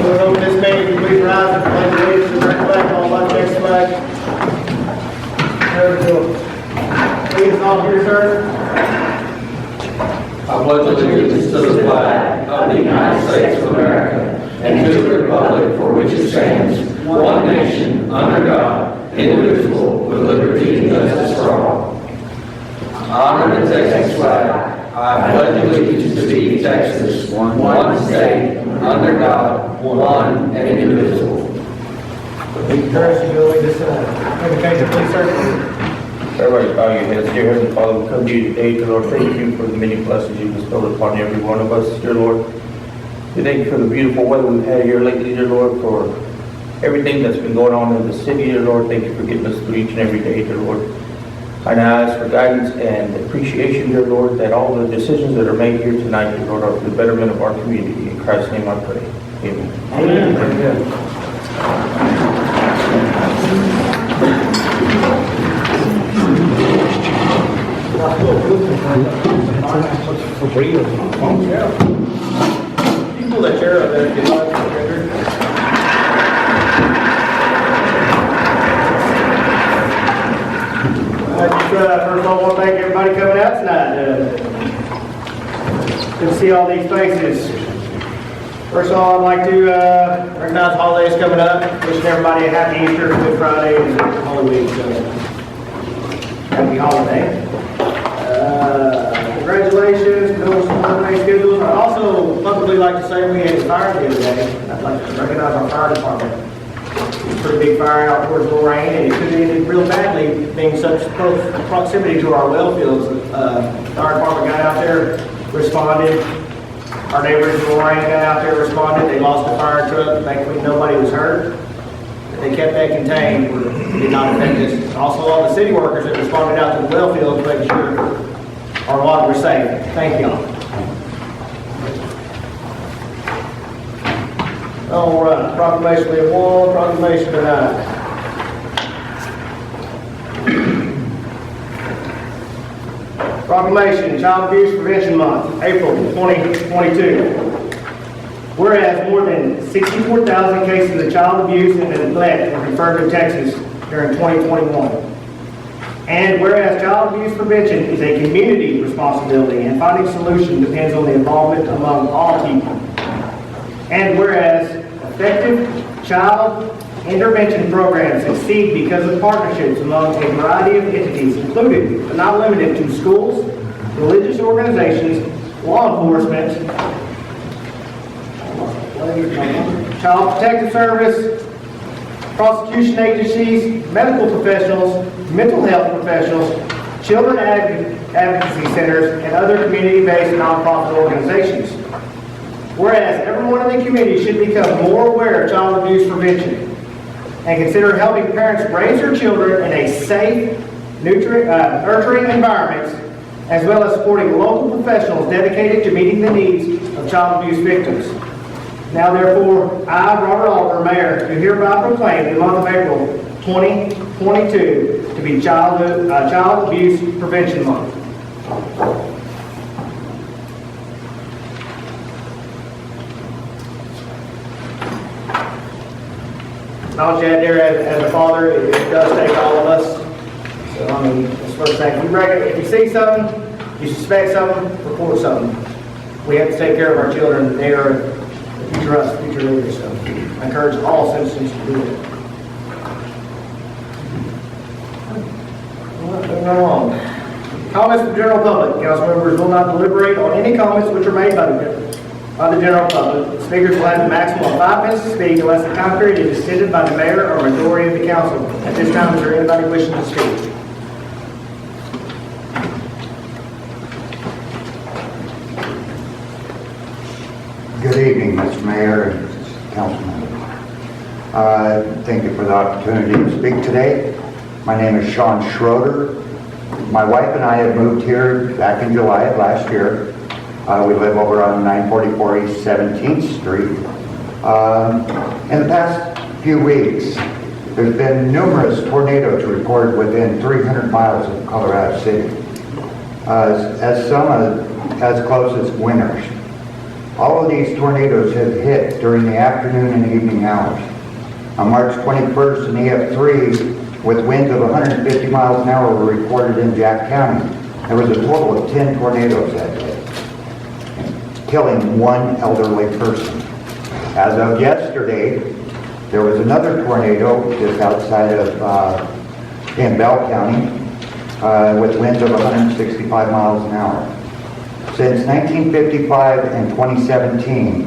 We'll open this meeting, please rise and pledge allegiance to the flag, all by the next flag. There we go. Please all here, sir. I pledge allegiance to the flag of the United States of America and to the republic for which it stands, one nation, under God, indivisible, with liberty and justice for all. Honor the Texas flag. I pledge allegiance to the Texas, one state, under God, one and indivisible. Encourage you to lead this invocation, please, sir. Everybody bow your heads. Dear Heavenly Father, we come to you today, dear Lord. Thank you for the many blessings you bestowed upon every one of us, dear Lord. We thank you for the beautiful weather we've had here lately, dear Lord, for everything that's been going on in the city, dear Lord. Thank you for getting us through each and every day, dear Lord. I now ask for guidance and appreciation, dear Lord, that all the decisions that are made here tonight, dear Lord, are for the betterment of our community. In Christ's name I pray. Amen. Amen. Amen. You pull that chair up there if you like, Richard. First of all, I want to thank everybody coming out tonight. Good to see all these faces. First of all, I'd like to recognize the holidays coming up. Wishing everybody a happy Easter, Good Friday, and Holy Week. So, happy holiday. Congratulations, those holiday schedules. I'd also publicly like to say we had a fire the other day. I'd like to recognize our fire department. It's a pretty big fire out towards Lorraine, and it could have ended real badly, being such close proximity to our well fields. Fire department got out there, responded. Our neighbors in Lorraine got out there, responded. They lost a fire truck. Thankfully, nobody was hurt. They kept that contained. It did not affect us. Also, all the city workers that responded out to the well fields, making sure our water was safe. Thank y'all. All right, proclamation we have one proclamation tonight. Proclamation, Child Abuse Prevention Month, April 2022. Whereas more than 64,000 cases of child abuse and neglect were referred to Texas during 2021. And whereas child abuse prevention is a community responsibility and finding solution depends on the involvement among all people. And whereas effective child intervention programs succeed because of partnerships among a variety of entities, including but not limited to schools, religious organizations, law enforcement, Child Protective Service, prosecution agencies, medical professionals, mental health professionals, children advocacy centers, and other community-based nonprofit organizations. Whereas everyone in the community should become more aware of child abuse prevention and consider helping parents raise their children in a safe, nurturing environment, as well as supporting local professionals dedicated to meeting the needs of child abuse victims. Now therefore, I, Robert Alter, Mayor, do hereby proclaim the month of April 2022 to be Child Abuse Prevention Month. I'll chat there as a father, it does take all of us. So I mean, that's the first thing. If you see something, you suspect something, report something. We have to take care of our children. They are the future us, future leaders. So I encourage all citizens to do it. Moving along. Comments from the general public. Council members will not deliberate on any comments which are made by the general public. Speakers will have a maximum of 5 minutes to speak unless the time period is extended by the mayor or majority of the council. At this time, is there anybody wishing to speak? Good evening, Mr. Mayor and council members. Thank you for the opportunity to speak today. My name is Sean Schroeder. My wife and I have moved here back in July of last year. We live over on 944 East 17th Street. In the past few weeks, there's been numerous tornadoes recorded within 300 miles of Colorado City, as some as close as winters. All of these tornadoes have hit during the afternoon and evening hours. On March 21st, an EF3 with winds of 150 miles an hour were recorded in Jack County. There was a total of 10 tornadoes that day, killing one elderly person. As of yesterday, there was another tornado just outside of, in Bell County, with winds of 165 miles an hour. Since 1955 and 2017,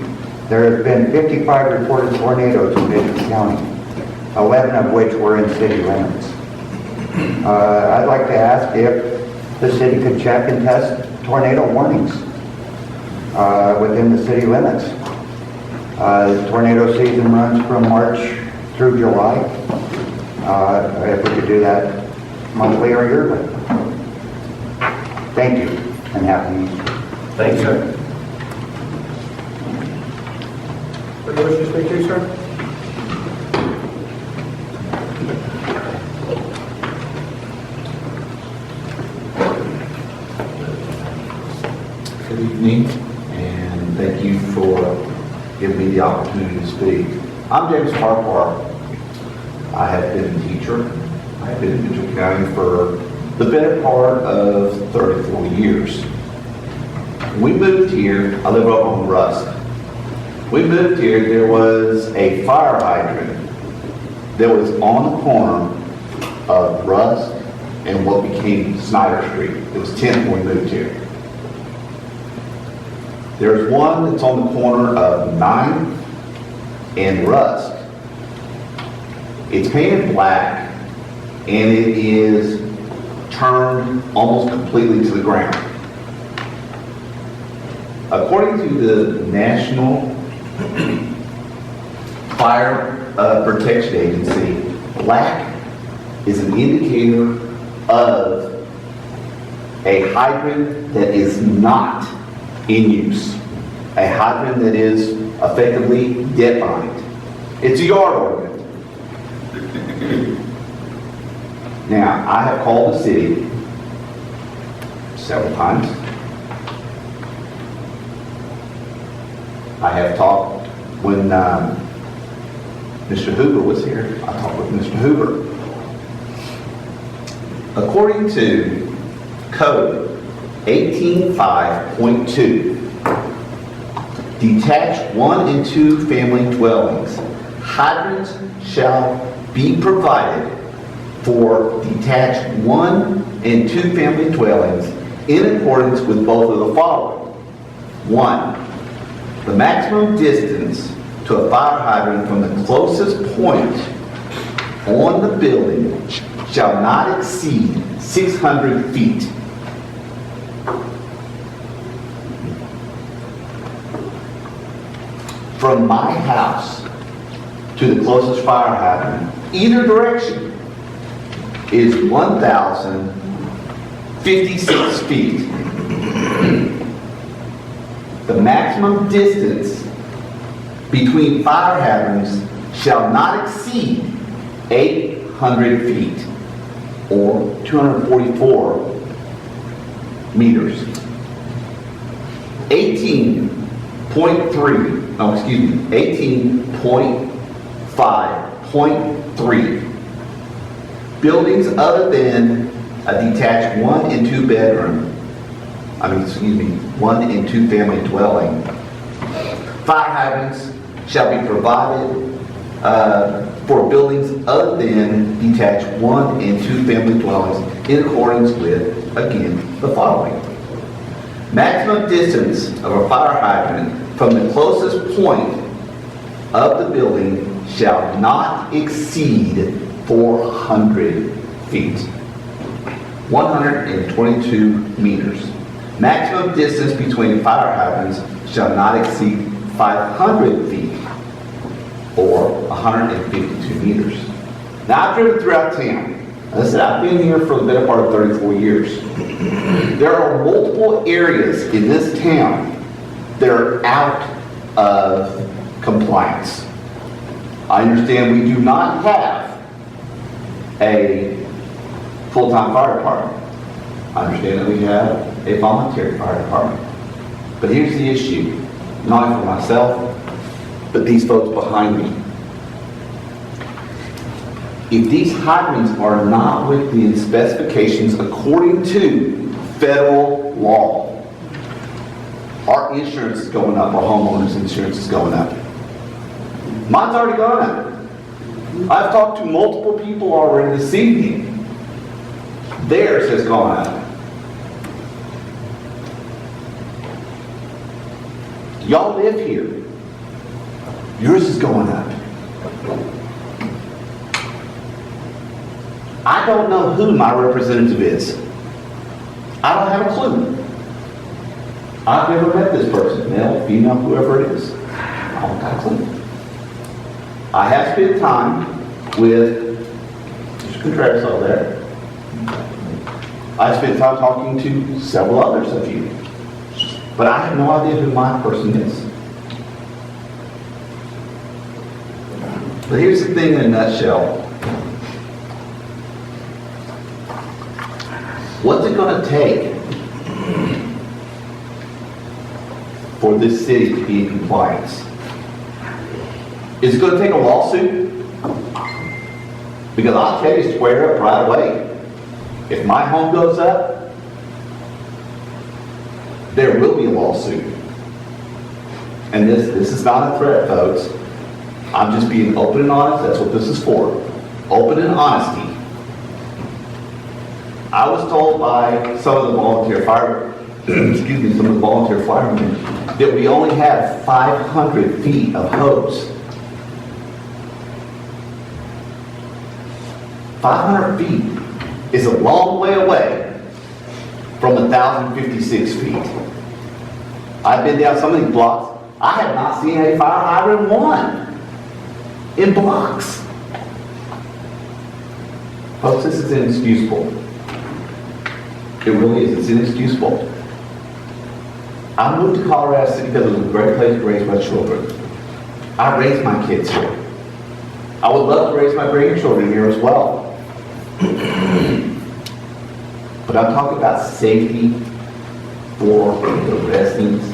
there have been 55 reported tornadoes in Benton County, 11 of which were in city limits. I'd like to ask if the city could check and test tornado warnings within the city limits. The tornado season runs from March through July. If we could do that monthly or yearly. Thank you, and happy Easter. Thank you, sir. Would you wish to speak to, sir? Good evening, and thank you for giving me the opportunity to speak. I'm James Farquhar. I have been a teacher. I have been in Mitchell County for the better part of 34 years. We moved here, I live up on Rusk. We moved here, there was a fire hydrant that was on the corner of Rusk and what became Snyder Street. It was 10th when we moved here. There's one that's on the corner of 9th and Rusk. It's painted black and it is turned almost completely to the ground. According to the National Fire Protection Agency, black is an indicator of a hydrant that is not in use, a hydrant that is effectively dead-bodied. It's a yard ornament. Now, I have called the city several times. I have talked when Mr. Hoover was here. I talked with Mr. Hoover. According to Code 18.5.2, detached 1 and 2 family dwellings, hydrants shall be provided for detached 1 and 2 family dwellings in accordance with both of the following. 1, the maximum distance to a fire hydrant from the closest point on the building shall not exceed 600 feet. From my house to the closest fire hydrant, either direction, is 1,056 feet. The maximum distance between fire hydrants shall not exceed 800 feet or 244 meters. 18.5.3. Buildings other than a detached 1 and 2 bedroom, 1 and 2 family dwelling, fire hydrants shall be provided for buildings other than detached 1 and 2 family dwellings in accordance with, again, the following. Maximum distance of a fire hydrant from the closest point of the building shall not exceed 400 feet, 122 meters. Maximum distance between fire hydrants shall not exceed 500 feet, or 152 meters. Now, I've driven throughout town. As I said, I've been here for the better part of 34 years. There are multiple areas in this town that are out of compliance. I understand we do not have a full-time fire department. I understand that we have a voluntary fire department. But here's the issue. not only for myself, but these folks behind me. If these hydrants are not within specifications according to federal law, our insurance is going up, our homeowners insurance is going up. Mine's already gone up. I've talked to multiple people already this evening. Theirs has gone up. Y'all live here. Yours is going up. I don't know who my representative is. I don't have a clue. I've never met this person, male, female, whoever it is. I don't got a clue. I have spent time with Mr. Contreras over there. I spent time talking to several others of you. But I have no idea who my person is. But here's the thing in a nutshell. What's it going to take for this city to be in compliance? Is it going to take a lawsuit? Because I'll tell you square up right away. If my home goes up, there will be a lawsuit. And this is not a threat, folks. I'm just being open and honest. That's what this is for. Open and honesty. I was told by some of the volunteer fire, some of the volunteer firemen that we only have 500 feet of hose. 500 feet is a long way away from 1,056 feet. I've been down some of these blocks. I have not seen a fire hydrant one in blocks. Folks, this is inexcusable. It really is. It's inexcusable. I moved to Colorado City because it was a great place to raise my children. I raised my kids here. I would love to raise my grandchildren here as well. But I'm talking about safety for the residents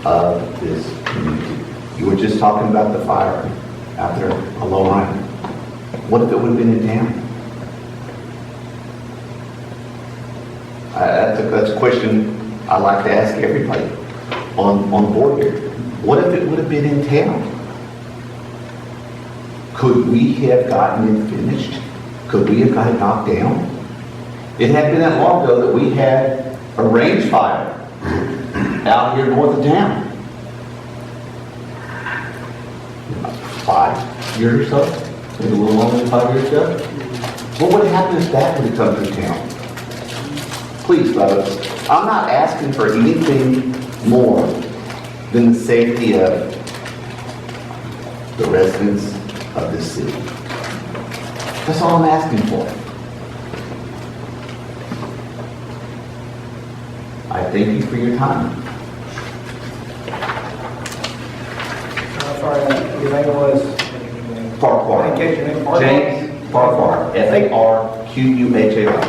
of this community. You were just talking about the fire out there on Low Line. What if it would have been in town? That's a question I like to ask everybody on board here. What if it would have been in town? Could we have gotten it finished? Could we have got it knocked down? It hadn't been that long ago that we had a range fire out here north of town. 5 years or so? Maybe a little longer than 5 years ago? What would have happened if that would have come through town? Please, folks, I'm not asking for anything more than the safety of the residents of this city. That's all I'm asking for. I thank you for your time. Sorry, your name was? Farquhar. Thank you, Farquhar. James Farquhar. Farquhar.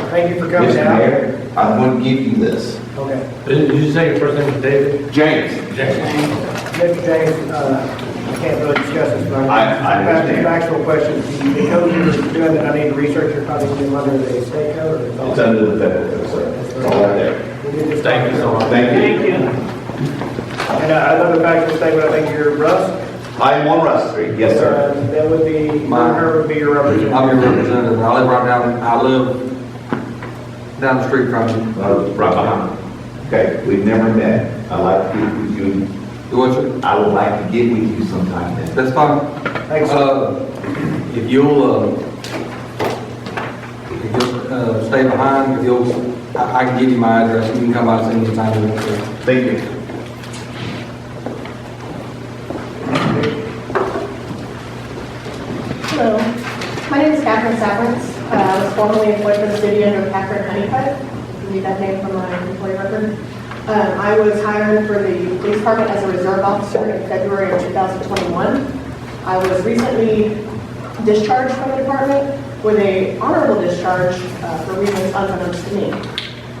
Thank you for coming Mr. out. Mayor, I'm going to give you this. Okay. Did you say your first name was David? James. Mr. James, I can't really discuss this, but I have understand. some actual questions. The code you're doing that I need to research, you're probably going to under the state code or? It's under the federal code, sir. It's all right there. Thank you so much. Thank you. And another factual statement, I think you're Russ. I am on Russ Street. Yes, sir. That would be, her would be your representative. I'm your representative. I live down the street from you. Right behind. Okay, we've never met. I'd like to get with you. You want to? I would like to get with you sometime then. That's fine. Thanks. If you'll stay behind, I can give you my address. You can come by and see me anytime you want to. Thank you. Hello, my name is Catherine Saverance. I was formerly employed for the city under Catherine Honeycutt. You need that name from my employee record. I was hired for the police department as a reserve officer in February of 2021. I was recently discharged from the department with an honorable discharge for reasons unbeknownst to me.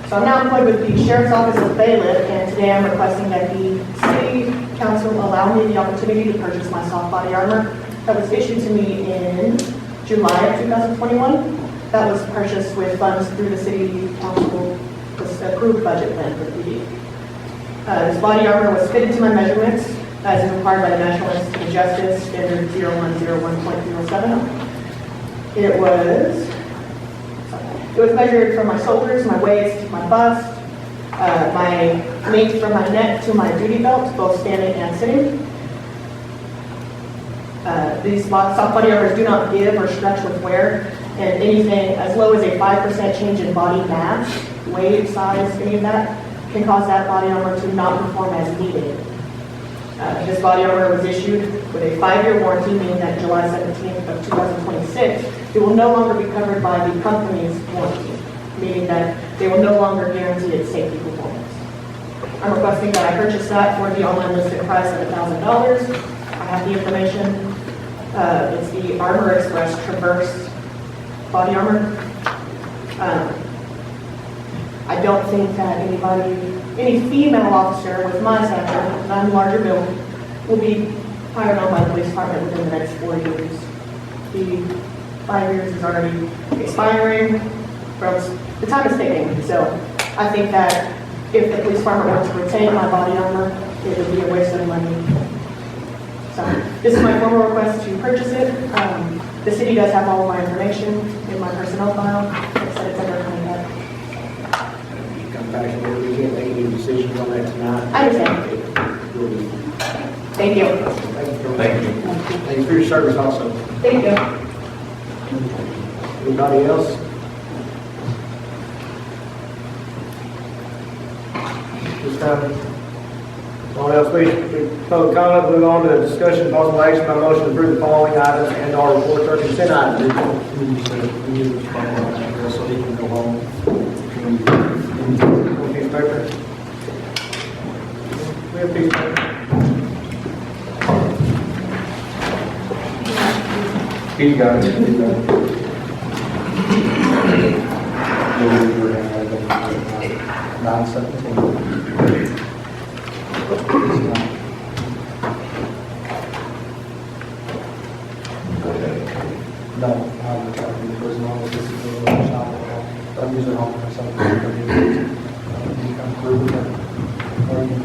So I'm now employed with the Sheriff's Office of Bailiff, and today I'm requesting that the City Council Council allow me the opportunity to purchase my soft body armor that was issued to me in July of 2021. That was purchased with funds through the City Council, the approved budget plan for the PD. This body armor was fitted to my measurements as is required by the National Institute of Justice, Standard 0101.07. It was measured from my shoulders, my waist, my bust, my length from my neck to my duty belt, both standing and sitting. These soft body armors do not give or stretch with wear, and anything as low as a 5% change in body mass, weight, size, any of that, can cause that body armor to not perform as needed. This body armor was issued with a 5-year warranty, meaning that July 17th of 2026, it will no longer be covered by the company's warranty, meaning that they will no longer guarantee its safety performance. I'm requesting that I purchase that for the online listed price of $1,000. I have the information. It's the Armor Express Traverse body armor. I don't think that any female officer with my stature, and I'm larger build, will be hired on by the police department within the next 4 years. The 5 years is already expiring from the time it's ticking. So I think that if the police department were to retain my body armor, it would be a waste of money. So this is my formal request to purchase it. The city does have all of my information in my personnel file. Like I said, it's under Honeycutt. Come back and we can't make any decisions on that tonight. I understand. Thank you. Thank you for your service also. Thank you. Anybody else? This time, no one else, please. Public comment, move on to discussion, possible action by motion to approve the following items and our reports or consent items. So he can go home. One piece of paper. We have a piece of paper. He got it. 9/17. No, I'm talking to prison office. This is a little shop. I'm using home for something. You come through with it. Or you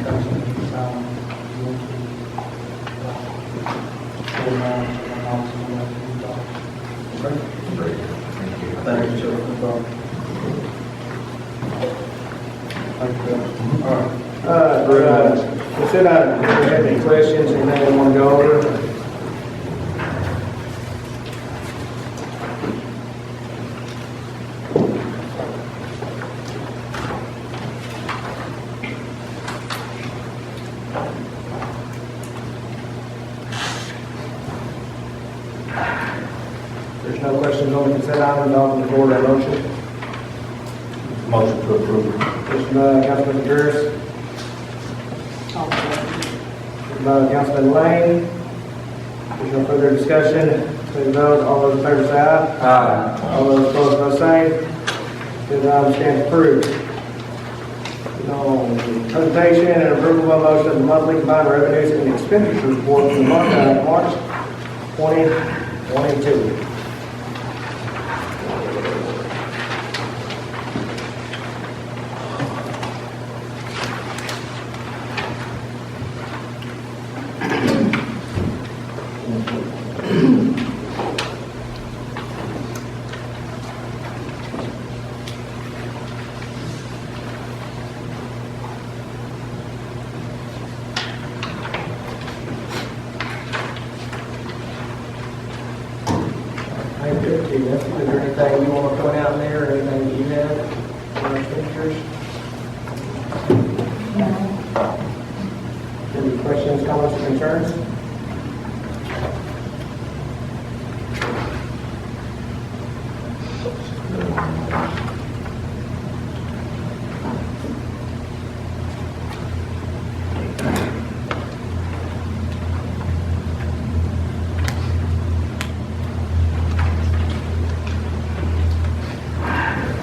come to the sound. You want to thank you, sir. Thank you. All right. Consent items, if you have any questions, anything you want to go over? There's no questions on the consent item, I'll move forward that motion. Motion to approve. Motion by Councilman Burris. Second by Councilman Lane. There's no further discussion. Please vote. All those in favor say aye. Aye. All those opposed, no same. Consent item stands approved. Presentation and approval by motion of the monthly combined revenues and expenditures report for the month of March 2022. Is there anything you want to point out in there, or anything that you have on our expenditures? Any questions, comments, or concerns?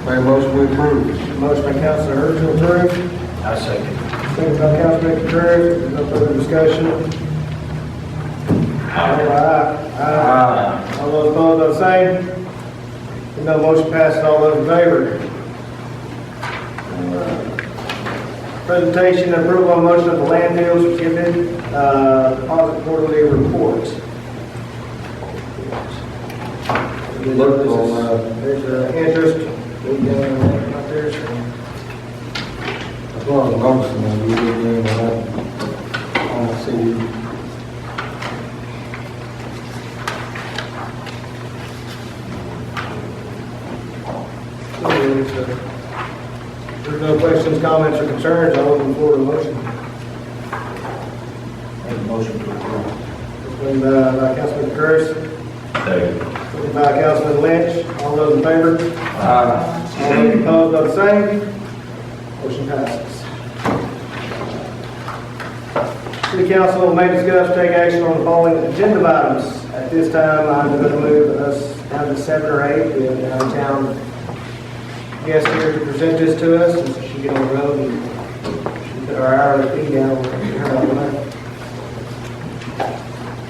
Make a motion to approve. Motion by Councilor Hurd to approve. I second. Second by Councilman Contreras. There's no further discussion. Aye. All those opposed, the same. If no motion passes, all those in favor. Presentation and approval of motion of the landfill certificate, deposit quarterly report. There's interest. Up there, so. As long as noticing that we didn't do that on the CD. If there's no questions, comments, or concerns, I'll open the floor to motion. Motion to approve. Been by Councilman Curtis, second by Councilman Lynch. All those in favor? All those opposed, are the same. Motion passes. City Council may discuss, take action on the following agenda items. At this time, I'm going to move us down to 7 or 8. We have an out-of-town guest here to present this to us, and so she get on the road and she put our hourly fee down. We'll get her out of the way.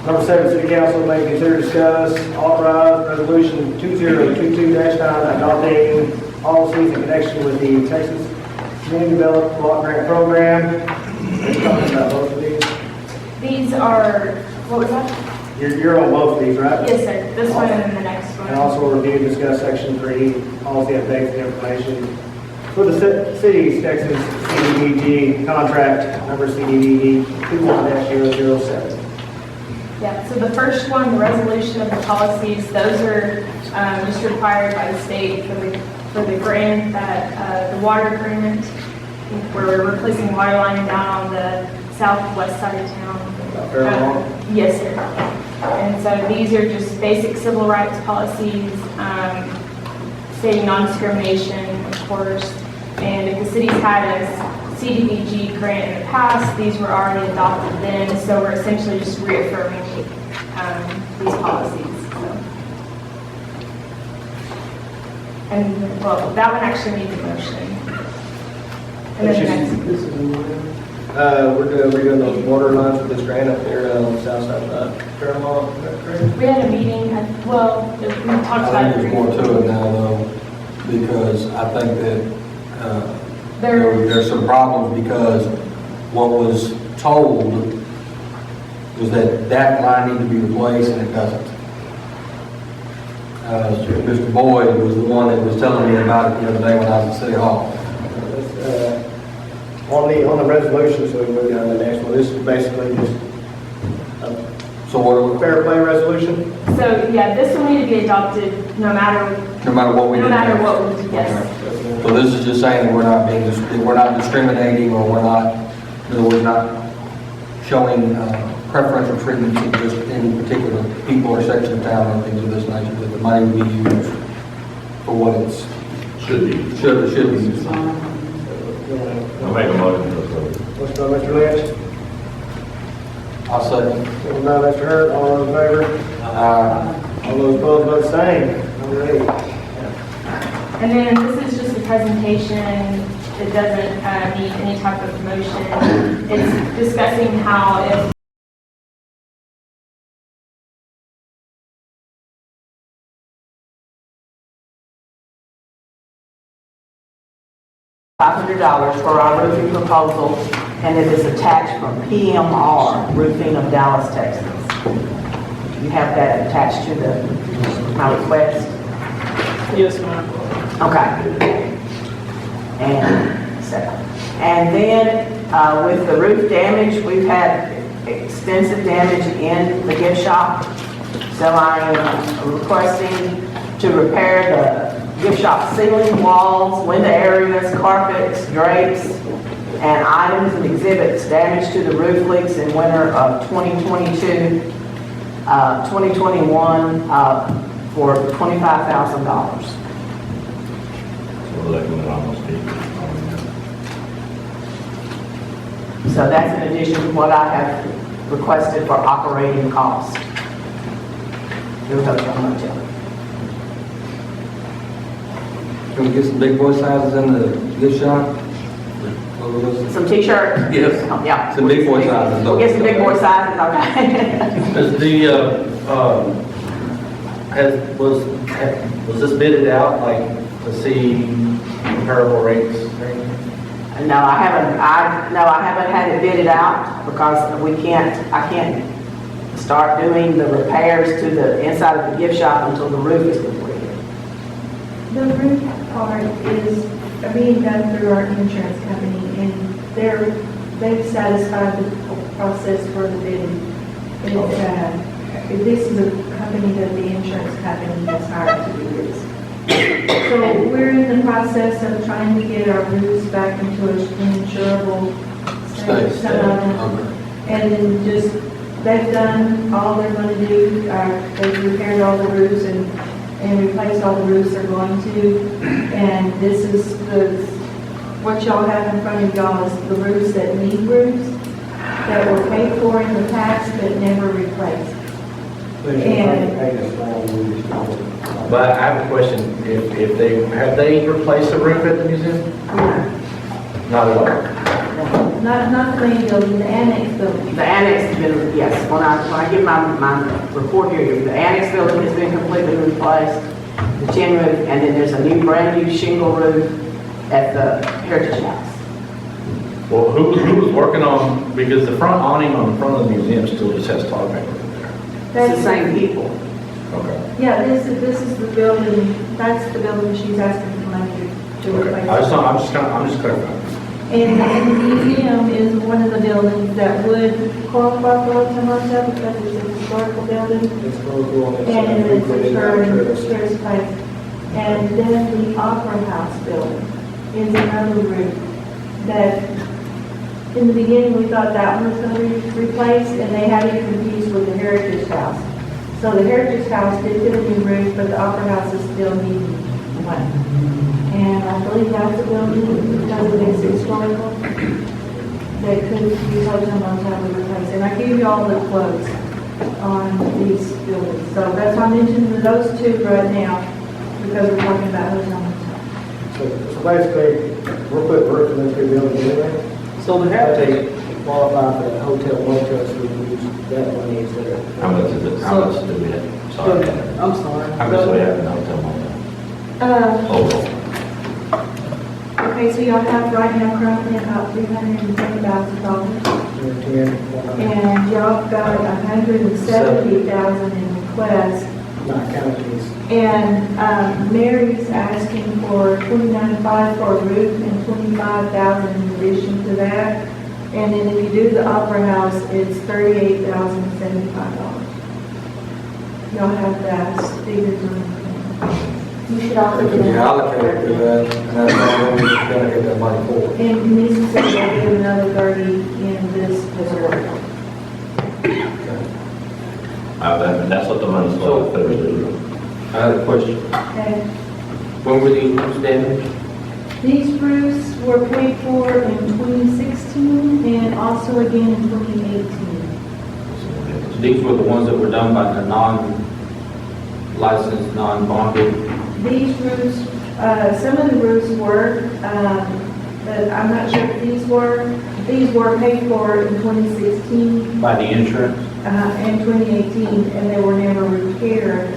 Number 7, City Council may consider discuss authorize resolution 2022-9 adopting policies in connection with the Texas Community Development Block Grant Program. We're talking about both of these. These are, what was that? You're on both of these, right? Yes, sir. This one and then the next one. And also review and discuss section 3, policy updates and information for the city's Texas CDBG contract number CDBG 21-007. Yeah, so the first one, the resolution of the policies, those are just required by the state for the grant that, the water agreement, where we're replacing water line down on the southwest side of town. Yes, sir. And so these are just basic civil rights policies, stating non-discrimination, of course. And if the city's had a CDBG grant in the past, these were already adopted then, so we're essentially just reaffirming these policies. So. And, well, that one actually needs a motion. And then the next. We're doing those water lines with this grant up there on the south side of Paramount, is that correct? We had a meeting, well, we talked about I it. think there's more to it now though, because I think that there's some problems because what was told was that line needed to be replaced and it doesn't. Mr. Boyd was the one that was telling me about it the other day when I was at City Hall. On the resolution, so we move down to the next one. This is basically just a So what, fair play resolution. So, yeah, this will need to be adopted no matter what we do. no matter what we do, yes. So this is just saying that we're not discriminating or we're not showing preferential treatment to just any particular people or section of town or things of this nature, that the money will be used for what it's should be used for. I'll make a motion to approve. Motion by Mr. Lynch, I'll second. second by Mr. Hurt. All those in favor? All those opposed, vote the same. Number 8. And then this is just a presentation. It doesn't need any type of motion. It's discussing how if $500 for our roofing proposal, and it is attached from PMR Roofing of Dallas, Texas. You have that attached to my request? yes, ma'am. Okay. And then with the roof damage, we've had extensive damage in the gift shop. So I am requesting to repair the gift shop ceiling, walls, window areas, carpets, drapes, and items and exhibits damaged to the roof leaks in winter of 2022, 2021 for $25,000. So that's in addition to what I have requested for operating costs. There was how much of it. Can we get some big boy sizes in the gift shop? Some t-shirts? Yes. Yeah. Some big boy sizes. We'll get some big boy sizes, okay? Does was this bidded out, like, to see comparable rates? No, I haven't had it bidded out because I can't start doing the repairs to the inside of the gift shop until the roof is completed. The roof part is being done through our insurance company, and they've satisfied the process for the bidding. This is a company that the insurance company has hired to do this. So we're in the process of trying to get our roofs back into an insurable state. Some of them. And then just, they've done all they're going to do. They've repaired all the roofs and replaced all the roofs they're going to. And this is what y'all have in front of y'all is the roofs that need roofs that were paid for in the past but never replaced. But I have a question, if have they replaced the roof at the museum? Not at all? Not the main building, the annex building. The annex has been, yes, when I give my report here, the annex building has been completely replaced, the tin roof, and then there's a brand new shingle roof at the Heritage House. Well, who was working on, because the front awning on the front of the museum still just has tar paper there. It's the same people. Okay. Yeah, this is the building, that's the building she's asking for money to Okay. replace. I'm just clarifying. And the museum is one of the buildings that would qualify for a motel because it's a historical building. And it's a tourist place. And then the Opera House building is another room that, in the beginning, we thought that one was going to be replaced, and they had it confused with the Heritage House. So the Heritage House did get a new roof, but the Opera House is still needing one. And I believe that's a building, because it is historical, that could use hotel motel to replace. And I gave you all the quotes on these buildings. So that's why I'm mentioning those two right now, because we're talking about hotel motel. So basically, we're putting roofs in those two buildings anyway. So we have to qualify for the hotel motel, so we can use that money instead of. How much is it? How much do we have? Sorry. I'm sorry. How much do we have in the hotel motel? Overall. Okay, so y'all have right now currently about $310,000. And y'all got $170,000 in requests. Not counting these. And Mary's asking for $29,500 for a roof and $25,000 in addition to that. And then if you do the Opera House, it's $38,075. Y'all have that figured on. You should also It do can be that. allocated to that, and that's how we're gonna get that money for. And Mississippi will give another 30 in this resort. That's what the money's for. I had a question. Okay. When were these roofs damaged? These roofs were paid for in 2016 and also again in 2018. These were the ones that were done by the non-licensed, non-bonded. These roofs, some of the roofs were, but I'm not sure if these were paid for in 2016 By the insurance? and 2018, and they were never repaired.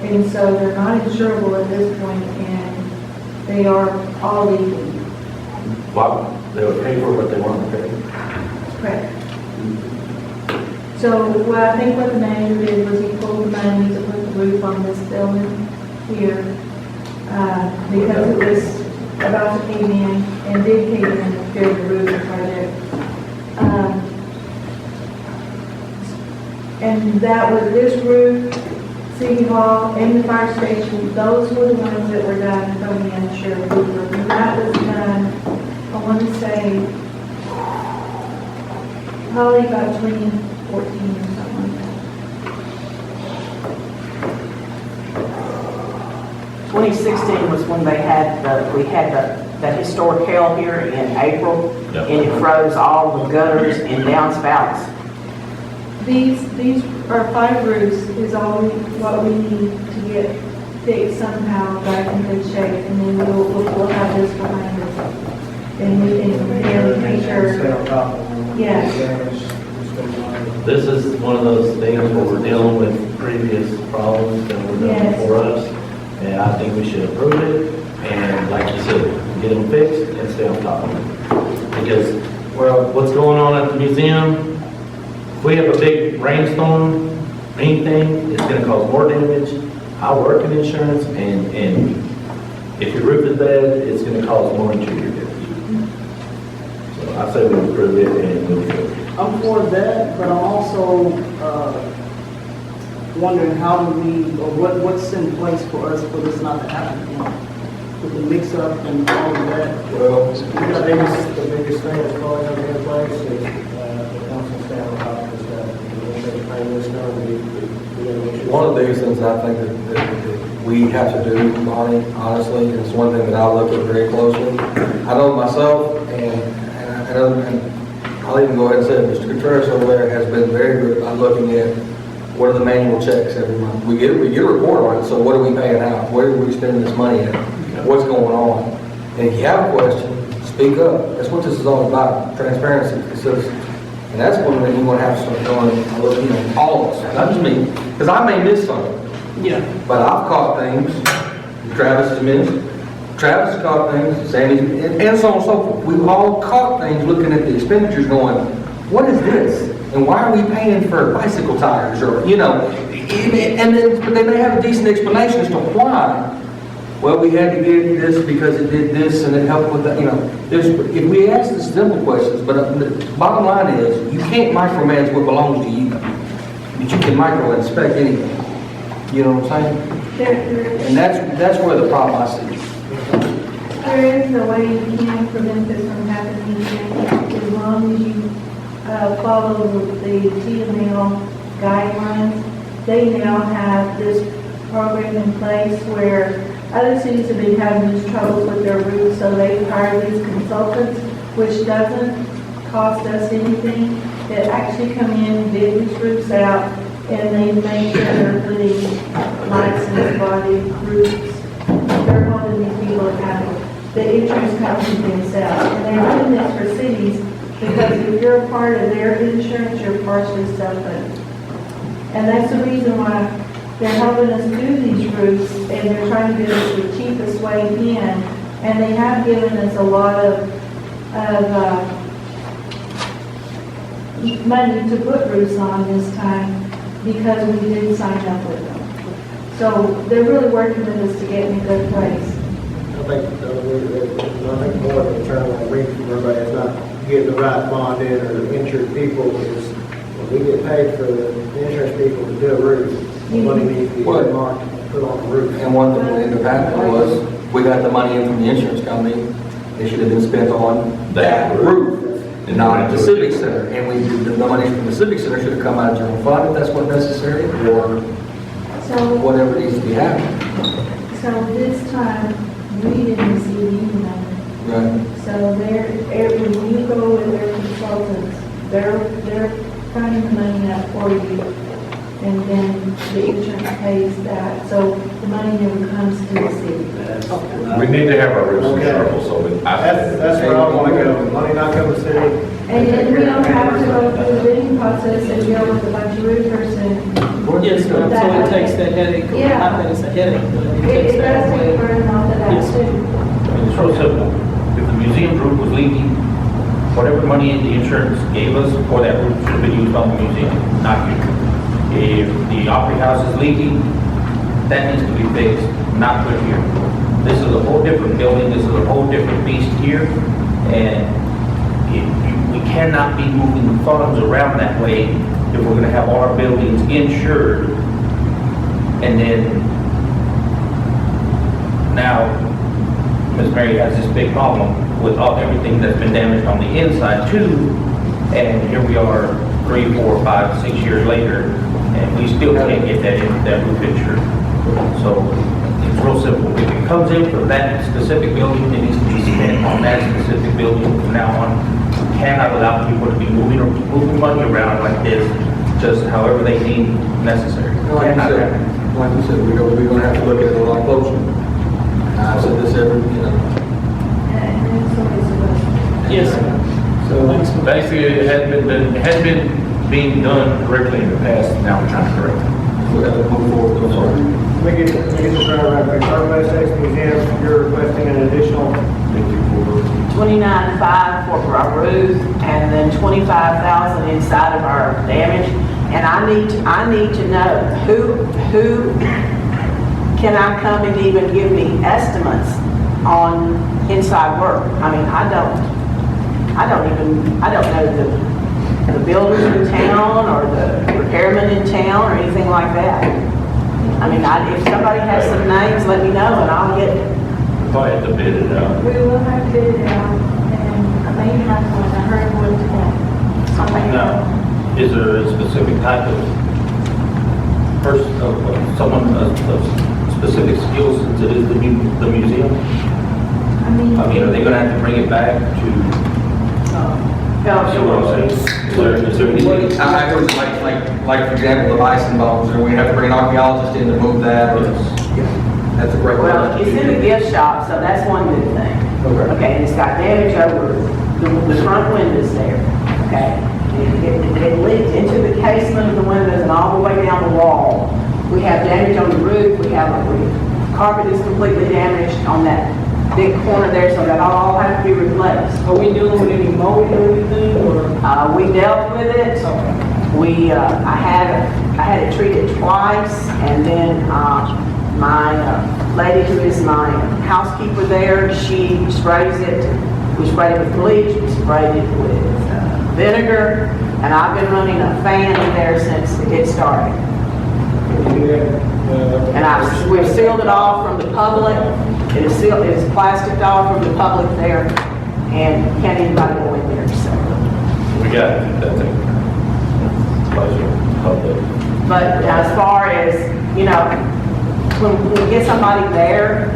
And so they're not insurable at this point, and they are all leaking. Wow, they were paid for, but they weren't repaired. Correct. So what I think what the manager did was he pulled the money to put the roof on this building here, because it was about to cave in, and did cave in during the roofing project. And that was this roof, City Hall, and the fire station, those were the ones that were done from the uninsured roofer. And that was done, I want to say, probably about 2014 or something like that. 2016 was when we had the historic hail here in April, Yep. and it froze all the gutters and downspouts. These are 5 roofs is all what we need to get fixed somehow back in good shape, and then we'll have this behind us. then we can repair and make Stay sure. on top of them. Yeah. Damage, just like- This is one of those things where we're dealing with previous problems that were done Yes. for us. And I think we should approve it, and like you said, get them fixed and stay on top of it. Because, well, what's going on at the museum, if we have a big rainstorm, anything, it's gonna cause more damage. I work in insurance, and if your roof is bad, it's gonna cause more interior damage. So I say we approve it and move forward. I'm for that, but I'm also, wondering how do we, or what's in place for us for this not to happen again? With the mix-up and all of that. Well, The biggest thing that's probably going to be in place is, the council stand on top of this stuff. The insurance payment is going to be, we gotta make sure. one of the biggest things I think that we have to do, Bonnie, honestly, and it's one thing that I look at very closely. I know myself, and I'll even go ahead and say it, Mr. Contreras over there has been very good about looking at what are the manual checks every month. We get a report on it, so what are we paying out? Where are we spending this money at? What's going on? And if you have a question, speak up. That's what this is all about, transparency. It says, and that's one thing you want to have to start doing, all of us, not just me, because I may miss something. Yeah. But I've caught things, Travis has missed, Travis has caught things, Sandy, and so on and so forth. We've all caught things looking at the expenditures going, what is this? And why are we paying for bicycle tires or, and then, but they may have a decent explanation as to why. Well, we had to get this because it did this and it helped with that, if we ask the simple questions, but the bottom line is, you can't micromanage what belongs to you, but you can micro-inspect anything. You know what I'm saying? And that's where the problem I see. There is a way you can prevent this from happening again, as long as you follow the TML guidelines. They now have this program in place where other cities have been having these troubles with their roofs, so they hire these consultants, which doesn't cost us anything. That actually come in, dig these roofs out, and they make sure they're putting licensed body roofs. They're holding these people accountable. The insurance companies themselves, and they're doing this for cities because if you're a part of their insurance, you're partially self-funded. And that's the reason why they're helping us do these roofs, and they're trying to give us the cheapest way in. And they have given us a lot of money to put roofs on this time because we did sign up with them. So they're really working with us to get in a good place. I think more than trying to reach everybody is not getting the right bond in or insured people, because when we get paid for the insurance people to do a roof, the money needs to be earmarked and put on the roof. And one thing in the past was, we got the money in from the insurance company, it should have been spent on that roof, and not the civic center. And the money from the civic center should have come out of general fund if that's what's necessary, or whatever needs to be happening. So this time, we didn't receive any money. Right. So when you go with their consultants, they're finding the money out for you, and then the insurance pays that. So the money never comes to the city. We need to have our roofs Okay. insurable, so That's where I want to go. The money not coming to the city. And then we don't have to go through the bidding process and deal with a bunch of roofers and. Yes, so it takes that headache, Yeah. not that it's a headache, but it takes It that does take away. burden off of that Yes. too. It's real simple. If the museum roof was leaking, whatever money the insurance gave us for that roof should have been used on the museum, not you. If the Opry House is leaking, that needs to be fixed, not put here. This is a whole different building, this is a whole different beast here, and we cannot be moving funds around that way if we're gonna have all our buildings insured. And then, now, Ms. Mary has this big problem with everything that's been damaged on the inside too, and here we are 3, 4, 5, 6 years later, and we still can't get that roof insured. So it's real simple. If it comes in for that specific building, it needs to be spent on that specific building from now on. We cannot allow people to be moving money around like this, just however they deem necessary. Like Cannot you happen. said, we're going to have to look at it a lot closer. I've said this every, And it's always a Yes, sir. So basically, it hadn't been being done correctly in the past, now we're trying to correct it. We have to move forward with those. Let me get this right quick. Turtle Essex Museum, you're requesting an additional, 29.5 for our roof, and then 25,000 inside of our damage. And I need to know who can I come and even give me estimates on inside work? I mean, I don't know the builders in town or the repairmen in town or anything like that. I mean, if somebody has some names, let me know and I'll get it. Probably have to bid it out. We will have to bid it out, and I may have one, I heard one today. Something. Now, is there a specific type of person, of someone of specific skills since it is the museum? I mean, Are they gonna have to bring it back to, see what I'm saying? Is there anything? I agree, like for example, the bison bones, or we have to bring an archaeologist in to move that, or, that's a great Well, question. it's in the gift shop, so that's one good thing. Okay. Okay, and it's got damage over the front windows there, okay? It leaked into the casement of the windows and all the way down the wall. We have damage on the roof, carpet is completely damaged on that big corner there, so that all have to be replaced. Are we dealing with any mowing or anything, or? We dealt with it. I had it treated twice, and then my lady who is my housekeeper there, she sprays it. We sprayed it with bleach, we sprayed it with vinegar, and I've been running a fan in there since it started. And we've sealed it off from the public. It is sealed, it is plasticed off from the public there, and can't anybody go in there, so. We got that thing. Public. But as far as, when we get somebody there,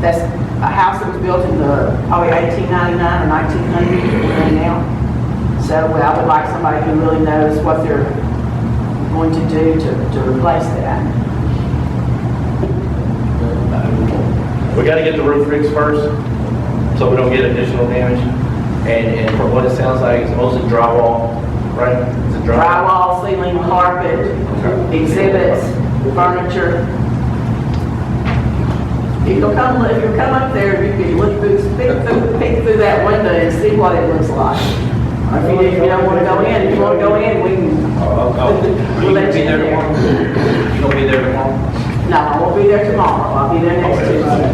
that's a house that was built in probably 1899 or 1900 right now. So I would like somebody who really knows what they're going to do to replace that. We gotta get the roof fixed first, so we don't get additional damage. And from what it sounds like, it's mostly drywall, right? Is it Drywall, ceiling, carpet, exhibits, furniture. If you'll come up there, you can peek through that window and see what it looks like. If you don't want to go in, we can. You gonna be there tomorrow? You gonna be there tomorrow? No, I won't be there tomorrow. I'll be there next Tuesday.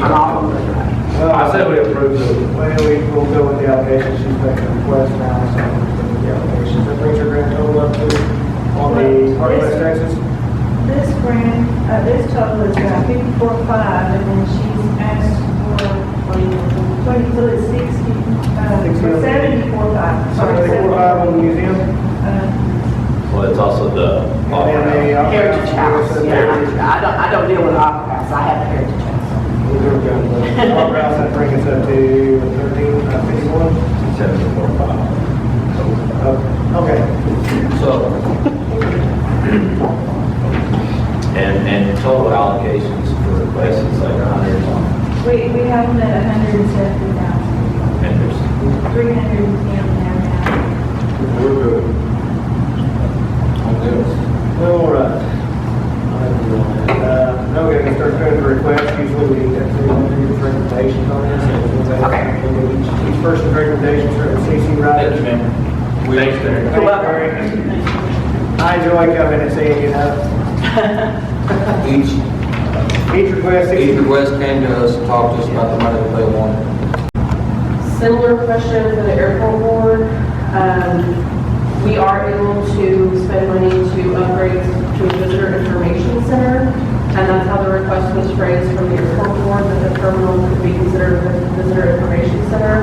I'm off on the drive. I said we approved it. we'll go with the application. She's making a request now, so we'll go with the application. That brings your grand total up to, on the Heart West Texas. this grant, this total is 54.5, and then she's asked for 20, so it's 60, for 74.5. Sorry, 4.5 on the museum. Well, it's also the. And then the Heritage House, yeah. I don't deal with Opera House. I have a Heritage House. Opera House, that brings us up to 1351. 74.5. Okay. So. And total allocations for places like 100. We have them at 170,000, And there's 310 now. We're good. On this. All right. No, we're going to start doing the request. Usually we have to do the recommendations on this. Okay. Each person's recommendations for CC Ryder. Thank you, ma'am. Thanks, Terry. You're welcome. I enjoy coming and seeing, each request. Each request came to us and talked to us about the money that they wanted. Similar question for the airport board. We are able to spend money to upgrade to a visitor information center, and that's how the request was phrased from the airport board, that the terminal could be considered a visitor information center.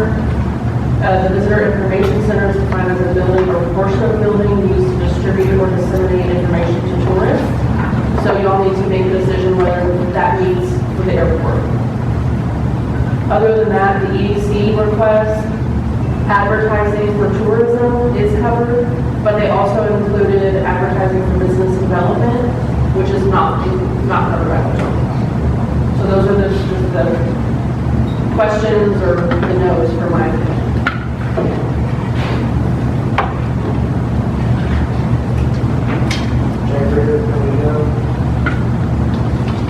The visitor information center is defined as a building or portion of a building used to distribute or disseminate information to tourists. So you all need to make a decision whether that meets with the airport. Other than that, the EDC request, advertising for tourism is covered, but they also included advertising for business development, which is not covered by the terminal. So those are the questions or the no's for my opinion.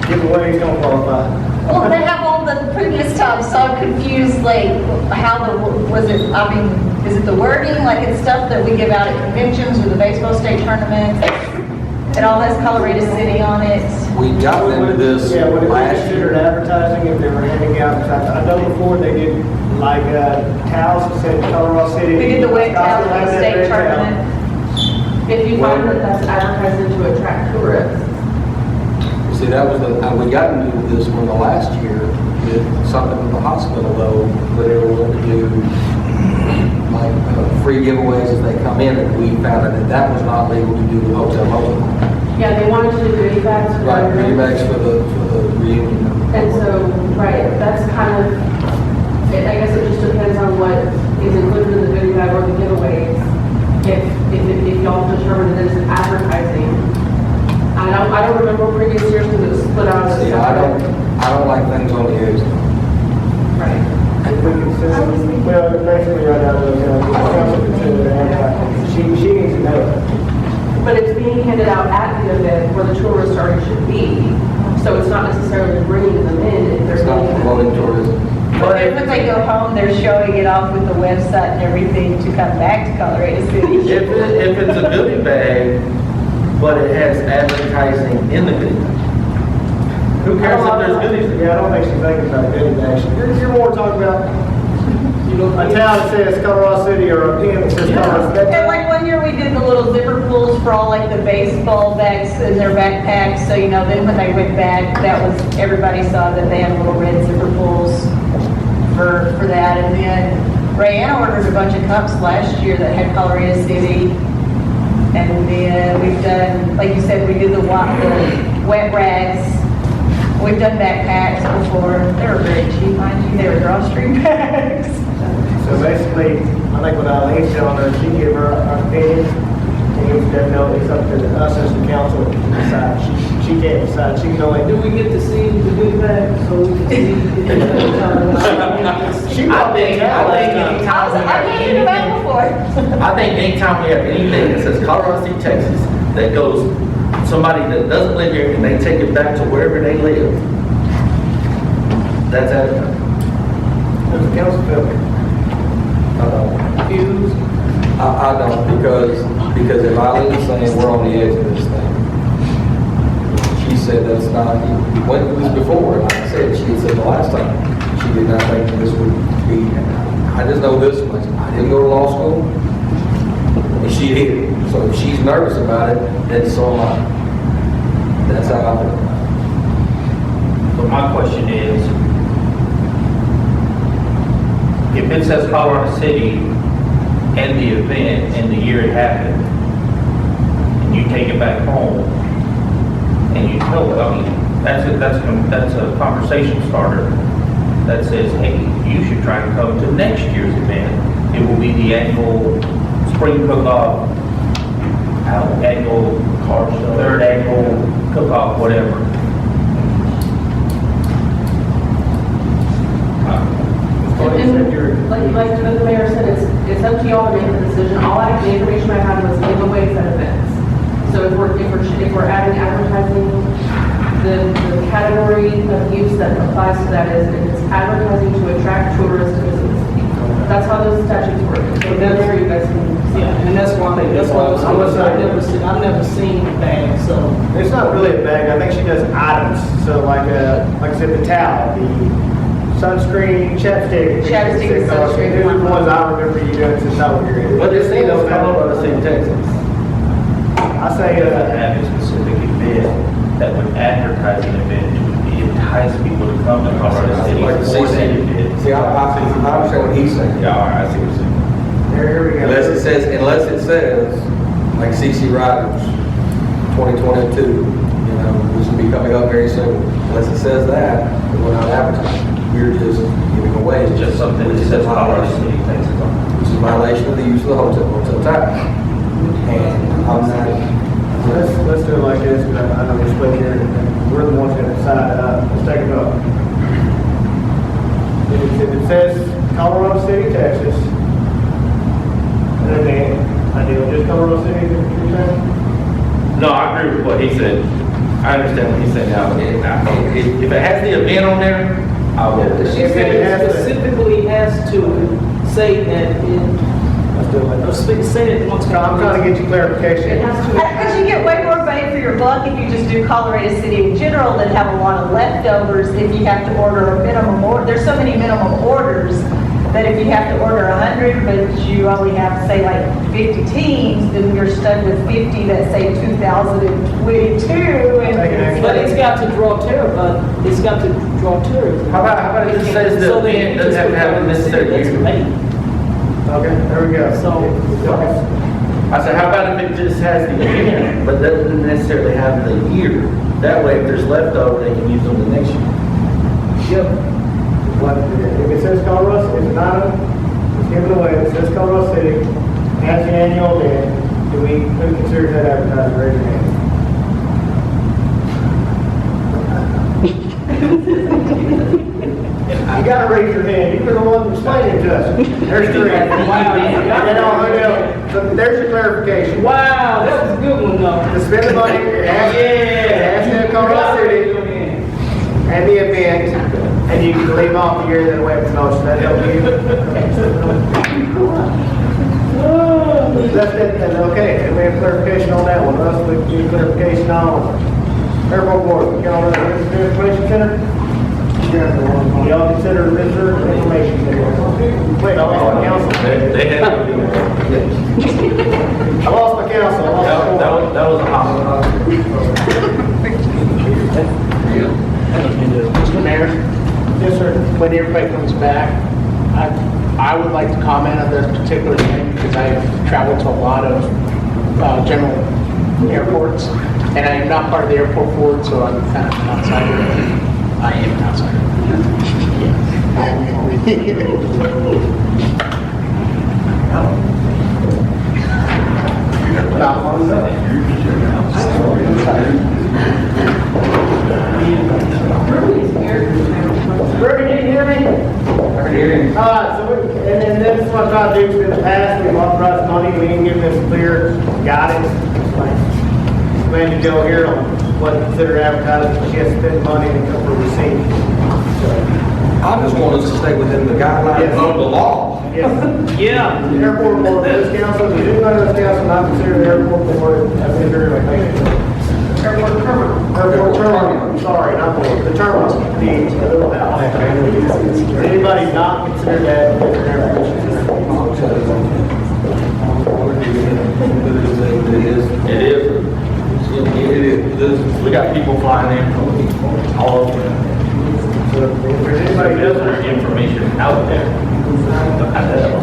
Giveaways don't qualify. Well, they have all the previous times, so I'm confused, like, how the, was it, I mean, is it the wording, like it's stuff that we give out at conventions or the baseball state tournaments? It all has Colorado City on it. We got into this Yeah, would it be last considered year. advertising if they were handing out, 'cause I know before they did like towels that said Colorado City. We did the wet towels at the state tournament. If you find that that's advertising to attract tourists, See, that was the, we got into this one the last year with something with the hospital though, where they were going to do like free giveaways as they come in, and we found out that that was not legal to do with hotel open. yeah, they wanted to do goodie bags for Right, everyone. goodie bags for the reunion. And so, right, that's kind of, I guess it just depends on what is included in the goodie bag or the giveaways. If y'all determine that it's advertising. I don't remember previous years because it was split out as a See, I don't like things on the edge. Right. If we consider, well, basically right now, the council considered advertising. She needs to know that. But it's being handed out at the event where the tourists already should be. So it's not necessarily bringing them in if they're It's not promoting tourism. But then when they go home, they're showing it off with the website and everything to come back to Colorado City. If it's a goodie bag, but it has advertising in the goodie bag, who cares if there's goodies? Yeah, I don't think she's thinking about goodie bags. You're more talking about, a town that says Colorado City or a pin that says Colorado City. And like one year we did the little zipper pulls for all like the baseball bags in their backpacks. So, you know, then when they went back, that was, everybody saw that they had little red zipper pulls for that. And then Rayanne ordered a bunch of cups last year that had Colorado City. And then we've done, like you said, we did the wet rags. We've done backpacks before. They were very cheap, mind you. They were drawstring bags. So basically, I think what Eileen's telling her, she gave her opinion, and it's up to us as the council to decide. She can't decide, she can only Do we get to see the good bag so we can see? She I think anytime we I've have handed them out anything, before. I think anytime we have anything that says Colorado City, Texas, that goes, somebody that doesn't live here and they take it back to wherever they live, that's advertising. Does the council feel confused? I don't, because if Eileen's saying we're on the edge of this thing, she said that's not, when it was before, like I said, she had said the last time, she did not think this would be, I just know this much, I didn't go to law school, and she did. So if she's nervous about it, then so am I. That's how I feel. But my question is, if it says Colorado City and the event and the year it happened, and you take it back home, and you tell it, I mean, that's a conversation starter that says, hey, you should try to come to next year's event. It will be the annual spring cook-off, annual, third annual cook-off, whatever. And like the mayor said, it's up to y'all to make the decision. The information I had was giveaways at events. So if we're adding advertising, the category of use that applies to that is if it's advertising to attract tourists to visit the city. That's how those statutes work. So that's where you guys can. Yeah, and that's why I've never seen a bag, so. It's not really a bag, I think she does items, so like I said, the towel, the sunscreen, chapstick. Chapstick and sunscreen. Those are the ones I remember you doing since I was here. But this thing is Colorado City, Texas. I say, Have a specific event that would advertise an event to entice people to come to Colorado City Like the for that CC. event. See, I understand what he's saying. Yeah, all right, I see what you're saying. here we go. Unless it says, like CC Riders, 2022, you know, this will be coming up very soon. Unless it says that, we're not advertising. We're just giving away. It's just something that says Colorado City, Texas on it. Which is a violation of the use of the hotel tax. And I'm not, Let's do it like this, because I know we're split here, and we're the ones gonna decide, let's take a vote. If it says Colorado City, Texas, an event, ideal, just Colorado City, is what you're saying? No, I agree with what he said. I understand what he's saying now. If it has the event on there, I will. She said it specifically has to say that say it once. I'm trying to get you clarification. Because you get way more bang for your buck if you just do Colorado City in general than have a lot of leftovers if you have to order a minimum order. There's so many minimum orders that if you have to order 100, but you only have, say, like 50 teams, then you're stuck with 50 that say 2022. But it's got to draw tourism. It's got to draw tourism. How about it just says the event doesn't have to have a necessary year? Okay, there we go. So, I said, how about if it just has the event, but doesn't necessarily have the year? That way, if there's leftover, they can use them the next year. Yep. If it says Colorado, if it's not, it's given away, if it says Colorado City, has the annual event, who considers that advertising, raise your hand. You gotta raise your hand, you were the one explaining to us. There's three. There's your clarification. wow, that was a good one, though. To spend the money, it has to have Colorado City and the event, and you can leave off the year that away from promotion. That help you? That's it, and okay, and we have clarification on that one. Russ, we do clarification on airport board. We got all that information center? Y'all consider visitor information center? Wait, I lost my council. They had. I lost my council. That was a hot Mr. Mayor? Yes, sir. When everybody comes back, I would like to comment on this particular thing because I've traveled to a lot of general airports, and I am not part of the airport board, so I'm kind of an outsider. I am an outsider. Ruby, can you hear me? And then this is what I try to do in the past, we've authorized money, we can give them clear guidance. Plan to go here on what considered advertising, she has to spend money and come for receipt. I just want us to stay within the guidelines of the law. Yes. Yeah. The airport board, this council, the anybody in this council not consider the airport board as a very Airport terminal. Airport terminal, sorry, not board, the terminal, the little house. Anybody not consider that as an It is. We got people flying in from all over. So if there's anybody that doesn't, Information out there.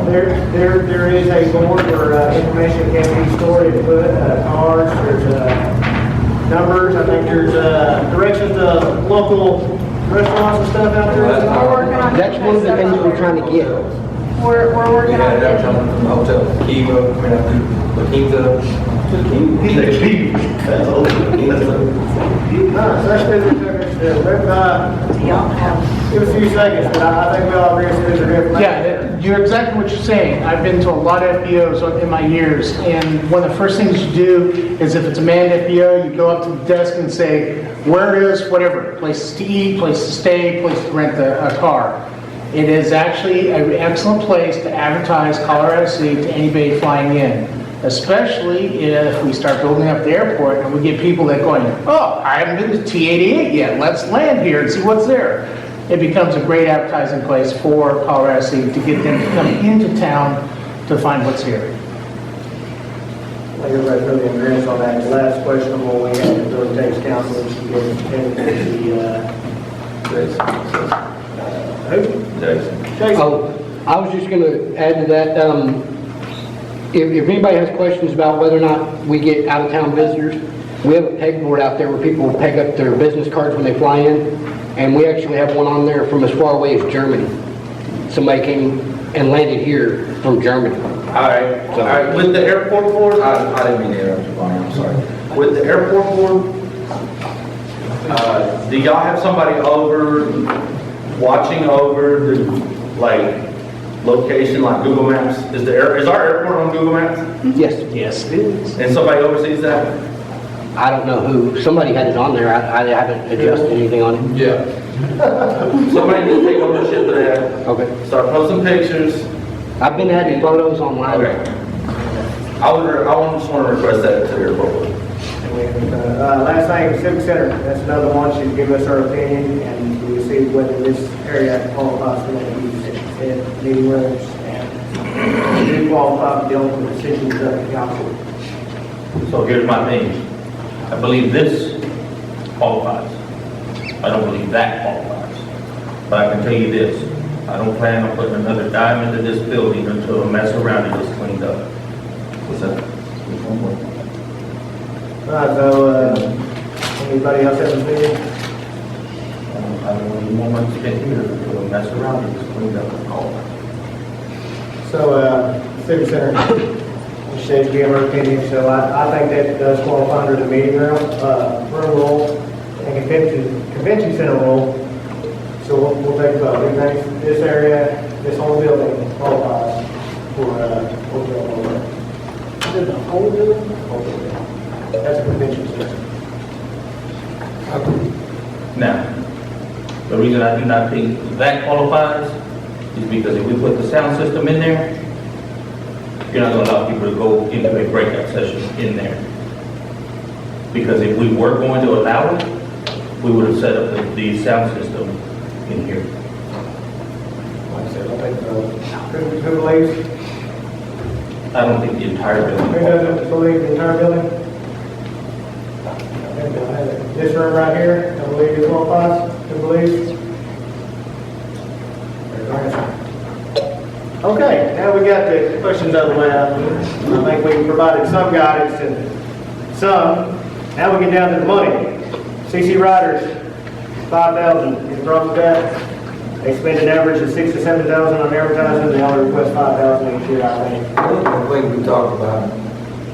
there is a board where information can be stored and put, cards, there's numbers, I think there's directions to local restaurants and stuff out there. We're working on. That's one of the things we're trying to get. We're We working on had that getting. from the hotel, Kiva, I mean, I think the Give us a few seconds, but I think we all agree it's information. Yeah, you're exactly what you're saying. I've been to a lot of FBOs in my years, and one of the first things you do is if it's a manned FBO, you go up to the desk and say, where is whatever, places to eat, place to stay, place to rent a car. It is actually an excellent place to advertise Colorado City to anybody flying in, especially if we start building up the airport and we get people that going, oh, I haven't been to T-88 yet, let's land here and see what's there. It becomes a great advertising place for Colorado City to get them to come into town to find what's here. I think everybody's really in agreement on that. The last question of what we have to do takes council, and she gives Jason. Oh, I was just going to add to that, if anybody has questions about whether or not we get out-of-town visitors, we have a pegboard out there where people peg up their business cards when they fly in, and we actually have one on there from as far away as Germany. Somebody came and landed here from Germany. All right, with the airport board, I didn't mean to interrupt you, Bonnie, I'm sorry. With the airport board, do y'all have somebody over watching over the, like, location, like Google Maps? Is our airport on Google Maps? Yes. Yes, it is. And somebody oversees that? I don't know who, somebody had it on there, I haven't adjusted anything on it. Yeah. Somebody needs to take ownership of that. Okay. Start posting pictures. I've been adding photos online. Okay. I just want to request that to the airport. Last thing, Civic Center, that's another one, she's given us her opinion, and we see whether this area qualifies for that use, and meeting rooms, and do qualify for the ultimate decisions of the council. So here's my thing. I believe this qualifies. I don't believe that qualifies. But I can tell you this, I don't plan on putting another dime into this building until the mess around it is cleaned up. What's that? All right, so, anybody else have anything? I don't want any more money to get here until the mess around it is cleaned up. So, Civic Center, she said give her opinion, so I think that does qualify under the meeting room rule and convention center rule. So we'll take a vote. We think this area, this whole building qualifies for hotel room. Is it the whole building? Whole building. That's a convention center. Now, the reason I do not think that qualifies is because if we put the sound system in there, you're not going to allow people to go into a breakout session in there. Because if we were going to allow it, we would have set up the sound system in here. Like I said, I think, who believes? I don't think the entire Who building. doesn't believe the entire building? This room right here, I believe it qualifies. Who believes? Okay, now we got the questions out of the way. I think we provided some guidance and some. Now we get down to the money. CC Riders, 5,000. You brought that. They spend an average of 6,000 to 7,000 on advertising. They only request 5,000 each year, I think. One of the things we talked about,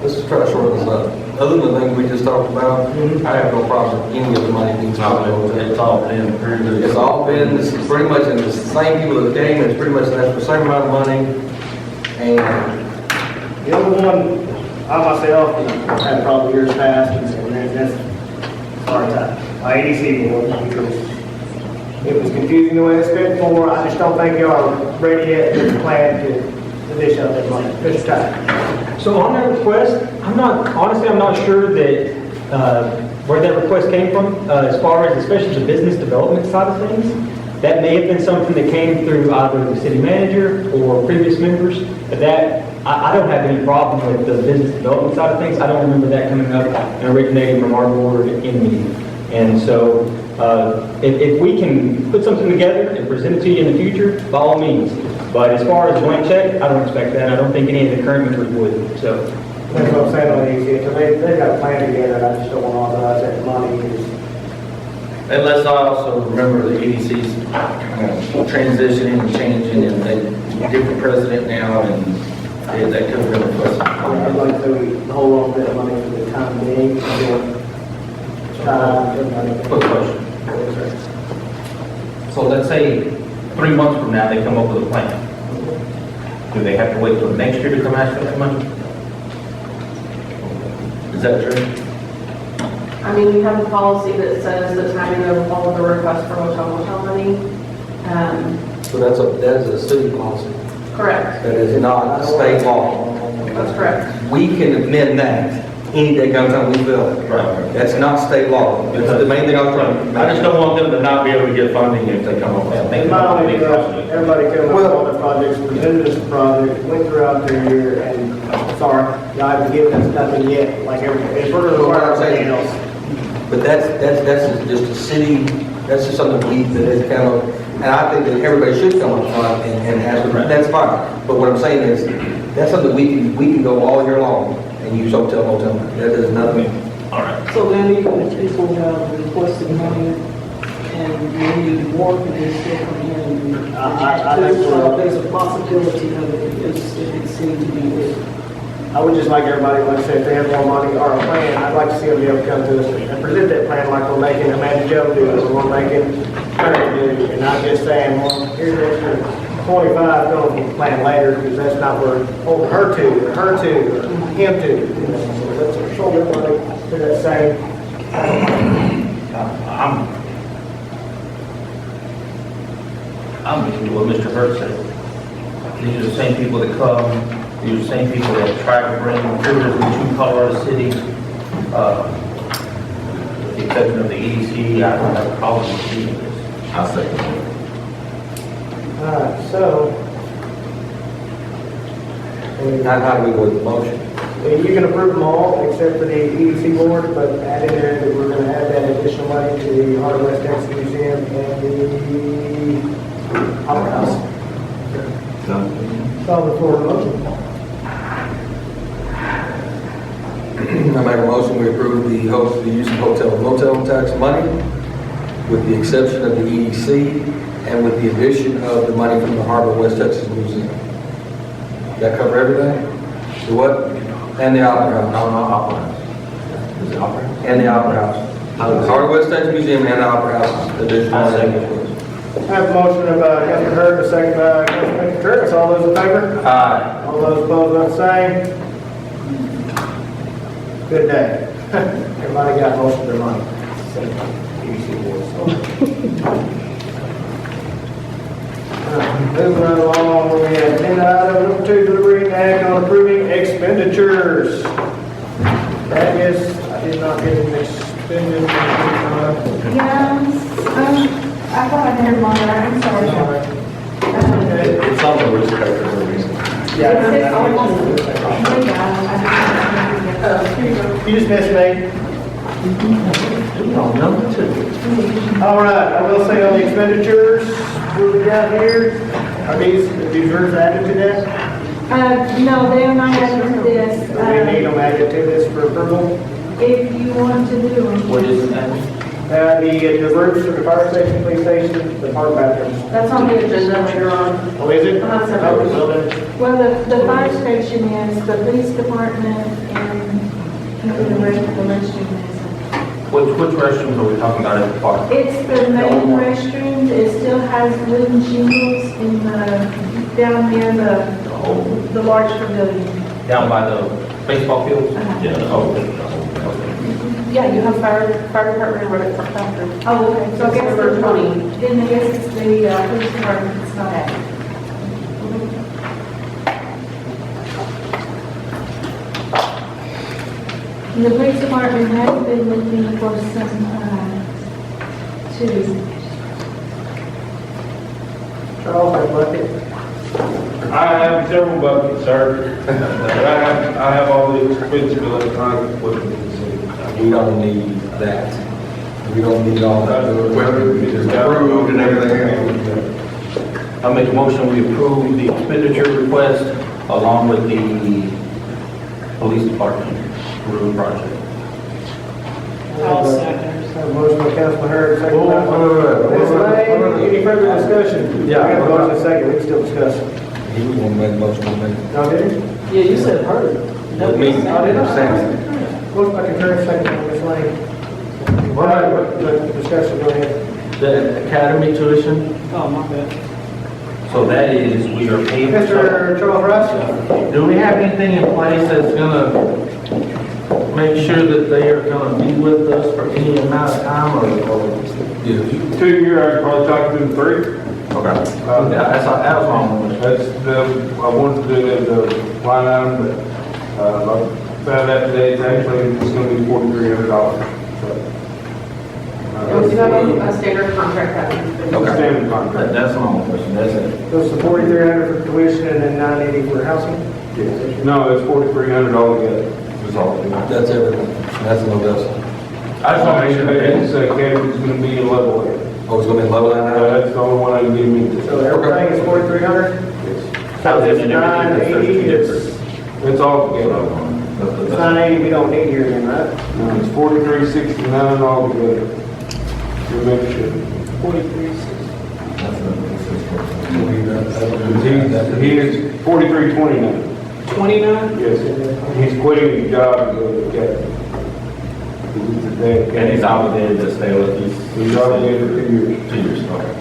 let's just try to shorten this up. Other than the things we just talked about, I have no problem with any of the money being spent. It's all been pretty It's all been, this is pretty much, and the same people that came, it's pretty much that's the same amount of money. And The other one, I myself had probably years past, and that's hard time. My ADC board, because it was confusing the way they spent for. I just don't think you are ready yet with a plan to dish out that money. Mr. Ty. So on that request, I'm not sure that, where that request came from, as far as especially the business development side of things. That may have been something that came through either the city manager or previous members, but that, I don't have any problem with the business development side of things. I don't remember that coming up and originating from our board in meeting. And so, if we can put something together and present it to you in the future, by all means. But as far as blank check, I don't expect that. I don't think any of the current members would, so. That's what I'm saying on ADC. So they've got a plan together. I just don't want to authorize that money. And let's also remember the ADC's transitioning and changing, and they different president now, and that could have been a question. I'd like to hold on to that money for the time being. Quick question. So let's say 3 months from now, they come up with a plan. Do they have to wait till next year to come ask for that money? Is that true? I mean, we have a policy that says the timing of all of the requests for motel money. so that is a city policy. Correct. That is not state law. That's correct. We can amend that any day comes time we feel it. Right. That's not state law. That's the main thing I was trying to make. I just don't want them to not be able to get funding if they come up with something. Not only because everybody came up with all the projects, presented us the project, went throughout their year, and sorry, y'all haven't given us nothing yet, like everything. It's we're gonna require everything else. But that's just a city, that's just something we, that is kind of, and I think that everybody should come up front and have, that's fine. But what I'm saying is, that's something we can go all year long and use hotel, motel. That is nothing. All right. So then even if people have requested money and we need more, can they still come in and I think there's a possibility of it if it seemed to be with. I would just like everybody, like I said, if they have more money or a plan, I'd like to see them be able to come to us and present that plan like we're making Amanda Joe do, or we're making Karen do, and not just saying, well, here's the extra 25, going to plan later, because that's not where, oh, her to, or him to. You know, so let's show everybody to that same. I'm with what Mr. Hurt said. These are the same people that come, these are the same people that try to bring tourism to Colorado City. With the exception of the EDC, I don't have a problem with seeing this. I'll second it. All right, so. How do we go with the motion? You can approve them all except for the EDC board, but add in there that we're going to add that additional money to the Heart of West Texas Museum and the Opera House. Call the floor to motion. I make a motion, we approve the host, the use of hotel and motel tax money with the exception of the EDC and with the addition of the money from the Harbor West Texas Museum. That cover everything? The what? And the Opera House. No, Opera House. Is it Opera House? And the Opera House. The Harbor West Texas Museum and the Opera House. Additional money. I have a motion of Councilman Hurd, a second by Councilman Curtis. All those in favor? Aye. All those opposed, not the same. Good day. Everybody got most of their money. EDC board. Moving right along, we have agenda item number 2, delivery and act on approving expenditures. That is, I did not get an expenditure. Yes, I thought I had them on there, I'm sorry. It's on the risk factor for a reason. You just missed me. Number 2. All right, I will say on the expenditures, what we got here, are these yours added to that? No, they are not added to this. Do we need them added to this for approval? If you want to do them. What is it? The roofs for the fire station, police station, the park bathrooms. That's on the agenda later on. Oh, is it? Uh-huh, so- Oh, well then. Well, the fire station is, the police department, and the rest of the restroom is. Which restrooms are we talking about at the park? It's the main restrooms, it still has wooden shingles in the, down near the large pavilion. Down by the baseball fields? Uh-huh. Yeah. Oh, okay. Yeah, you have fire department right at front counter. Oh, okay, so I guess Number the 20. Then I guess it's the police department, it's not active. The police department has been looking for some, to, Charles, I bucket. I have several buckets, sir. I have all the expensive electronic equipment in the city. We don't need that. We don't need all that equipment, we just approved and everything. I make a motion, we approve the expenditure request along with the police department roof project. I'll second. Motion by Councilman Hurd, second by Ms. Lane. Any further discussion? Yeah. I got a motion second, we can still discuss. He was gonna make a motion on that. No, did you? Yeah, you said Hurd. With me, I did not. Sam. Motion by concurrence, second by Ms. Lane. All right, the discussion, go ahead. The academy tuition, Oh, my bad. so that is, we are paying. Mr. Charles Rice? Do we have anything in place that's gonna make sure that they are gonna be with us for any amount of time or? 2 year, I'd probably talk to them 3. Okay. That was wrong. That's I wanted to do it as a line item, but, I found out today, it's gonna be $4,300. It was a standard contract that we've been. Okay. Standard contract. That's my only question, that's it. So it's the 4,300 for tuition and then 980 for housing? No, it's $4,300 altogether. That's all. That's everything. That's no else. I just want to make sure that this academy's gonna be a level head. Oh, it's gonna be level down now? That's the only one I can give me. So everything is 4,300? So it's 980, It's all together. it's 980 we don't need here then, right? No, it's 4369 altogether. To make sure. 4360. He is 4329. 29? Yes, he's quitting his job and going to academy. And he's obligated to stay with us. He's obligated for 2 years. 2 years, okay.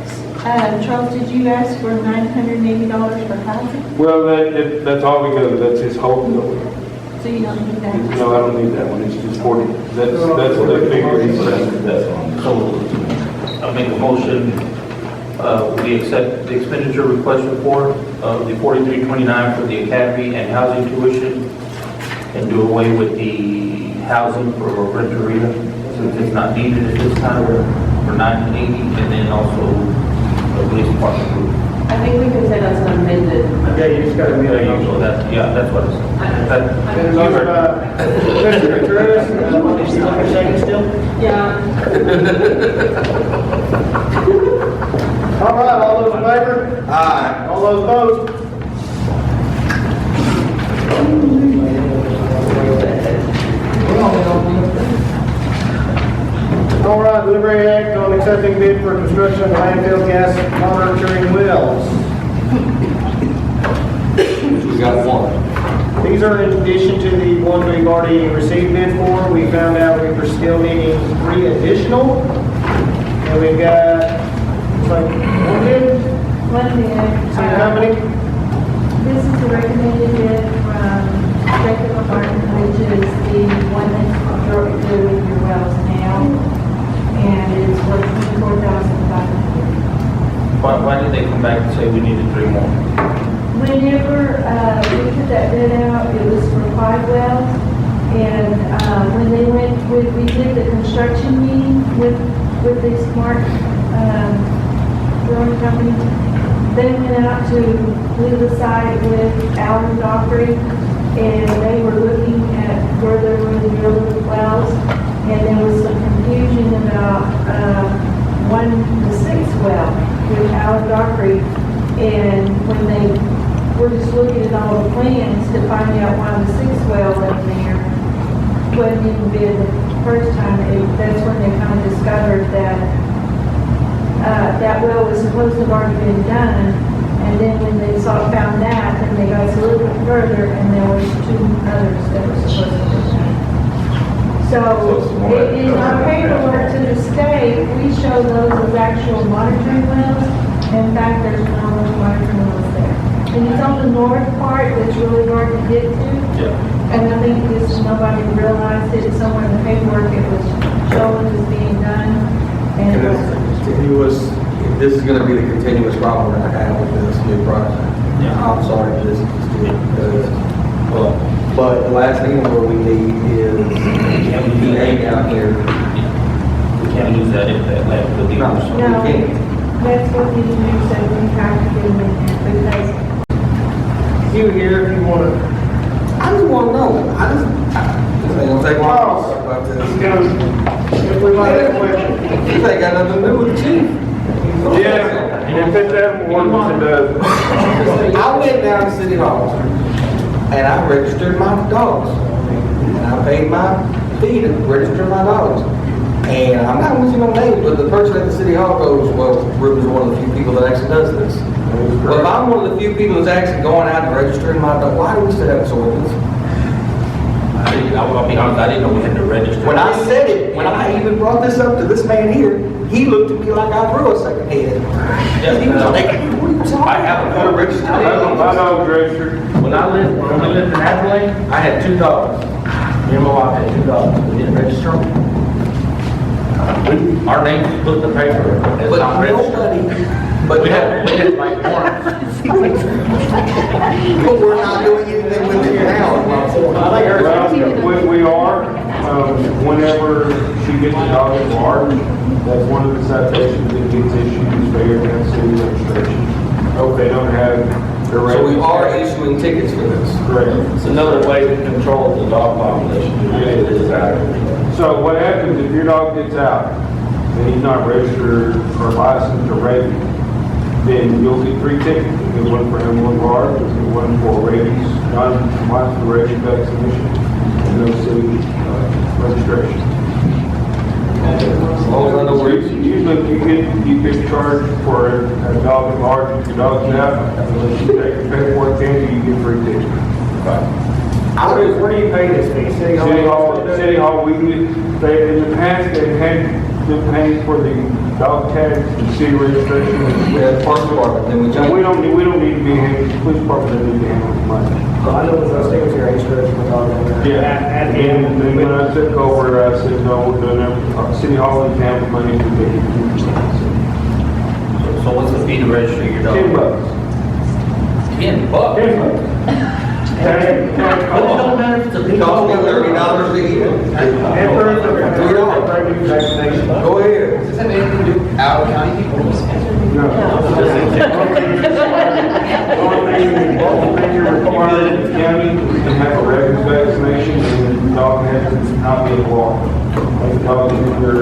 Charles, did you ask for $980 for housing? Well, that's all we got, that's his whole bill. So you don't need that? No, I don't need that one, it's just 40, that's the figure he said. That's on. So I'll make a motion, we accept the expenditure request report of the 4329 for the academy and housing tuition, and do away with the housing for Renteria, since it's not needed at this time, for 980, and then also the police department group. I think we can say that's an amended. Yeah, you just gotta Yeah, so that's what it's. There's also, Mr. Contreras, still? Yeah. all right, all those in favor? Aye. All those opposed? All right, deliberate act on accepting bid for construction of landfill gas monitoring wells. We got one. These are in addition to the ones we've already received bid for. We found out we were still needing 3 additional. And we've got, looks like, 1 bid, One bid. same company. This is the recommended bid from Jacob Martin, which is the one that's doing your wells now. And it's for $24,500. Why did they come back and say we needed 3 more? Whenever we put that bid out, it was for 5 wells. And when they went, we did the construction meeting with the Smart Drilling Company. They went out to do the site with Alan Dockery, and they were looking at where they were going to drill the wells. And there was some confusion about the 6th well with Alan Dockery. And when they were just looking at all the plans to find out why the 6th well wasn't there, wasn't even bid the first time, that's when they kind of discovered that that well was supposed to have already been done. And then when they found that, then they got a little bit further, and there was 2 others that were supposed to be done. So in our paperwork to the state, we show those as actual monitoring wells. In fact, there's no monitoring wells there. And it's on the north part that's really hard to get to. Yeah. And I think just nobody realized it. Somewhere in the paperwork it was shown as being done. And This is gonna be the continuous problem we're gonna have with this new project. Yeah. I'm sorry, this is because, but the last thing where we need is EPA out here. We can't lose that if that left with the No, that's what the engineer said we have to do with it, because You here if you want to. I just wanna know, this ain't gonna take long to talk about this. If we might have a question. This ain't got nothing to do with the chief. Yeah, and if it's that ordinance, it does. I went down to City Hall and I registered my dogs. And I paid my fee to register my dogs. And I'm not mentioning no names, but the person at the City Hall goes, well, Ruben's one of the few people that actually does this. Well, if I'm one of the few people that's actually going out and registering my dog, why do we still have this ordinance? I'll be honest, I didn't know we had to register. When I said it, when I even brought this up to this man here, he looked at me like I grew a second head. He was like, what are you talking I have a full registered. My dog's registered. When we lived in Adelaide, I had 2 dogs. Me and my wife had 2 dogs. We didn't register them. Our names put in the paper as But not registered. but We had like warrants. but we're not doing anything with it now. We are, whenever she gets a dog at large, that's one of the citations that gets issued is failure to have city registration. Hope they don't have their. So we are issuing tickets for this. Correct. It's another way to control the dog population. So what happens if your dog gets out and he's not registered or licensed or rabies, then you'll get 3 tickets. You'll get one for M1 guard, you'll get one for rabies, non-compliance with rabies vaccination, and no city registration. As long as I know where Usually you get charged for a dog at large. If your dog's out, unless you take the paperwork in, you get 3 tickets. Where do you pay this fee? City Hall, we, they, in the past, they had been paying for the dog tags and city registration. We have park department, then we And jump. we don't need to be handling, police department doesn't need to handle the money. I know those things here, insurance with all that. Yeah, and then when I took over, I said, no, we're doing it, City Hall is handling money, we take it. So what's the fee to register your dog? $10. $10. $10. It don't matter if it's a big dog. Cost me $30 a year. And first, rabies vaccination. Go ahead. Does that have anything to do with out of county people? No. Only thing you're required in the county is to have a rabies vaccination and the dog has to not be in water. The dog is either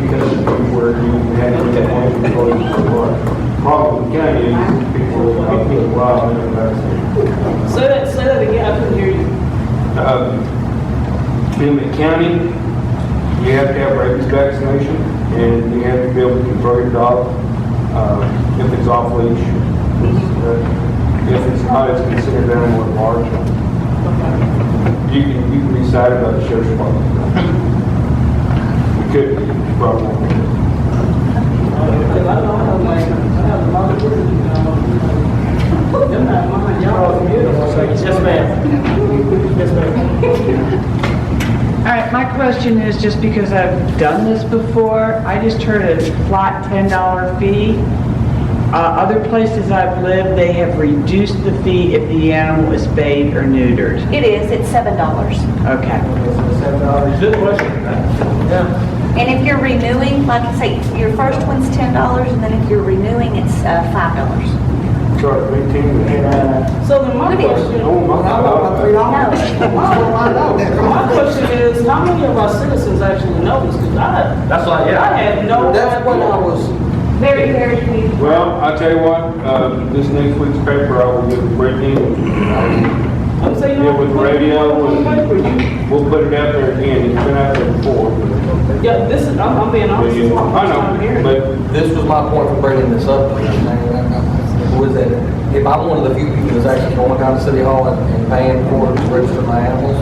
because where you had it that way before you put water. Problem with the county is people are out there wild and vaccinated. Say that again, I couldn't hear you. In the county, you have to have rabies vaccination and you have to be able to control your dog if it's off leash. If it's not, it's considered animal at large. You can be cited by the sheriff's department. You could, probably. Yes, ma'am. Yes, ma'am. All right, my question is, just because I've done this before, I just heard a flat $10 fee. Other places I've lived, they have reduced the fee if the animal is spayed or neutered. It is, it's $7. Okay. Good question. Yeah. And if you're renewing, like I say, your first one's $10, and then if you're renewing, it's $5. Charge So then my question, my question is, how many of our citizens actually know this? Because That's why, yeah. I had no idea. That's when I was, Very, very few. Well, I'll tell you what, this next week's paper, I will get Brittany, I'm saying, yeah, with radio, and we'll put it out there again. It's been out there before. But, yeah, this is, I'm being honest. This is what I I'm hearing. know, but this was my point for bringing this up. Was that if I'm one of the few people that's actually going down to City Hall and paying for it to register my animals,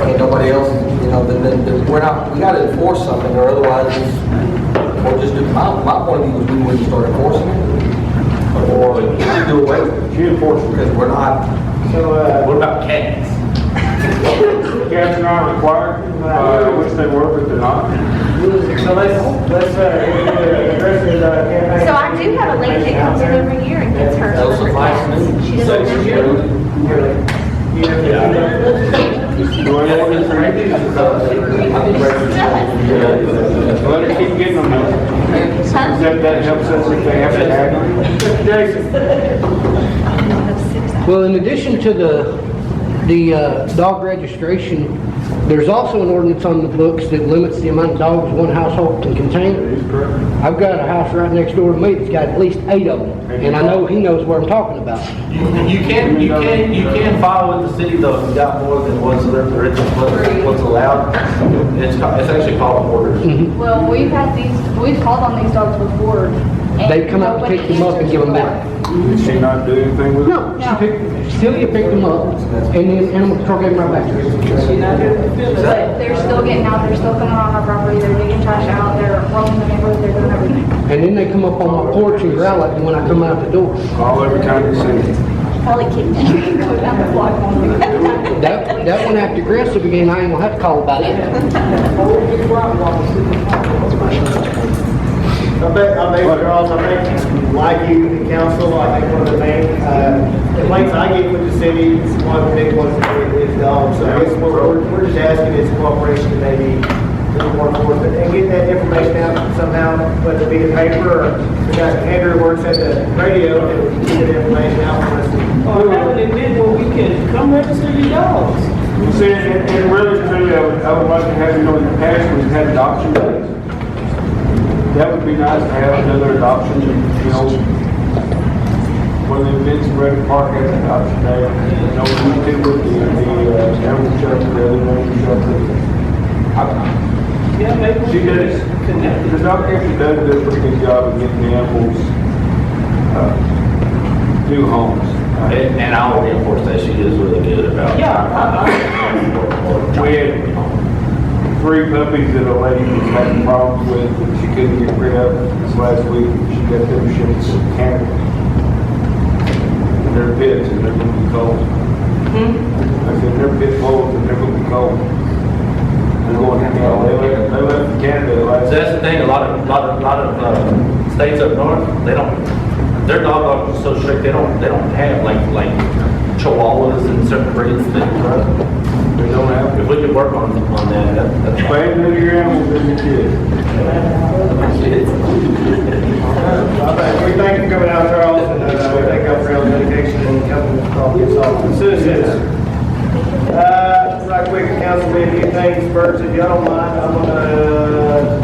and nobody else, then we gotta enforce something, or otherwise, or just do, my point of view was we wouldn't start enforcing it, or do away with it. she enforces it. Because we're not, What about cats? Cats are not required, I wish they were, but they're not. So let's address the campaign. So I do have a lady that comes in every year and gets her. that'll suffice me. She doesn't. Let her keep getting them there. That helps us if they have to have them. Well, in addition to the dog registration, there's also an ordinance on the books that limits the amount of dogs one household can contain. I've got a house right next door to me that's got at least 8 of them, and I know he knows what I'm talking about. You can file with the city though, if you got more than what's allowed. It's actually called orders. Well, we've called on these dogs before. and They come out to nobody pick them up and give them back. Did she not do anything with it? No, Celia picked them up, and then animal control gave them right back to her. But they're still getting out, they're still coming on our property, they're digging trash out, they're roaming the neighborhood, they're doing everything. And then they come up on my porch and growl at me when I come out the door. All every time you see it. Probably kicked it. Go down the block on me. That one acted aggressive again, I ain't gonna have to call about it. I think, Charles, I think, like you, the council, I think one of the main complaints I get with the city, one of the big ones is dogs. So I guess what we're just asking is cooperation to maybe do more enforcement and get that information out somehow, whether it be the paper or Andrew works at the radio and get that information out for us. Or have an event where we can come register your dogs. You see, and really, truly, I would like to have, in the past, we've had adoption days. That would be nice to have another adoption, one of the events in Red Park has an adoption day. We did with the animal shelter, the other animal shelter. Yeah, maybe. She does, the dog catcher does do a pretty good job of getting the animals new homes. And I'll reinforce that, she is really good about. We had 3 puppies that a lady was having problems with, and she couldn't get rid of this last week. She got them shipped to Canada. And they're pits, and they're gonna be cold. I said, they're pit bulls, and they're gonna be cold. They're going to Canada. They left Canada last. So that's the thing, a lot of states up north, their dog laws are so strict, they don't have like chihuahuas and certain breeds that, They don't have. if we could work on that, that's. Bad to your animals than your kids. We thank you for coming out, Charles, and we thank you for your dedication and helping us solve this problem. Citizens, right quick, council, we have a few things first, if y'all don't mind, I'm gonna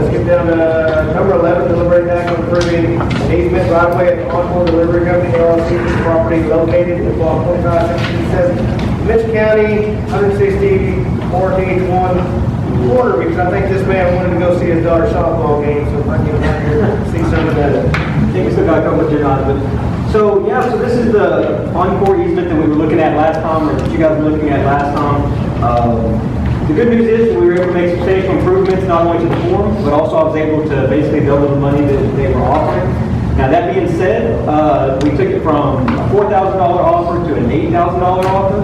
skip down to number 11, deliberate act on approving easement right away at Encore Delivery Company LLC, property located in block 2567, Mitchell County, 160, 14, 1 quarter, because I think this man wanted to go see his daughter's softball game, so if I can get him out here and see some of that. I think we still got a couple of agenda items, but, so this is the Encore easement that we were looking at last time, or that you guys were looking at last time. The good news is we were able to make substantial improvements, not only to the form, but also I was able to basically double the money that they were offering. Now, that being said, we took it from a $4,000 offer to an $8,000 offer.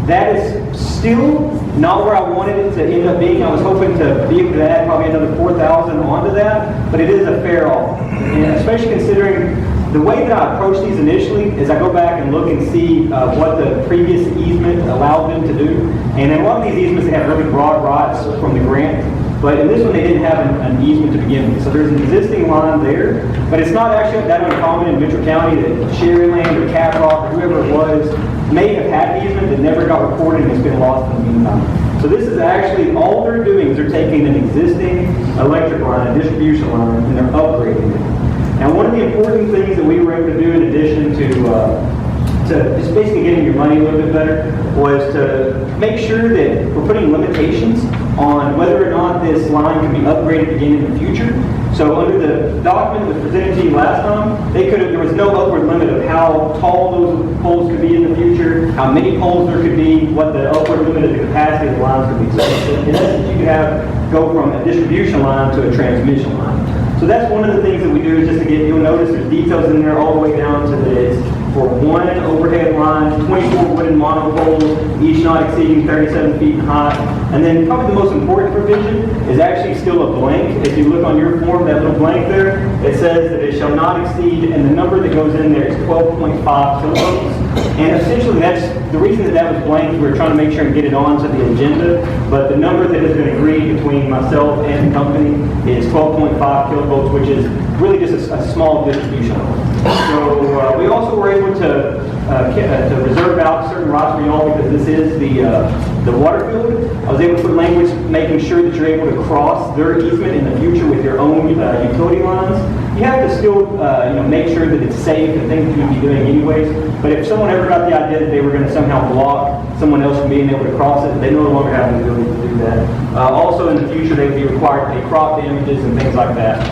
That is still not where I wanted it to end up being. I was hoping to be able to add probably another $4,000 onto that, but it is a fair offer. And especially considering the way that I approach these initially is I go back and look and see what the previous easement allowed them to do. And in a lot of these easements, they have really broad rights from the grant. But in this one, they didn't have an easement to begin with. So there's an existing line there, but it's not actually that uncommon in Mitchell County that Sherryland or Caprock or whoever it was may have had an easement that never got recorded and it's been lost in the meantime. So this is actually, all they're doing is they're taking an existing electric line, a distribution line, and they're upgrading it. Now, one of the important things that we were able to do in addition to just basically getting your money a little bit better was to make sure that we're putting limitations on whether or not this line can be upgraded again in the future. So under the document that was presented to you last time, there was no upward limit of how tall those poles could be in the future, how many poles there could be, what the upward limit of the capacity of the lines could be. So in essence, you could go from a distribution line to a transmission line. So that's one of the things that we do is just to get, you'll notice there's details in there all the way down to this. For one overhead line, 24 wooden monopoles, each not exceeding 37 feet in height. And then probably the most important provision is actually still a blank. If you look on your form, that little blank there, it says that it shall not exceed, and the number that goes in there is 12.5 kilovolts. And essentially that's, the reason that was blank, we were trying to make sure and get it onto the agenda, but the number that has been agreed between myself and the company is 12.5 kilovolts, which is really just a small distribution. So we also were able to reserve out certain rights for y'all because this is the water field. I was able to put language making sure that you're able to cross their easement in the future with your own utility lines. You have to still make sure that it's safe and things you'd be doing anyways. But if someone ever got the idea that they were going to somehow block someone else from being able to cross it, they no longer have the ability to do that. Also in the future, they would be required to pay crop damages and things like that.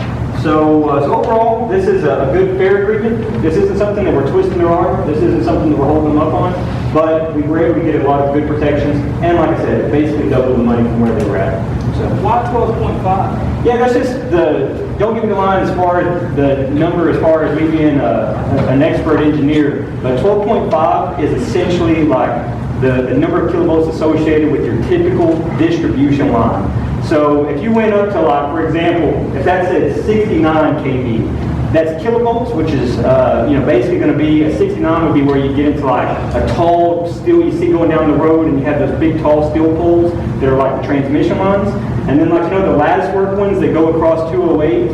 So overall, this is a good, fair agreement. This isn't something that we're twisting their arm. This isn't something that we're holding them up on. But we were able to get a lot of good protections. And like I said, basically double the money from where they were at. So Why 12.5? yeah, that's just don't give me the line as far as the number as far as me being an expert engineer. But 12.5 is essentially like the number of kilovolts associated with your typical distribution line. So if you went up to, like, for example, if that said 69 kV, that's kilovolts, which is basically going to be a 69 would be where you get into like a tall steel you see going down the road, and you have those big tall steel poles that are like the transmission lines. And then like the lattice work ones that go across 208,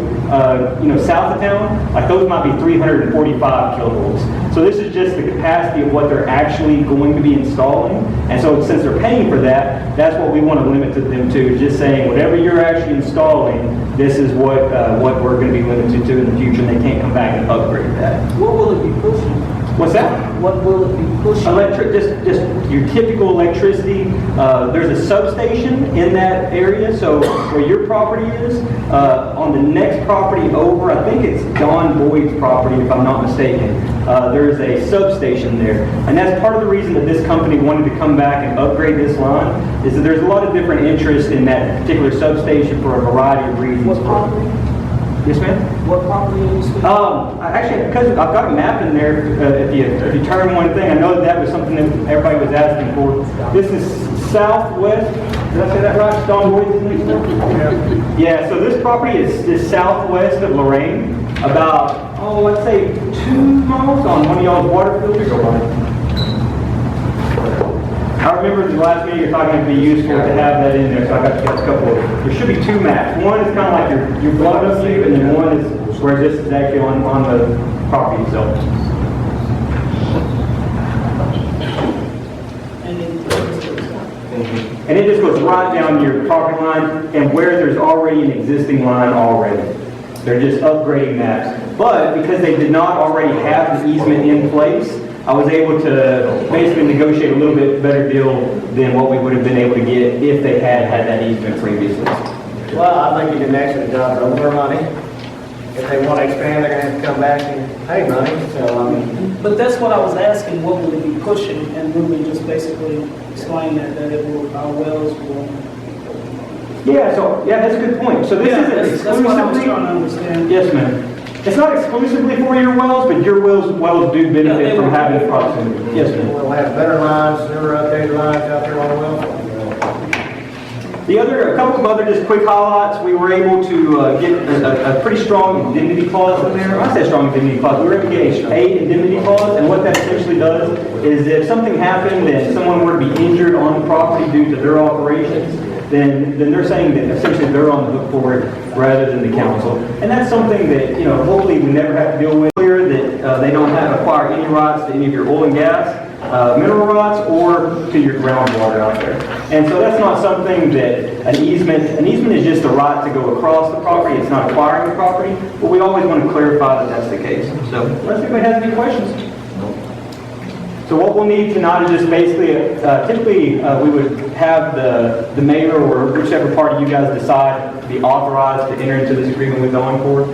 south of town, like those might be 345 kilovolts. So this is just the capacity of what they're actually going to be installing. And so since they're paying for that, that's what we want to limit them to, just saying whatever you're actually installing, this is what we're going to be limited to in the future, and they can't come back and upgrade that. What will it be pushing? What's that? What will it be pushing? Just your typical electricity. There's a substation in that area, so where your property is, on the next property over, I think it's Don Boyd's property, if I'm not mistaken, there's a substation there. And that's part of the reason that this company wanted to come back and upgrade this line, is that there's a lot of different interest in that particular substation for a variety of reasons. What property? Yes, ma'am? What property are you speaking? Actually, because I've got a map in there, if you turn one thing, I know that was something that everybody was asking for. This is southwest, did I say that right? Don Boyd? Yeah, so this property is southwest of Lorraine, about, let's say 2 miles on one of y'all's water filters. I remember the last meeting you're talking it'd be useful to have that in there, so I got to get a couple of, there should be 2 maps. One is kind of like your blood up view, and then one is where this is actually on the property itself. And it just goes right down your property line, and where there's already an existing line already. They're just upgrading that. But because they did not already have the easement in place, I was able to basically negotiate a little bit better deal than what we would have been able to get if they had that easement previously. Well, I think you did an excellent job of more money. If they want to expand, they're gonna have to come back and pay money, so, I mean. But that's what I was asking, what will it be pushing? And Ruben just basically explained that it will, our wells will. Yeah, that's a good point. So this isn't exclusively. That's what I was trying to understand. Yes, ma'am. It's not exclusively for your wells, but your wells do benefit from having proximity. Yes, ma'am. We'll have better lines, never updated lines out there on the well. A couple of other just quick highlights. We were able to get a pretty strong indemnity clause in there. When I say strong indemnity clause, we were able to get a indemnity clause, and what that essentially does is if something happened and someone were to be injured on the property due to their operations, then they're saying that essentially they're on the hook for it rather than the council. And that's something that, hopefully we never have to deal with. Clear that they don't have to acquire any rights to any of your oil and gas, mineral rights, or to your groundwater out there. And so that's not something that an easement is just a right to go across the property. It's not acquiring the property, but we always want to clarify that that's the case. So unless anybody has any questions. So what we'll need tonight is just basically, typically we would have the mayor or whichever party you guys decide to be authorized to enter into this agreement with Encore.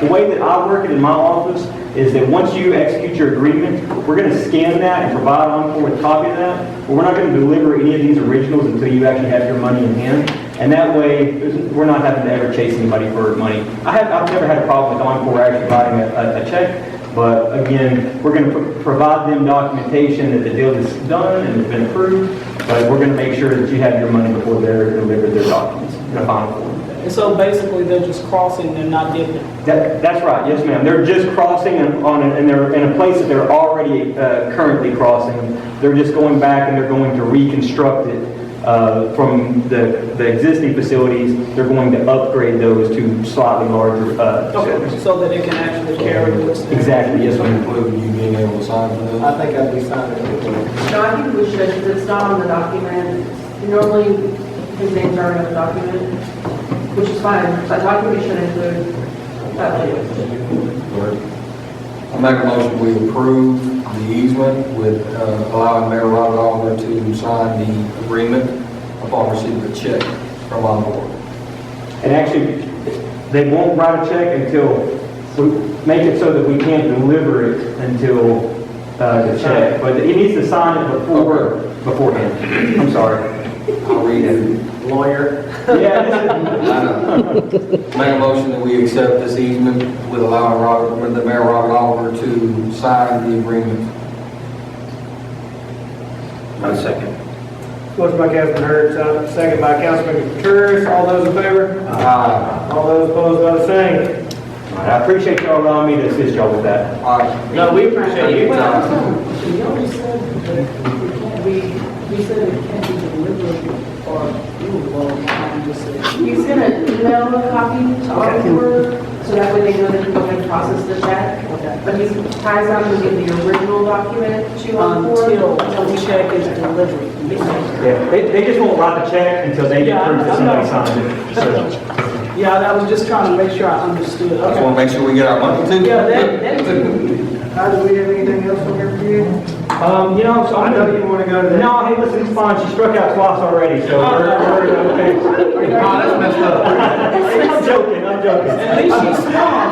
The way that I work it in my office is that once you execute your agreement, we're going to scan that and provide Encore with a copy of that, but we're not going to deliver any of these originals until you actually have your money in hand. And that way, we're not having to ever chase anybody for money. I've never had a problem with Encore actually writing a check. But again, we're going to provide them documentation that the deal is done and has been approved, but we're going to make sure that you have your money before they're delivered their documents in a final form. And so basically they're just crossing, they're not dipping. That's right, yes ma'am. They're just crossing and they're in a place that they're already currently crossing. They're just going back and they're going to reconstruct it. From the existing facilities, they're going to upgrade those to slightly larger facilities. So that it can actually carry what's there. Exactly, yes ma'am. Including you being able to sign for those? I think I'd be signing it. No, I think we should, because it's not on the document. Normally, his names are on the document, which is fine, but document should include that language. I make a motion we approve the easement with allowing Mayor Robert Oliver to sign the agreement upon receipt of a check from Encore. And actually, they won't write a check until, we make it so that we can't deliver it until the check. But he needs to sign it beforehand. I'm sorry. I'll read it. Lawyer. Yeah. Make a motion that we accept this easement with allowing the Mayor Robert Oliver to sign the agreement. No second. Motion by Councilman Hurd, second by Councilman Contreras. All those in favor? Aye. All those opposed, by the same. I appreciate y'all allowing me to assist y'all with that. All right. No, we appreciate you. Y'all just said that we said it can't be delivered or He's going to email a copy to Encore, so that way they know they can go ahead and process the check. But he ties out to give the original document to Encore. until the check is delivered. Yeah, they just won't write the check until they get proof that somebody signed it. So, Yeah, I was just trying to make sure I understood. I just want to make sure we get our money too. Yeah, that Do we have anything else on here for you? So I know you want to go to that. No, hey, listen, it's fine. She struck out twice already, so we're okay. That's messed up. I'm joking. At least she's smart.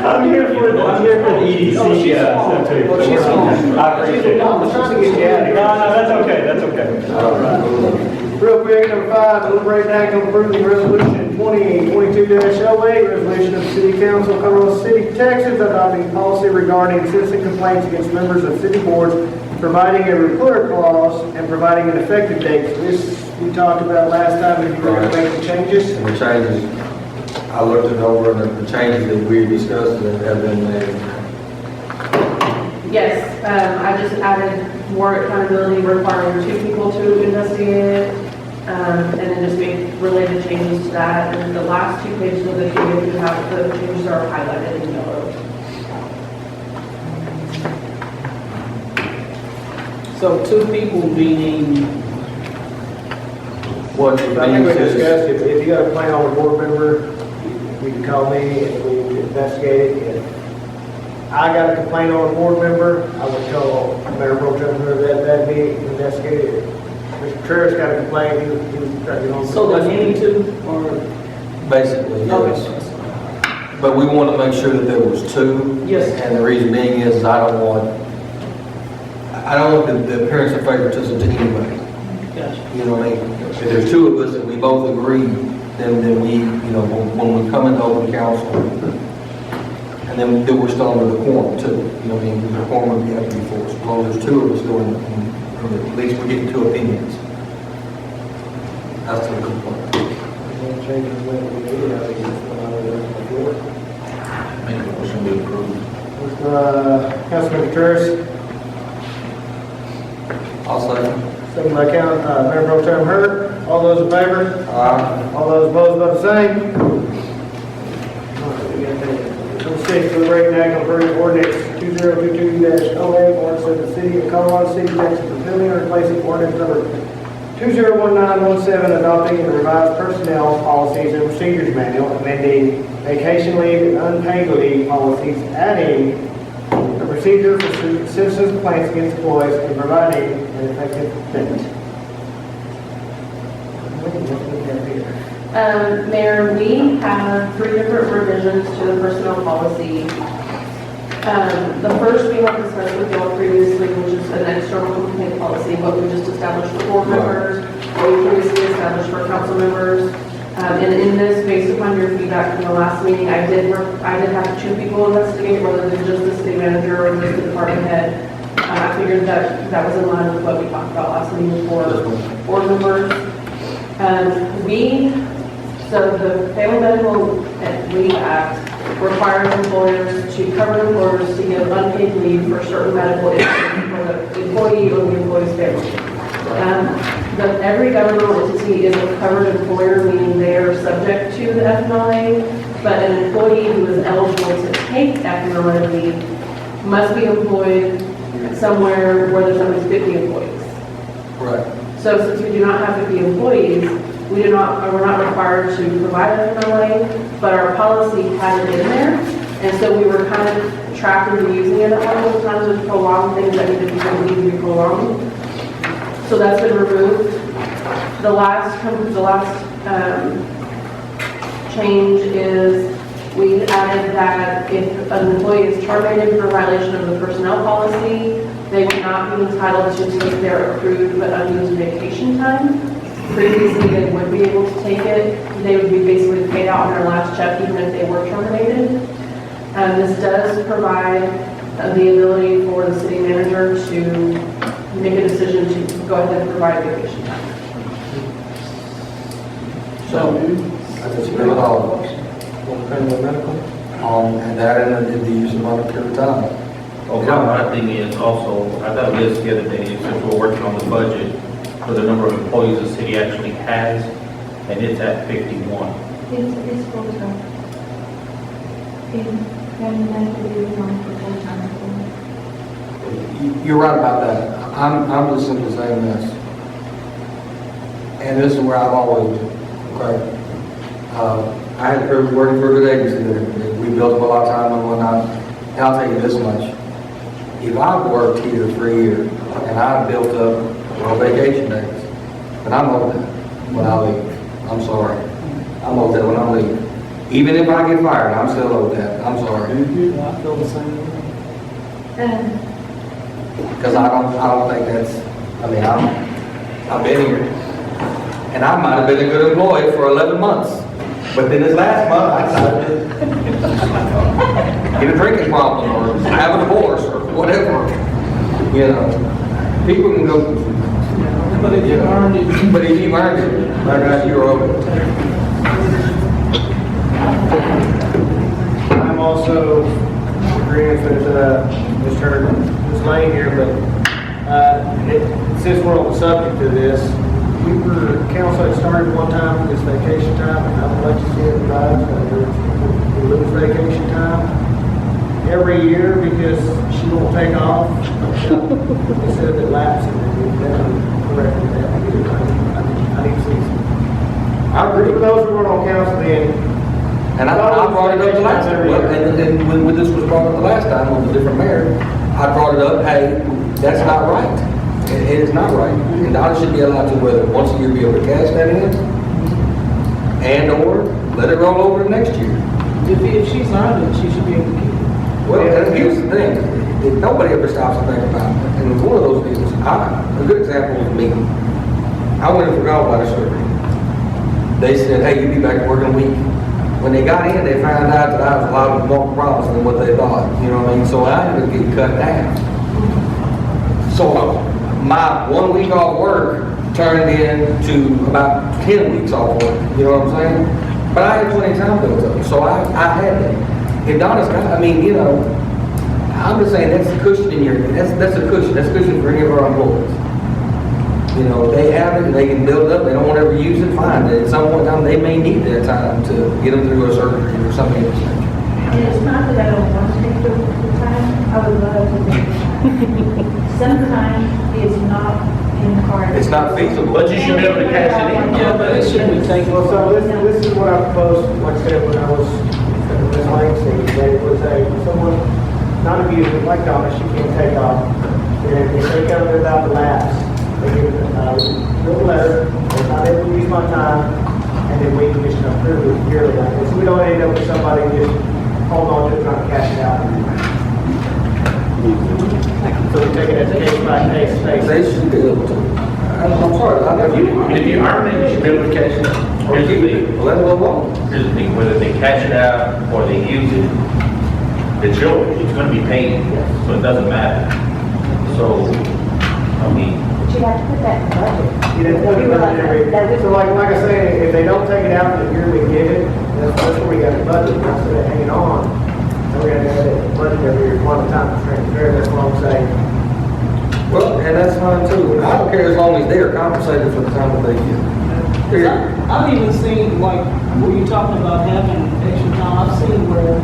I'm here for the EDC Oh, she's small. stuff too. Oh, she's small. I appreciate it. I'm trying to get you out of here. No, that's okay. Real quick, number 5, deliberate and act on approving resolution 2022-08, resolution of the City Council, Colorado City, Texas, adopting policy regarding citizen complaints against members of city boards, providing a reporter clause, and providing an effective date. So this we talked about last time, and you were going to make the changes. And the changes, I looked it over, and the changes that we discussed have been made. Yes, I just added more accountability requiring 2 people to investigate it, and then just made related changes to that. And the last 2 pages of the PDF you have, the changes are highlighted in yellow. So 2 people meaning, What I it think we means is, discussed, if you got a complaint on a board member, you can call me and we can investigate it. If I got a complaint on a board member, I would tell Mayor Pro Tem that'd be investigated. Mr. Travis got a complaint, he was trying to get on. so there's any 2 or? basically, yes. But we want to make sure that there was 2. Yes. And the reason being is I don't want the appearance of favoritism to anybody. Gotcha. You know what I mean? If there's 2 of us and we both agree, then we, when we come into open council, and then we're still under the quorum too. You know what I mean? The quorum would have to be full. As long as there's 2 of us going, at least we're getting 2 opinions. That's the complaint. Changes when we need it, I think it's one out of the board. Make a motion to approve. Councilman Travis, I'll say. second by Mayor Pro Tem Hurd. All those in favor? All those opposed, vote the same. Number 6, deliberate and act on approving ordinance 2022-08, ordinance of the City of Colorado City, Texas, repealing and replacing ordinance number 201917, adopting the revised personnel policies and procedures manual, amending vacation leave and unpaid leave policies, adding a procedure for citizens' complaints against employees, and providing an effective date. Mayor, we have 3 different revisions to the personnel policy. The first we have discussed with y'all previously, which is an external complaint policy, what we just established for board members, what we previously established for council members. And in this, based upon your feedback from the last meeting, I did have 2 people investigate, rather than just the city manager or just the department head. I figured that was in line with what we talked about last meeting for board members. So the Family Medical Leave Act requires employers to cover employers to give unpaid leave for certain medical issues for the employee or the employee's family. But every governmental entity is a covered employer, meaning they are subject to the FMLA, but an employee who is eligible to take FMLA leave must be employed somewhere where there's at least 50 employees. Right. So since we do not have 50 employees, we're not required to provide FMLA, but our policy had it in there, and so we were kind of trapped into using it at one of those times to prolong things that need to be prolonged. So that's been removed. The last change is we added that if an employee is terminated for violation of the personnel policy, they would not be entitled to take their accrued but unused vacation time. Previously, they would be able to take it. They would be basically paid out on their last check even if they were terminated. This does provide the ability for the city manager to make a decision to go ahead and provide vacation time. So, I just agree with all of us. And that and the use of monetary time. Okay, my thing is also, I thought this the other day, since we're working on the budget for the number of employees the city actually has, and it's at 51. It's full time. And then we want for full time. You're right about that. I'm just simply saying this. And this is where I've always been, okay? I had the privilege of working for a good agency there. We built up a lot of time and whatnot. And I'll tell you this much, if I've worked here for a year and I've built up, well, vacation days, but I'm owed that when I leave. I'm sorry. I'm owed that when I leave. Even if I get fired, I'm still owed that. I'm sorry. I feel the same way. Because I don't think that's, I mean, I've been here. And I might have been a good employee for 11 months. But then this last month, I decided to get a drinking problem or have a divorce or whatever. You know, people can go. But if you earned it. But if you earned it, my God, you're over it. I'm also agreeing with Ms. Lane here, but since we're on the subject of this, we were, council had started one time with this vacation time, and I'd like to see everybody, we lose vacation time every year because she won't take off. They said that lapsing, and we've never corrected that. I need to see some. I agree with those who weren't on council then. And I brought it up the last time, and when this was brought up the last time with a different mayor, I brought it up, hey, that's not right. It is not right. And Donna should be allowed to, whether once a year, be able to cash that in, and/or let it roll over to next year. If she's earned it, she should be able to keep it. Well, and here's the thing, nobody ever stops to think about it. And it was one of those deals, a good example was me. I went in for gallbladder surgery. They said, hey, you'll be back to work in a week. When they got in, they found out that I was a lot more problems than what they thought. You know what I mean? So I ended up getting cut down. So my 1 week off work turned into about 10 weeks off work. You know what I'm saying? But I had plenty of time built up. So I had that. If Donna's got, I mean, you know, I'm just saying that's a cushion in your, that's a cushion. That's a cushion for any of our employees. You know, they have it, and they can build up, they don't want to ever use it, fine. At some point in time, they may need that time to get them through a surgery or something of the nature. And it's not that I don't want to take the time, I would love to take the time. Sometimes it's not in the cards. It's not feasible. But you should be able to cash it in. Yeah, but it should be taken. Well, so this is what I proposed, like I said, when I was at Ms. Lane's, they was someone, not abusing, like Donna, she can't take off. And if they come without the lapse, they give a little letter, they're not able to use my time, and then we can just approve it yearly like this. So we don't end up with somebody just hold on to it, trying to cash it out. So we take it as a case by case basis. They should be able to. I'm sorry, I never. If you earn it, you should be able to cash it in. Here's the thing. Let it alone. Here's the thing, whether they cash it out or they use it, it's yours, it's gonna be paid, so it doesn't matter. So, I mean, But you have to put that in the budget. You didn't put it in every, so like I said, if they don't take it out for the year we get it, that's where we got the budget, instead of hanging on. And we're gonna have it budget every year, one time to transfer, that's what I'm saying. Well, and that's fine too. I don't care as long as they are compensated for the time that they get. Period. I've even seen, like, where you're talking about having extra time, I've seen where,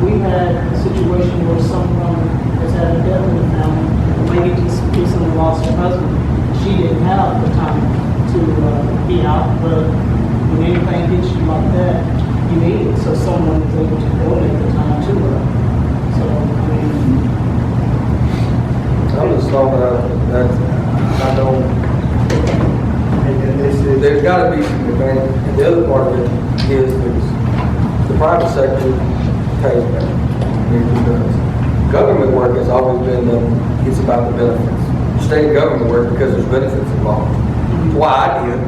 we've had a situation where someone has had a death in the family, and maybe just recently lost her husband. She didn't have the time to, be out, but when anything hits you like that, you need it, so someone is able to donate the time to her. So, I mean, I'm just talking about that. I don't. There's got to be some advantage. And the other part of it is the private sector pays better. It just does. Government work has always been it's about the benefits. State government work because there's benefits involved. That's why I did.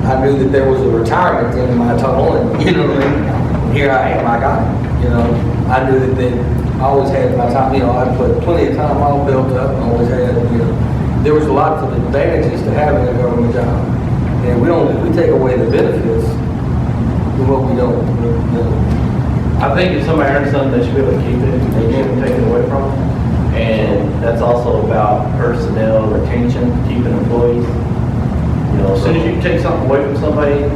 I knew that there was a retirement in my tunnel, and you know what I mean. Here I am. I got it. You know, I knew that I always had my time. You know, I put plenty of time all built up, and always had. You know, there was a lot of advantages to having a government job. And if we take away the benefits, then what we don't. I think if somebody earns something, they should be able to keep it, they shouldn't take it away from them. And that's also about personnel retention, keeping employees. You know, as soon as you take something away from somebody,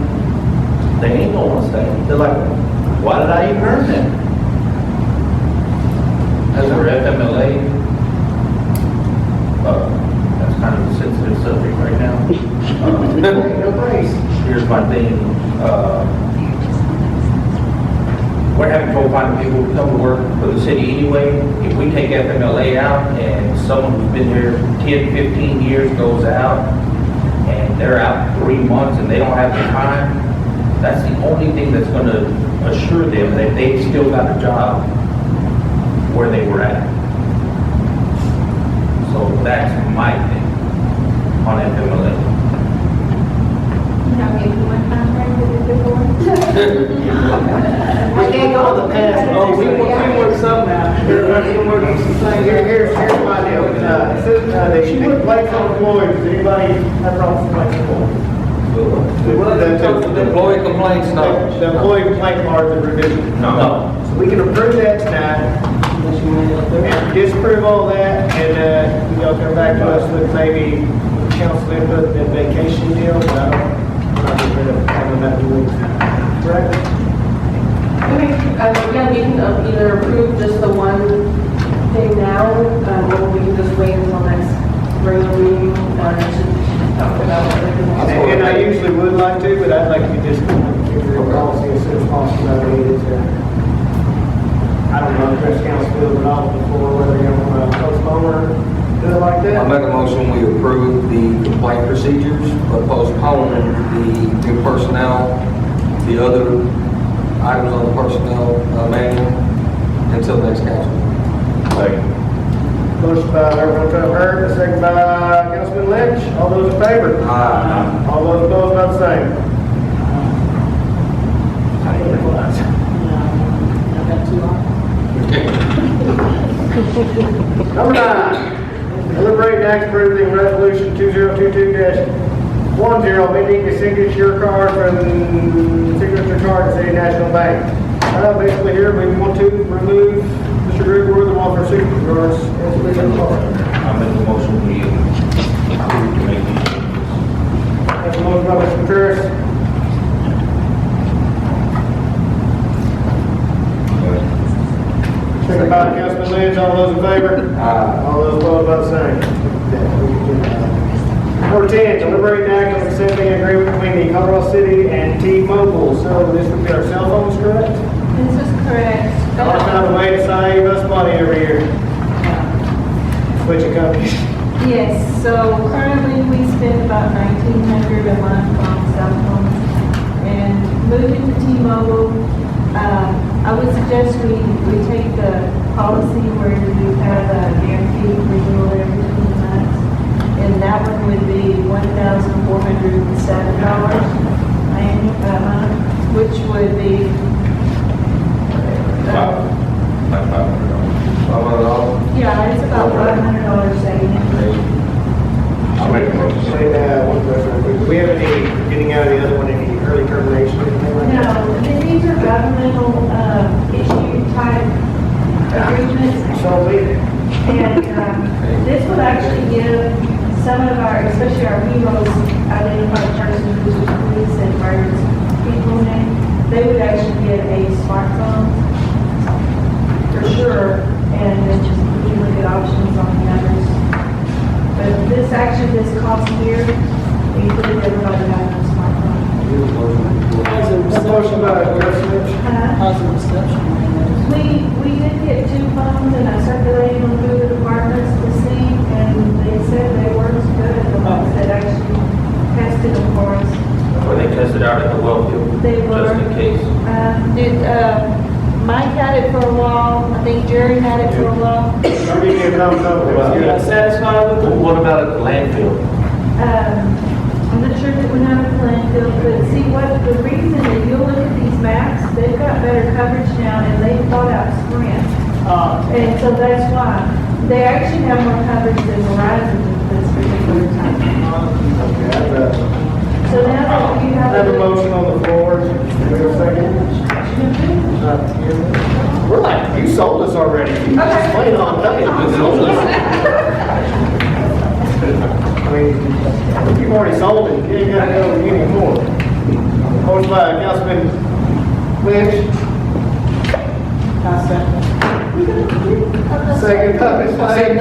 they ain't gonna want to stay. They're like, why did I even earn that? As for FMLA, that's kind of a sensitive subject right now. Here's my thing, we're having trouble finding people to come to work for the city anyway. If we take FMLA out and someone who's been here 10, 15 years goes out and they're out 3 months and they don't have the time, that's the only thing that's gonna assure them that they've still got a job where they were at. So that's my thing on FMLA. I can't go on the past. Oh, we work some now. Everybody's gonna work on some things. Here's my deal. It says, they should put plates on employees. Does anybody have problems with plates on employees? The employee complaints, no. The employee complaint part of the revision? No. So we can approve that tonight, and disapprove all that, and, y'all come back to us with maybe council input and vacation deal, but I'm not rid of having that 2 weeks. Correct? Okay, yeah, we can either approve just the one thing now, or we can just wait until next regular meeting, to talk about everything else. And I usually would like to, but I'd like to just figure a policy as soon as possible. I mean, it's, I don't know if Chris Council feels at all before whether you want to postpone or do it like I that. make a motion, we approve the complaint procedures, but postpone the new personnel, the other items on the personnel manual until next council. Motion by Reverend Hurd, second by Councilman Lynch. All those in favor? Aye. All those opposed, about the same. Number 9, deliberate and act approving resolution 2022-10, amending the signature card from signature card to City National Bank. Basically here, we want to remove Mr. Grigor, the one for signature cards, and City National Bank. I'm in the motion we make these changes. That's a motion by Mr. Contreras. Second by Councilman Lynch. All those in favor? All those opposed, about the same. Number 10, deliberate and act on accepting an agreement between the Colorado City and T-Mobile. So this would be our cell phones, correct? This is correct. I'll find a way to save us money every year. Switching companies. Yes, so currently we spend about $1,900 a month on cell phones. And moving to T-Mobile, I would suggest we take the policy where you have a guaranteed renewal every 2 months. And that one would be $1,407 a month, which would be yeah, it's about $500 savings. I'll make a motion. Say one question. Do we have any, getting out of the other one, any early termination or anything like that? No, these are governmental issue type agreements. So we, And this would actually give some of our, especially our heroes, identified persons, which is police and emergency people, they would actually get a smartphone for sure, and then just you look at options on the others. But this actually, this cost here, included everybody having a smartphone. How's the reception? How's the reception? We did get 2 phones and I circulated them through the departments to see, and they said they worked good, the ones that actually tested them for us. Were they tested out at the well field? They were. Just in case. Mike had it for a while, I think Jerry had it for a while. I'll give you a thumbs up. You're not satisfied with it? What about at the landfill? I'm not sure that we're not at the landfill, but see what, the reason that you look at these maps, they've got better coverage now and they've thought out Sprint. And so that's why. They actually have more coverage than Verizon at this particular time. Okay, So now that you I have. have a motion on the floor. Do we have a second? We're like, you sold us already. You just playing on day. You sold us. I mean, you've already sold it. You ain't got to go any more. Motion by Councilman Lynch. Second by Ms. Lane.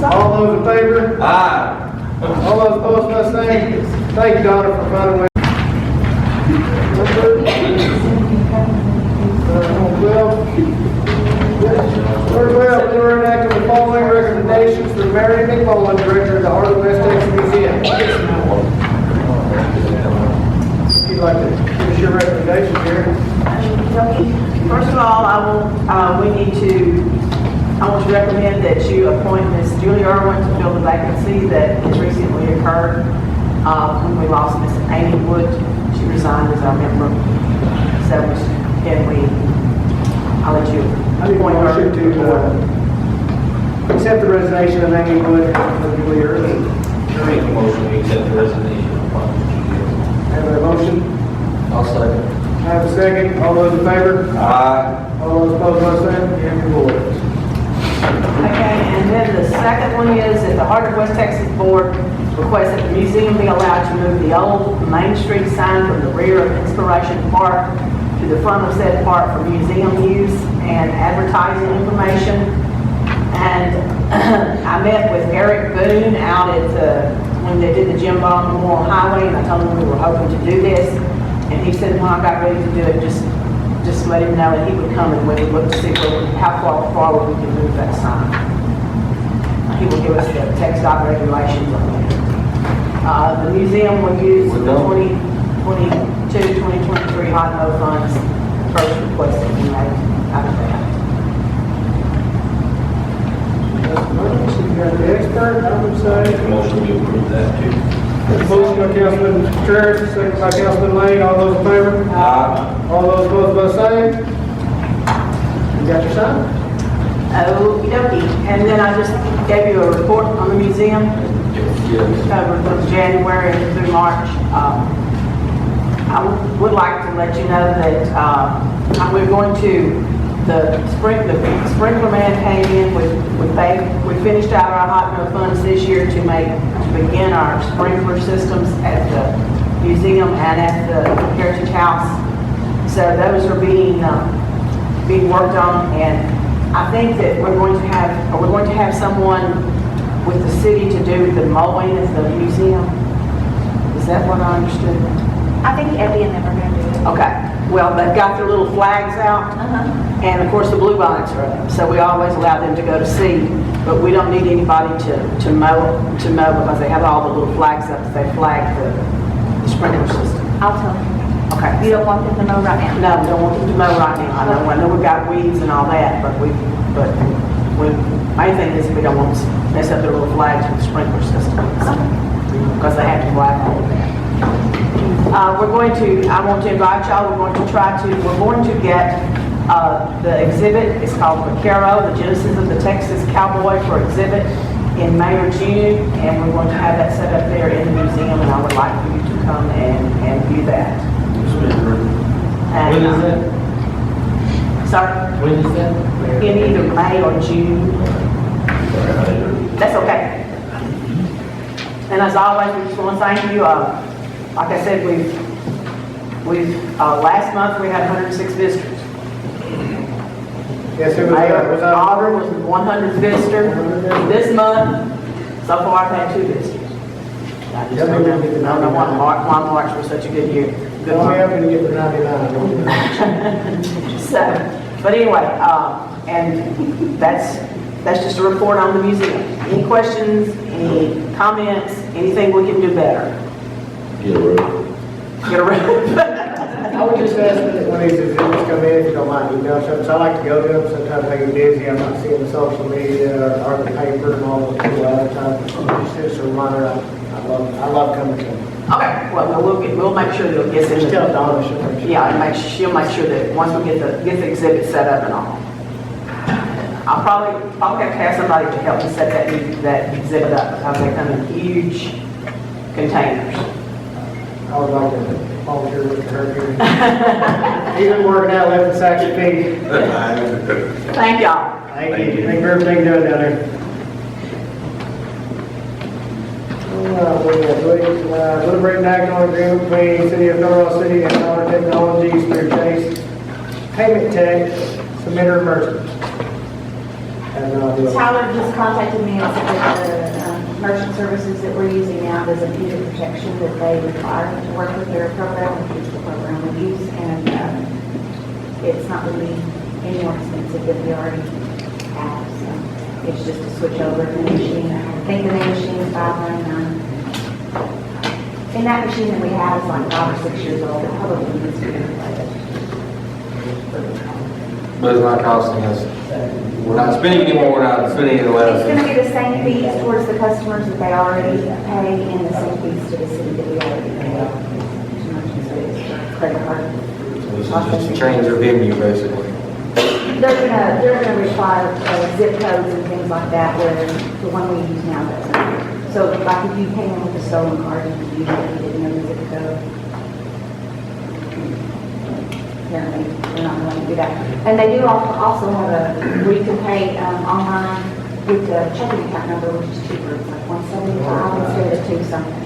All those in favor? Aye. All those opposed, by saying. Thank you, Donna, for finding me. Mary McMullen, Director of the Heart of West Texas Museum. If you'd like to give us your recommendation here. First of all, I want to recommend that you appoint Ms. Julie Irwin to fill the vacancy that has recently occurred when we lost Ms. Amy Wood. She resigned as our member. So, I'll let you I need a appoint motion her. to accept the resignation of Amy Wood from Julie Irvin. Make a motion, we accept the resignation of Have a motion? I'll second. Have a second. All those in favor? Aye. All those opposed, no sign. You have your vote. Okay, and then the second one is that the Heart of West Texas Board requests that the museum be allowed to move the old Main Street sign from the rear of Inspiration Park to the front of said park for museum use and advertising information. And I met with Eric Boone out at, when they did the Jim Bond Memorial Highway, and I told him we were hoping to do this. And he said when I got ready to do it, just let him know that he would come and we would look to see how far forward we can move that sign. He will give us the text dot regulations on that. The museum will use the 2022, 2023 hot no funds, first request that we made out of that. You got the expert, I would say. Motion to approve that too. Motion by Councilman Contreras, second by Councilman Lane. All those in favor? Aye. All those opposed, no sign. You got your sign? Okey dokey. And then I just gave you a report on the museum. Covered from January through March. I would like to let you know that we're going to, the sprinkler man came in, we finished out our hot no funds this year to begin our sprinkler systems at the museum and at the Heritage House. So those are being worked on, and I think that we're going to have someone with the city to do the mowing of the museum. Is that what I understood? I think Eddie and them are going to do it. Okay. Well, they've got their little flags out, and of course the blue bonnets are up. So we always allow them to go to sea, but we don't need anybody to mow because they have all the little flags up. They flag the sprinkler system. I'll tell them. Okay. You don't want them to mow right now? No, we don't want them to mow right now. I know we've got weeds and all that, but main thing is we don't want to mess up their little flags with the sprinkler system because they have to flag all of that. I want to invite y'all, we're going to get the exhibit. It's called Vaquero, the Genesis of the Texas Cowboy for exhibit in May or June, and we're going to have that set up there in the museum, and I would like for you to come and view that. And, When is that? Sorry? When is that? In either May or June. That's okay. And as always, we just want to thank you. Like I said, last month we had 106 visitors. Yes, it was. Mayor Auburn was 100 visitor. This month, so far I've had 2 visitors. I just don't know why March was such a good year. Good Well, we month. have to get the 99. So, but anyway, and that's just a report on the museum. Any questions, any comments, anything we can do better? Get a room. Get a room. I would just ask that when these exhibits come in, if you don't mind, email something. I like to go to them, sometimes I get busy, I'm not seeing the social media or the paper and all those people advertising. Just a reminder, I love coming to them. Okay, well, we'll make sure that it gets in. Just tell Donna, she'll make sure. Yeah, she'll make sure that once we get the exhibit set up and all. I'll probably have to have somebody to help me set that exhibit up because they come in huge containers. I would like to volunteer with her here. He's been working out left the Saxon Peak. Thank y'all. Thank you. Thank you for everything done down there. Deliberate and act on agreement between City of Norwalk City and Honor Technologies through Chase Payment Tech, submitter merchant. Tyler just contacted me and said that the merchant services that we're using now does a data protection that they require to work with their program, which is the program we use, and it's not going to be any more expensive than we already have. So It's just a switch over to the machine. I think the new machine is $5.99. And that machine that we have is like 5 or 6 years old. It probably needs to be replaced. But it's not costing us, we're not spending any more, we're not spending any less. It's going to be the same fees towards the customers that they already pay and the same fees to the city that we already pay. Credit card. This is just to change their venue, basically. They're gonna require zip codes and things like that, where the one we use now doesn't. So like if you came in with a stolen card, you could use it if you didn't know the zip code. Apparently, they're not going to do that. And they do also have where you can pay online with the checking account number, which is cheaper. It's like $175 instead of $2 something.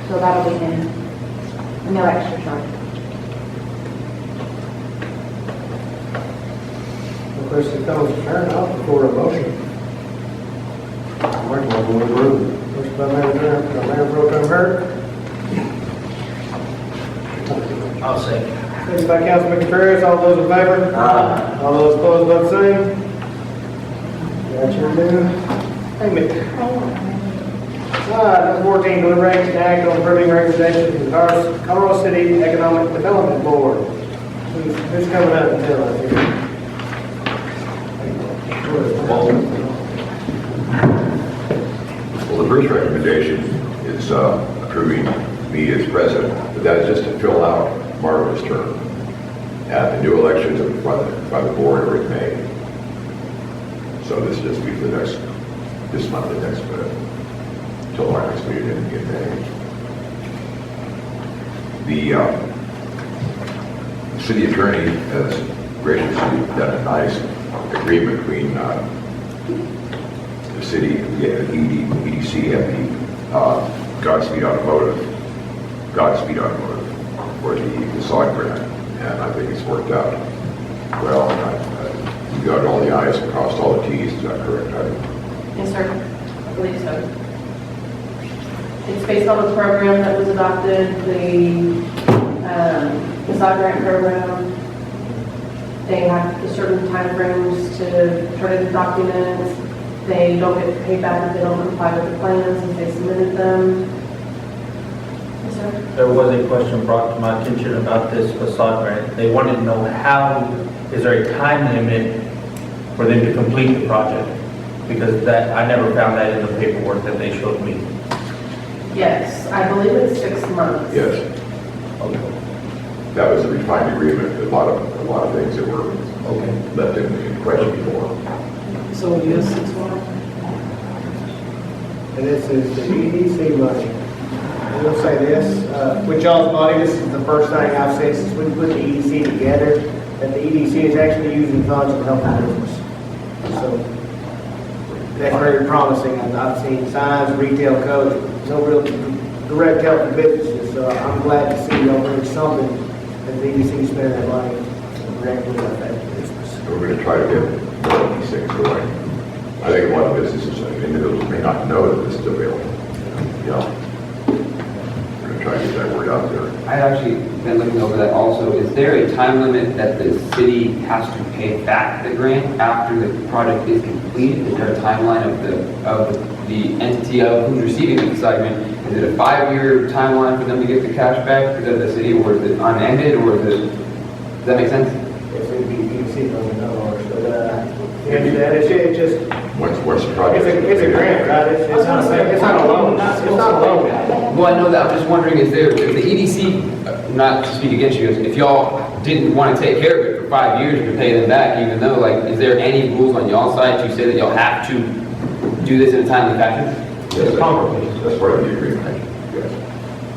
So that'll be no extra charge. The question comes, turn off before a motion. Motion by Mayor Pro Tem Hurd. I'll second. Second by Councilman Contreras. All those in favor? Aye. All those opposed, vote the same. Got your new payment. Number 14, deliberation and act on approving recommendations from the Colorado City Economic Development Board. Who's coming up and tell us here? Well, the first recommendation is approving me as president, but that is just to fill out Margaret's term. At the new elections by the board are in May. So this will just be for this month and next month, until our next meeting in May. The city attorney has graciously done a nice agreement between the city, the EDC, and the Godspeed Automotive for the SOG grant, and I think it's worked out well. You got all the I's and crossed all the T's. Is that correct? Yes, sir. I believe so. It's based on the program that was adopted, the SOG grant program. They have certain time frames to turn in documents. They don't get paid back if they don't comply with the plans if they submitted them. Yes, sir. There was a question brought to my attention about this facade grant. They wanted to know is there a time limit for them to complete the project? Because I never found that in the paperwork that they showed me. Yes, I believe it's 6 months. Yes. Okay. That was a refined agreement. A lot of things that were left in question before. So it is 6 months? And this is the EDC money. I will say this, with y'all's money, this is the first thing I've said since we put the EDC together, that the EDC is actually using funds to help the business. So that's very promising. I've seen signs, retail codes, no real direct help to businesses. So I'm glad to see y'all doing something that the EDC spending that money directly affect the business. We're going to try to get more of these things going. I think a lot of businesses and individuals may not know that this is available. We're going to try to get that word out there. I've actually been looking over that also. Is there a time limit that the city has to pay back the grant after the project is completed? Is there a timeline of the entity of who's receiving the assignment? Is it a 5-year timeline for them to get the cash back because of the city, or is it unended, or is it, does that make sense? Yes, it would be EDC $1 million, but it's just Once the project it's a grant, right? It's not a loan. It's not a loan. Well, I know that. I'm just wondering, is there, if the EDC, not to speak against you, if y'all didn't want to take care of it for 5 years to pay them back, even though, like, is there any rules on y'all side to say that y'all have to do this in a timely fashion? Yes, that's part of the agreement. Yes.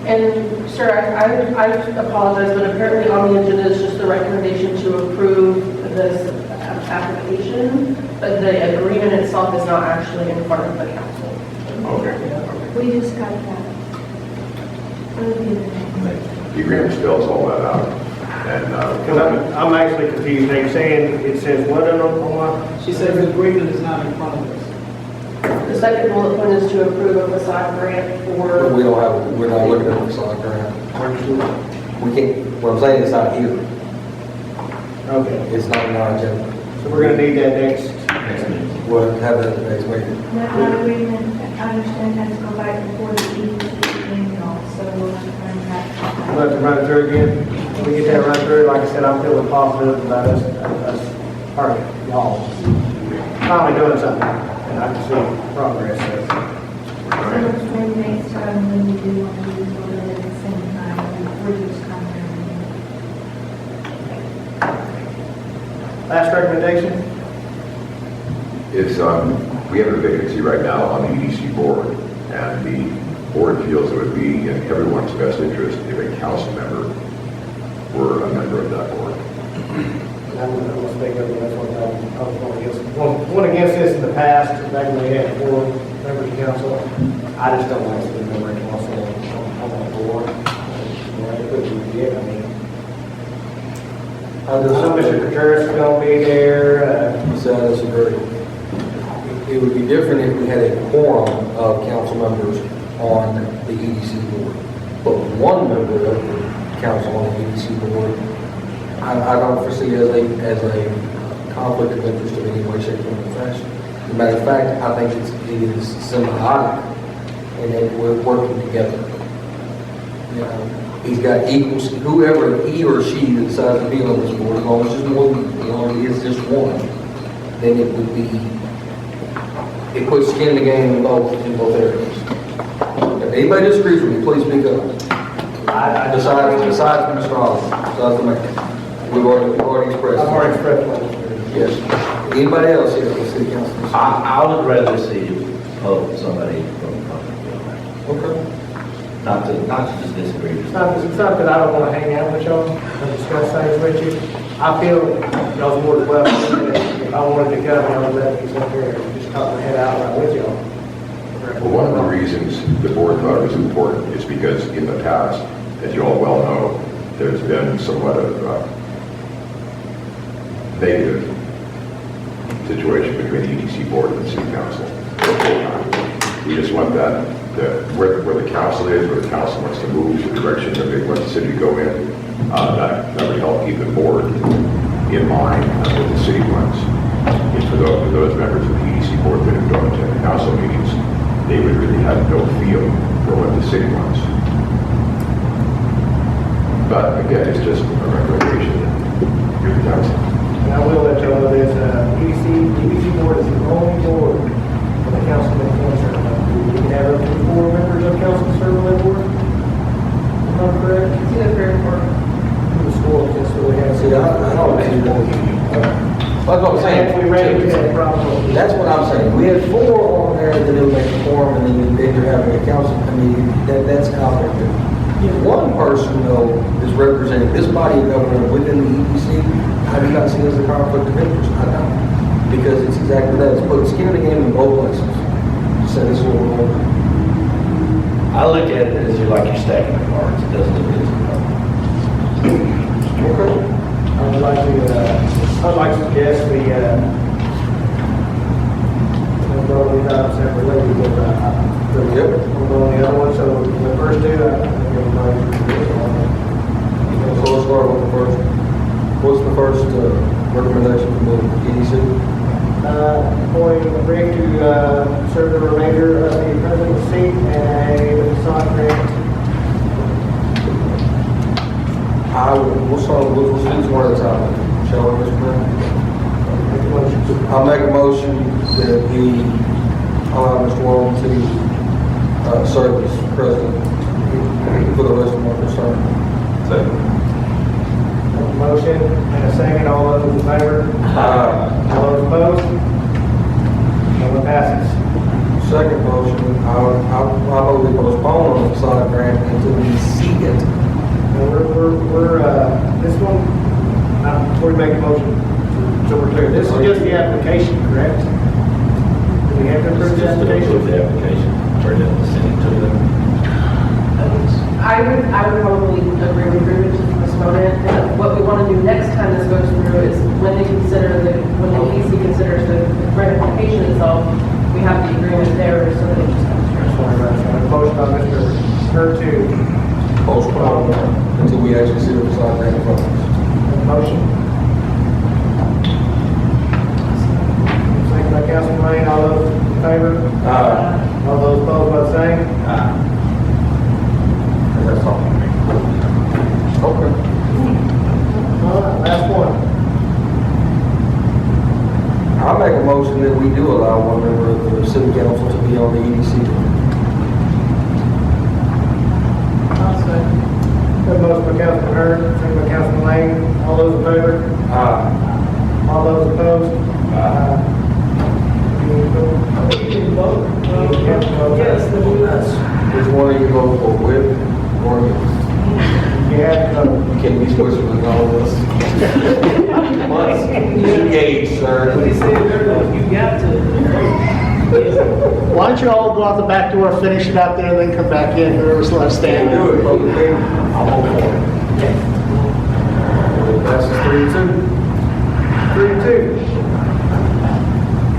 And sir, I apologize, but apparently on the agenda is just the recommendation to approve this application, but the agreement itself is not actually in front of the council. Okay. We just got that. The agreement spells all that out. And because I'm actually confused. They're saying it says what on what? She says the agreement is not in front of us. The second bullet point is to approve a facade grant for. We're not looking at the facade grant. We can't, what I'm saying is not here. Okay. It's not in our agenda. So we're going to need that next meeting. we'll have that next meeting. That agreement, I understand, has to go back before the EDC annual, so we'll have to bring that. We'll have to run it through again. When we get that run through, like I said, I'm feeling positive about us, pardon, y'all, finally doing something, and I can see progress. So maybe next time when you do want to use it at the same time, we're just coming Last recommendation? It's, we have a vacancy right now on the EDC board, and the board feels it would be in everyone's best interest if a council member were a member of that board. I'm gonna speak up, that's one time, I was going against, one against this in the past, back when we had 4 members of council. I just don't like to be a member of council on that board. It couldn't be it, I mean. So Mr. Contreras is gonna be there, So I disagree. It would be different if we had a quorum of council members on the EDC board. But one member of the council on the EDC board, I don't foresee as a conflict of interest of any way, shape, or fashion. As a matter of fact, I think it is symbiotic and that we're working together. You know, he's got equals, whoever he or she that decides to be on this board, as long as there's more, he is just one, then it would be, it puts skin in the game in both areas. If anybody disagrees with me, please speak up. Besides Mr. Holland, besides the mayor. We've already expressed. I've already expressed one. Yes. Anybody else here for city council? I would rather see somebody from the company on that. Okay. Not to just disagree. It's not that I don't wanna hang out with y'all and discuss things with you. I feel y'all's more than welcome. If I wanted to come, I would let you up here and just talk my head out right with y'all. Well, one of the reasons the board thought it was important is because in the past, as you all well know, there's been somewhat of negative situation between the EDC board and the city council. We just want that, where the council is, where the council wants to move, the direction that they want the city to go in, that would help keep the board in line with the city wants. And for those members of the EDC board that have gone to the council meetings, they would really have no feel for what the city wants. But again, it's just a recommendation. You're the council. And I will let y'all know this, EDC board is the only board for the councilman can serve on. We can have up to 4 members of council serve on that board. Am I correct? It's either 3 or 4. The school, just so we have. See, I don't see that. That's what I'm saying. If we ran into that problem. That's what I'm saying. We had 4 on there that it'll make a quorum, and then you're having a council, I mean, that's how they're doing. If one person, though, is representing this body of government within the EDC, I do not see it as a conflict of interest. I don't. Because it's exactly that. It's putting skin in the game in both places. So this is what we're going to do. I look at it as you're like you're stacking the cards. It doesn't look as Okay. I'd like to suggest we, we'll go on these items separately, we'll go on the other one, so the first 2, So let's start with the first. What's the first recommendation from the EDC? appoint Rick to serve the remainder of the president's seat and a facade grant. We'll start with one at a time. Shall we, Mr. Mayor? I'll make a motion that we allow Mr. Walton to serve as president for the rest of my term. Second. Motion and a second. All those in favor? All those opposed? Motion passes. Second motion, I vote we postpone on the facade grant until we see it. And this one, before we make a motion, so we're clear, this is just the application, correct? Do we have to approve the application? The application, turn it, send it to them. I would probably agree with Ruben to postpone it. And what we want to do next time this goes through is when the EDC considers the grant application itself, we have the agreement there so that it just comes through. Motion by Mr. Hurd to Postpone until we actually see the facade grant in front of us. motion. Second by Councilman city council to be on the EDC. Got a motion by Councilman Hurd, second by Councilman Lane. All those in favor? All those opposed? You can vote. Yes, Which one are you voting for, with or against? You have to vote. You can't be whistling all of us. Engage, sir. They say you got to. Why don't you all go out the back door, finish it out there, and then come back in, whoever's left standing. Do it, public hearing. I'll vote for it. It passes 3-2. 3-2.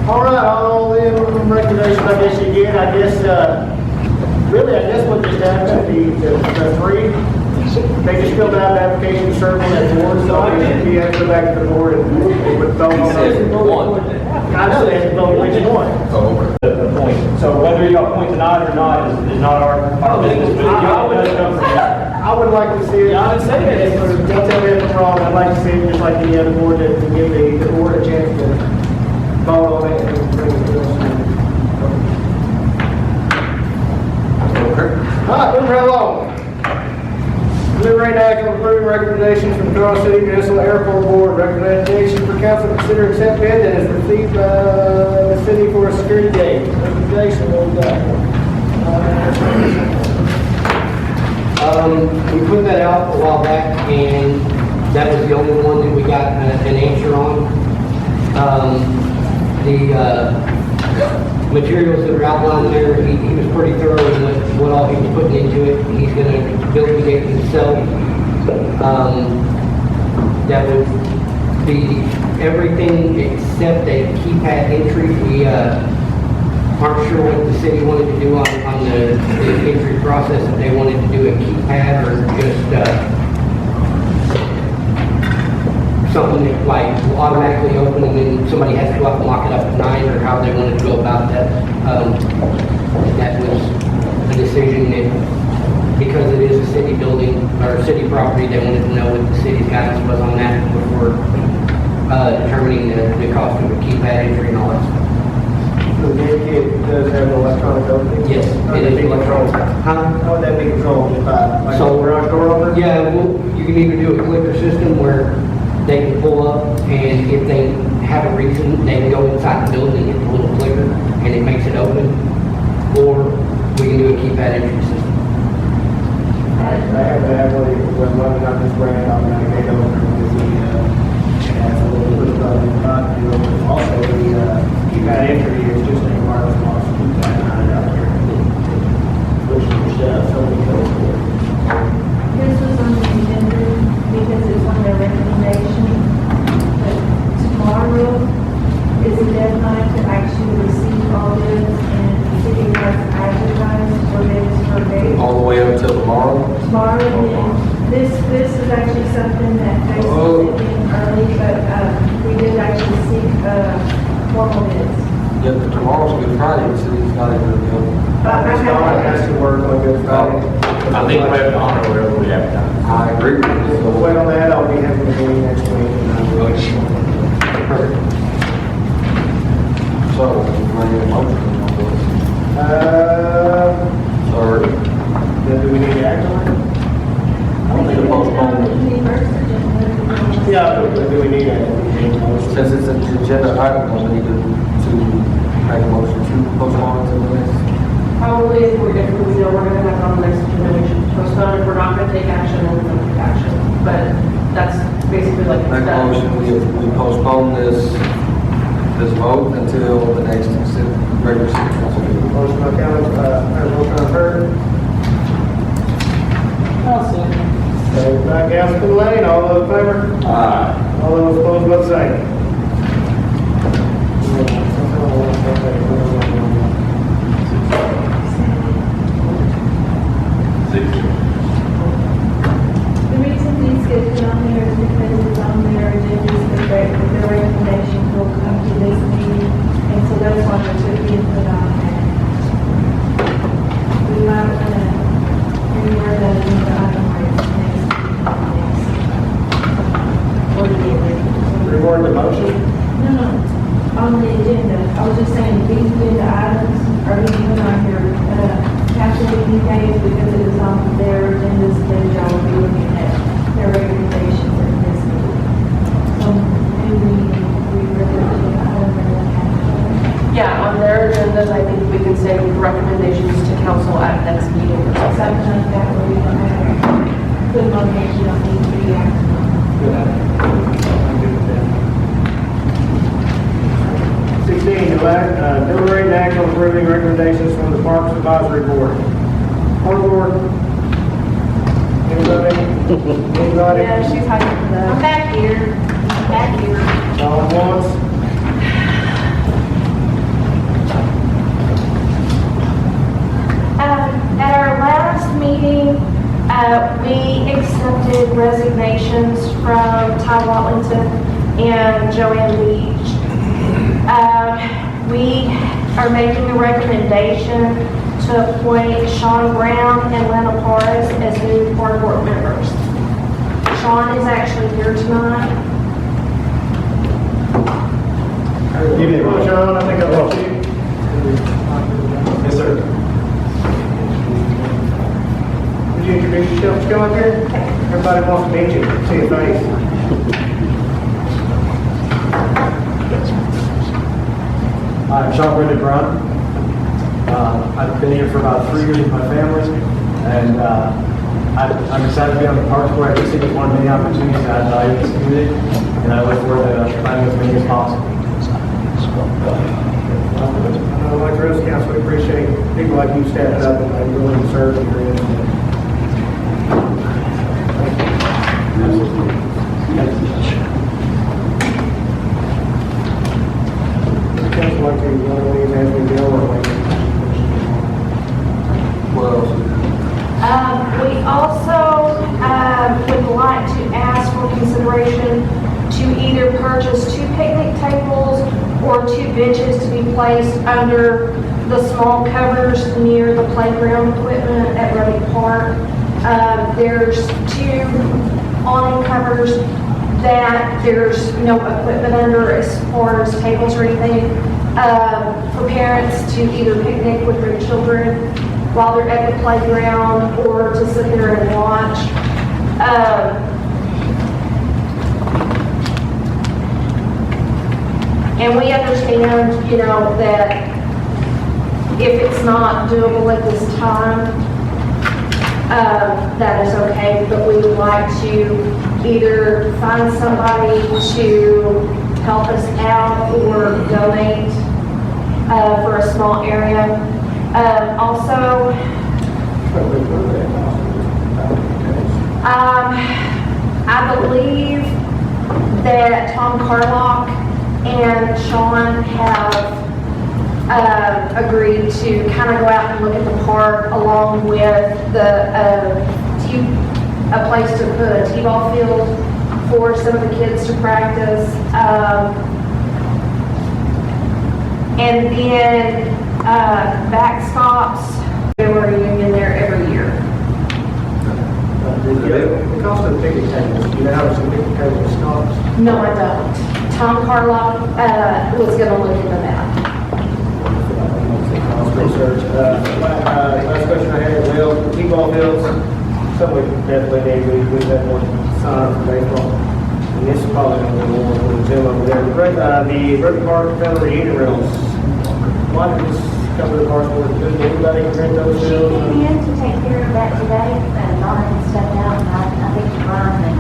All right, all the recommendations I guess you get, I guess what this down to the three, they just filled out the application to serve on that board, so you have to go back to the board and vote on those. One. I know they have to vote which one. Appoint. So whether you appoint tonight or not is not our business, but it does come from you. I would like to see it, I would say that if, don't tell me if I'm wrong, I'd like to see it just like any other board, to give the board a chance to vote on it and bring it to us. All right, moving right along. Deliberate act on approving recommendations from Charles City Municipal Airport Board. Recommendation for council to consider accept bid that is received by the city for a security gate. Recommendation, what was that? We put that out a while back, and that was the only one that we got an answer on. The materials that are outlined there, he was pretty thorough in what all he was putting into it. He's going to build the gate himself. That would be everything except a keypad entry. We aren't sure what the city wanted to do on the entry process, if they wanted to do a keypad or just something that like will automatically open and then somebody has to go out and lock it up at night, or how they wanted to go about that. That was a decision that, because it is a city building or city property, they wanted to know what the city's guidance was on that before determining the cost of a keypad entry and all that stuff. The gate kit does have an electronic opening? Yes, How would that be controlled? How would that be controlled? Just by, like, So- a garage door opener? Yeah, well, you can either do a clicker system where they can pull up, and if they have a reason, they can go inside the building and hit the little clicker, and it makes it open. Or we can do a keypad entry system. I have to have one, when running out this brand, automatic gate opener, because the, has a little push button, not, also the, keypad entry is just a wireless box keypad, not out here. Which is, somebody goes for. This was on the agenda because it's on their recommendation. But tomorrow is the deadline to actually receive all bids, and the city has advertised for bids for dates. All the way up till tomorrow? Tomorrow, and this is actually something that Jason sent in early, but we did actually seek formal bids. Yeah, but tomorrow's Good Friday, the city's not even available. But I It has to work on Good Friday. I think we have to honor whatever we have done. I agree with you. We'll wait on that, I'll be having a meeting next week. So, we bring in a motion on this. Sorry. Then do we need to act on it? I don't think a postpone. Yeah, but do we need a? Since it's an agenda item, we need to make a motion to postpone to the next. Probably if we're gonna have it on the next convention, postpone if we're not gonna take action, then we're gonna take action. But that's basically like it's Make a done. motion, we postpone this vote until the next regular city council meeting. Motion by Councilman, motion by Hurd. I'll say. Second by Councilman Lane, all those in favor? Aye. All those opposed, vote same. The reason these get put on there is because it's on their agendas, the recommendation will come to this meeting, and so that's why they took the input on there. We might want to reword that in the item where it's next. Or the Reward the motion. these days because it is on their agendas, that y'all will be looking at their recommendations at this meeting. So maybe we really, I don't know. Yeah, on their agendas, I think we can say recommendations to council at next meeting or something. Something like that where we can have good motivation on these to be active. 16, deliberate and act on approving recommendations from the Parks Advisory Board. Park Board? Anybody? Anybody? Yeah, she's hiding for that. I'm back here, back here. All at once? At our last meeting, we accepted resignations from Ty Watlington and Joanne Leach. We are making a recommendation to appoint Sean Brown and Lena Paris as new board members. Sean is actually here tonight. You did well, Sean, I think I lost you. Yes, sir. Would you introduce yourself, just come up here? Everybody wants to meet you, see your face. I'm Sean Brendan Brown. I've been here for about 3 years with my family, and I'm excited to be on the Parks Board. I just think it's one of many opportunities to add value to this community, and I look forward to finding as many as possible. Like the rest of council, we appreciate people like you stepping up and willing to serve in your industry. Council like to, one of these as we go, or like. We also would like to ask for consideration to either purchase 2 picnic tables or 2 benches to be placed under the small covers near the playground equipment at Ruby Park. There's 2 awning covers that there's no equipment under as far as tables or anything, for parents to either picnic with their children while they're at the playground or to sit there and watch. And we understand, you know, that if it's not doable at this time, that is okay, but we would like to either find somebody to help us out or donate for a small area. Also, I believe that Tom Carlock and Sean have agreed to kind of go out and look at the park along with a place to put a t-ball field for some of the kids to practice. And then backstops, there were a union there every year. The cost of the picnic tables, do you know how much the picnic tables cost? No, I don't. Tom Carlock was going to look into that. Research. Last question I had, well, t-ball fields, something we definitely need, we've had one sign up for baseball. And this is probably going to be one for the gym over there. The Ruby Park Family Reunion Rooms. Why did this come to the Parks Board? Does anybody rent those fields? She began to take care of that today, and Donna had stepped out, and I think Brian and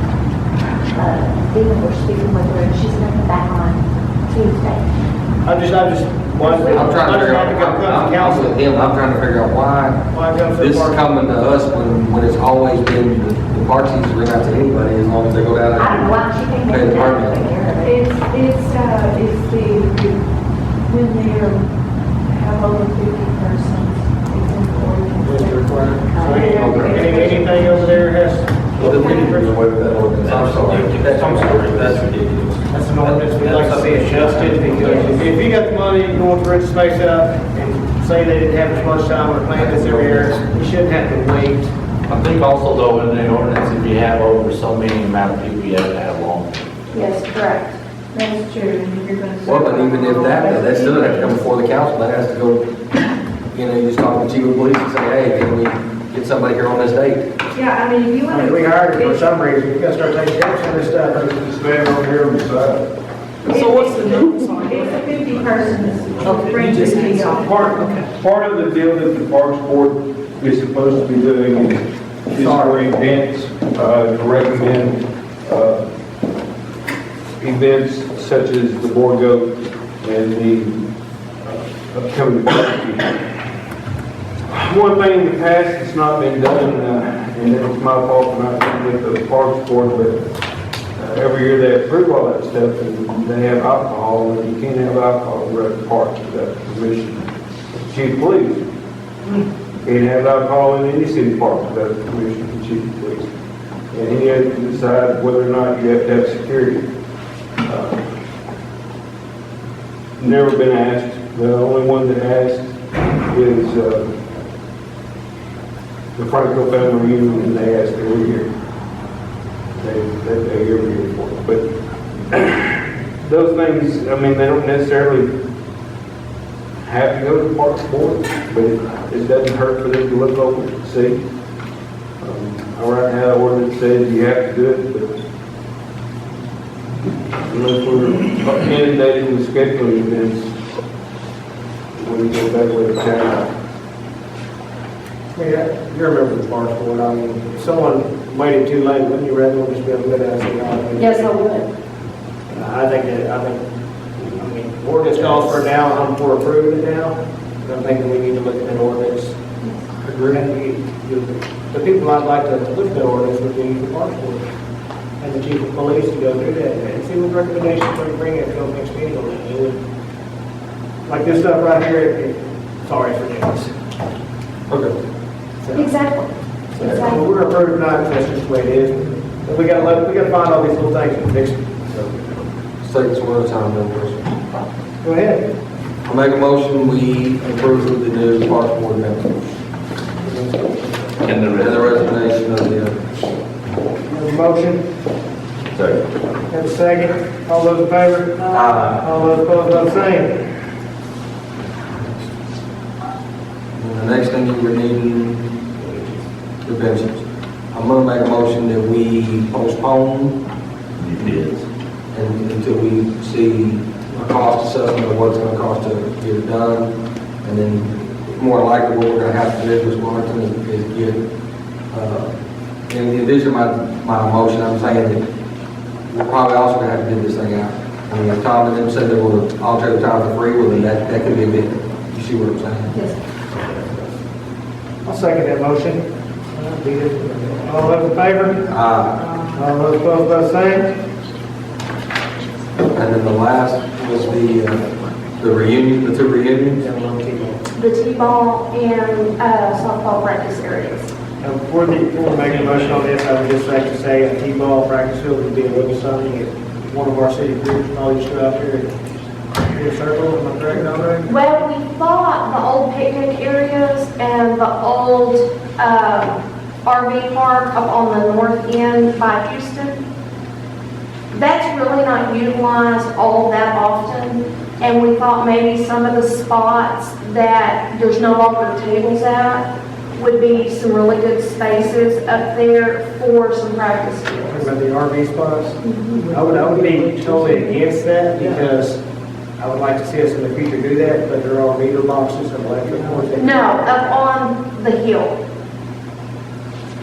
Stephen were speaking with her, and she's going to come back on Tuesday. I'm just wondering. I'm trying to figure out, I'm with him, I'm trying to figure out why this is coming to us when it's always been the park seats are out to anybody as long as they go down there. I don't know why she think Pay they the can permit. take care of it. When they have over 50 persons, it's important. Anything over there has. Well, then we need to do away with that ordinance. I'm sorry. That's ridiculous. That's an ordinance we'd like to see adjusted, because if you got the money, you want to rent the space out, and say they didn't have as much time or plan this every year, you shouldn't have to wait. I think also though in the ordinance, if you have over so many amount of people, you have to have long. Yes, correct. That's true, and you're going to. Well, but even if that still have to come before the council, that has to go, you know, you just talk to the chief of police and say, hey, can we get somebody here on this date. Yeah, I mean, if you I want mean, to. we hired it for some reason, we gotta start taking care of this stuff. Just stand over here on the side. So what's the number? Sorry. It's a 50 person. Okay, Bring you just this need deal. Part of the deal that the Parks Board is supposed to be doing is for events, to recommend, events such as the Board Goat and the upcoming barbecue. One thing in the past that's not been done, and it was my fault for not getting with the Parks Board, but every year they approve all that stuff, and they have alcohol, and you can't have alcohol at the parks without permission of the chief of police. Can't have alcohol in any city park without the permission of the chief of police. And he had to decide whether or not you have to have security. Never been asked. The only one that asked is the Franco family reunion, and they ask every year. They pay every year for it. But those things, I mean, they don't necessarily have to go to the Parks Board, but it doesn't hurt for them to look over and see. Right now, the ordinance says you have to do it, but unless we're inundated with scheduling events, we go back with a challenge. Yeah, you remember the Parks Board, I mean, if someone waited too late, wouldn't you rather just be able to go down and say, Yes, I would. I mean, ordinance calls for it now, I'm for approving it now, and I'm thinking we need to look at an ordinance. The people I'd like to look at the ordinance would be the Parks Board and the chief of police to go through that and see what recommendations we bring it to next meeting on that. It would, like this stuff right here, sorry for this. Okay. Exactly. So, we're approved tonight, that's just the way it is. But we gotta find all these little things and fix it. Let's take this one at a time, then, Chris. Go ahead. I make a motion, we approve of the new Parks Board members. And the And the resignation of the others. Have a motion, Second. have a second. All those in favor? Aye. All those opposed, vote same. And the next thing you were needing, the benches. I'm gonna make a motion that we postpone and until we see a cost assessment of what it's gonna cost to get it done. And then more likely what we're gonna have to do, Ms. Martin, is get, in addition to my motion, I'm saying that we're probably also gonna have to bid this thing out. I mean, if Tom and them said they will alter the time for free, well, then that could be a bid. You see what I'm saying? Yes. I'll second that motion. All those in favor? All those opposed, vote same. And then the last was the reunion, the two reunions. The T-ball and softball practice areas. Before we make a motion on this, I would just like to say a T-ball practice field would be a little something if one of our city groups probably just go out there and do a circle, am I correct, Dominic? Well, we thought the old picnic areas and the old RV park up on the north end by Houston, that's really not utilized all that often. And we thought maybe some of the spots that there's no longer tables at would be some really good spaces up there for some practice Talking fields. about the RV spots. I would be totally against that because I would like to see us in the future do that, but there are meter boxes and electric cords. No, up on the hill.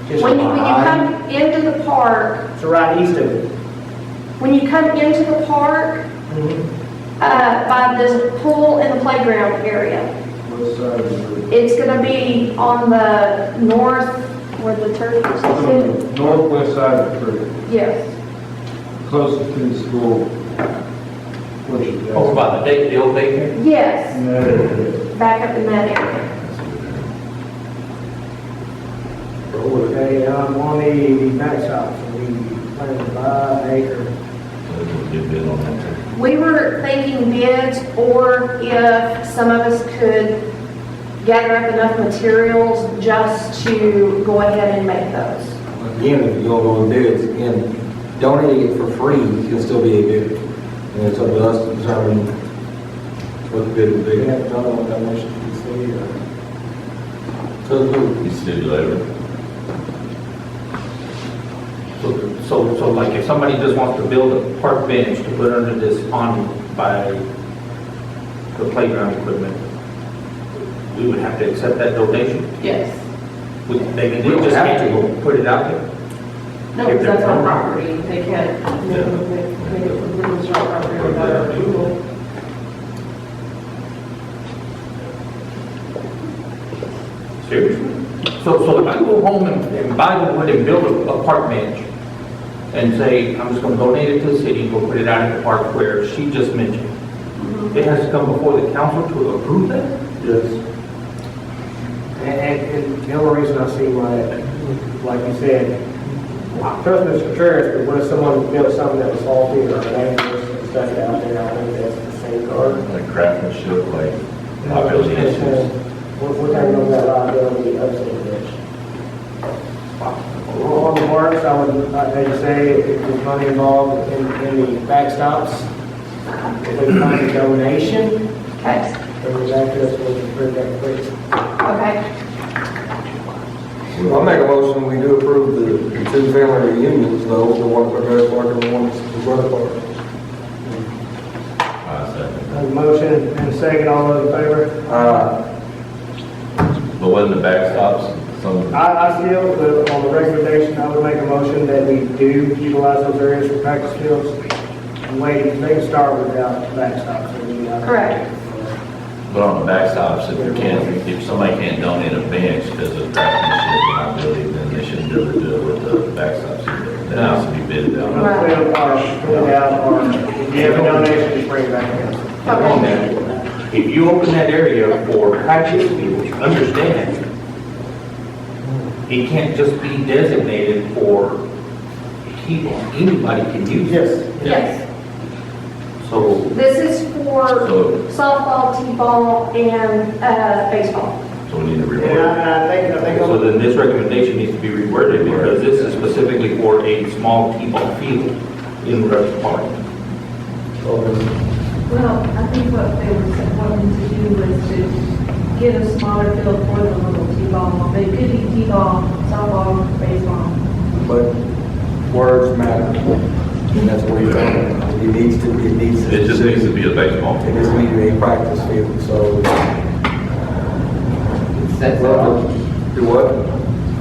Just When you behind. come into the park, So right east of it. when you come into the park, by the pool and the playground area, it's gonna be on the north, where the turf is. Northwest side of the creek, Yes, closest to the school. Oh, about the old daycare? yes, back up in that area. Okay, on the backside, so we plan to buy an acre. We were thinking bids, or if some of us could gather up enough materials just to go ahead and make those. Again, if you go on bids, again, donating it for free can still be a bid. And it's up to us to determine what the bid would We be. haven't done all that much to see, You stipulated. So like if somebody just wants to build a park bench to put under this awning by the playground equipment, we would have to accept that donation? Yes. They just can't go put it out there? No, because that's our property. They can't make it for business or our property without our approval. Seriously? So if I go home and buy the wood and build a park bench and say, I'm just gonna donate it to the city, go put it out at the park where she just mentioned, it has to come before the council to approve that? Yes. And the only reason I see why, like you said, I trust Mr. Contreras, but what if someone built something that was faulty or dangerous and stuck it out there, I think that's the same card. Like craftsmanship, like liability issues. We're taking on that liability of the bridge. On the parks, I would, like you say, if there's money involved in the backstops, if we find a donation, Okay, then we're back to us, we'll approve that, please. okay. I'll make a motion, we do approve the two family reunions, though, the one for Grass Park and the one for Brother Park. A motion and a second, all those in favor? But wasn't the backstops some? I still, on the recommendation, I would make a motion that we do utilize those areas for practice fields. And wait, they can start without backstops. Correct. But on the backstops, if somebody can't donate a bench because of craftsmanship and liability, then they shouldn't be able to do it with the backstops either. That needs to be bidded out. Fill it out, or if you have a donation, just bring it back in. On that, if you open that area for practice fields, understand, it can't just be designated for people. Anybody can use it. Yes. So, This is for So- softball, t-ball, and baseball. So we need to And reword. I think. so then this recommendation needs to be reworded because this is specifically for a small T-ball field in Rush Park. Well, I think what they were wanting to do was to get a smaller field for the little t-ball. They could be t-ball, softball, baseball. But words matter, and that's where you're going. It It just needs to be a baseball. It needs to be a practice field, so. It says Do what?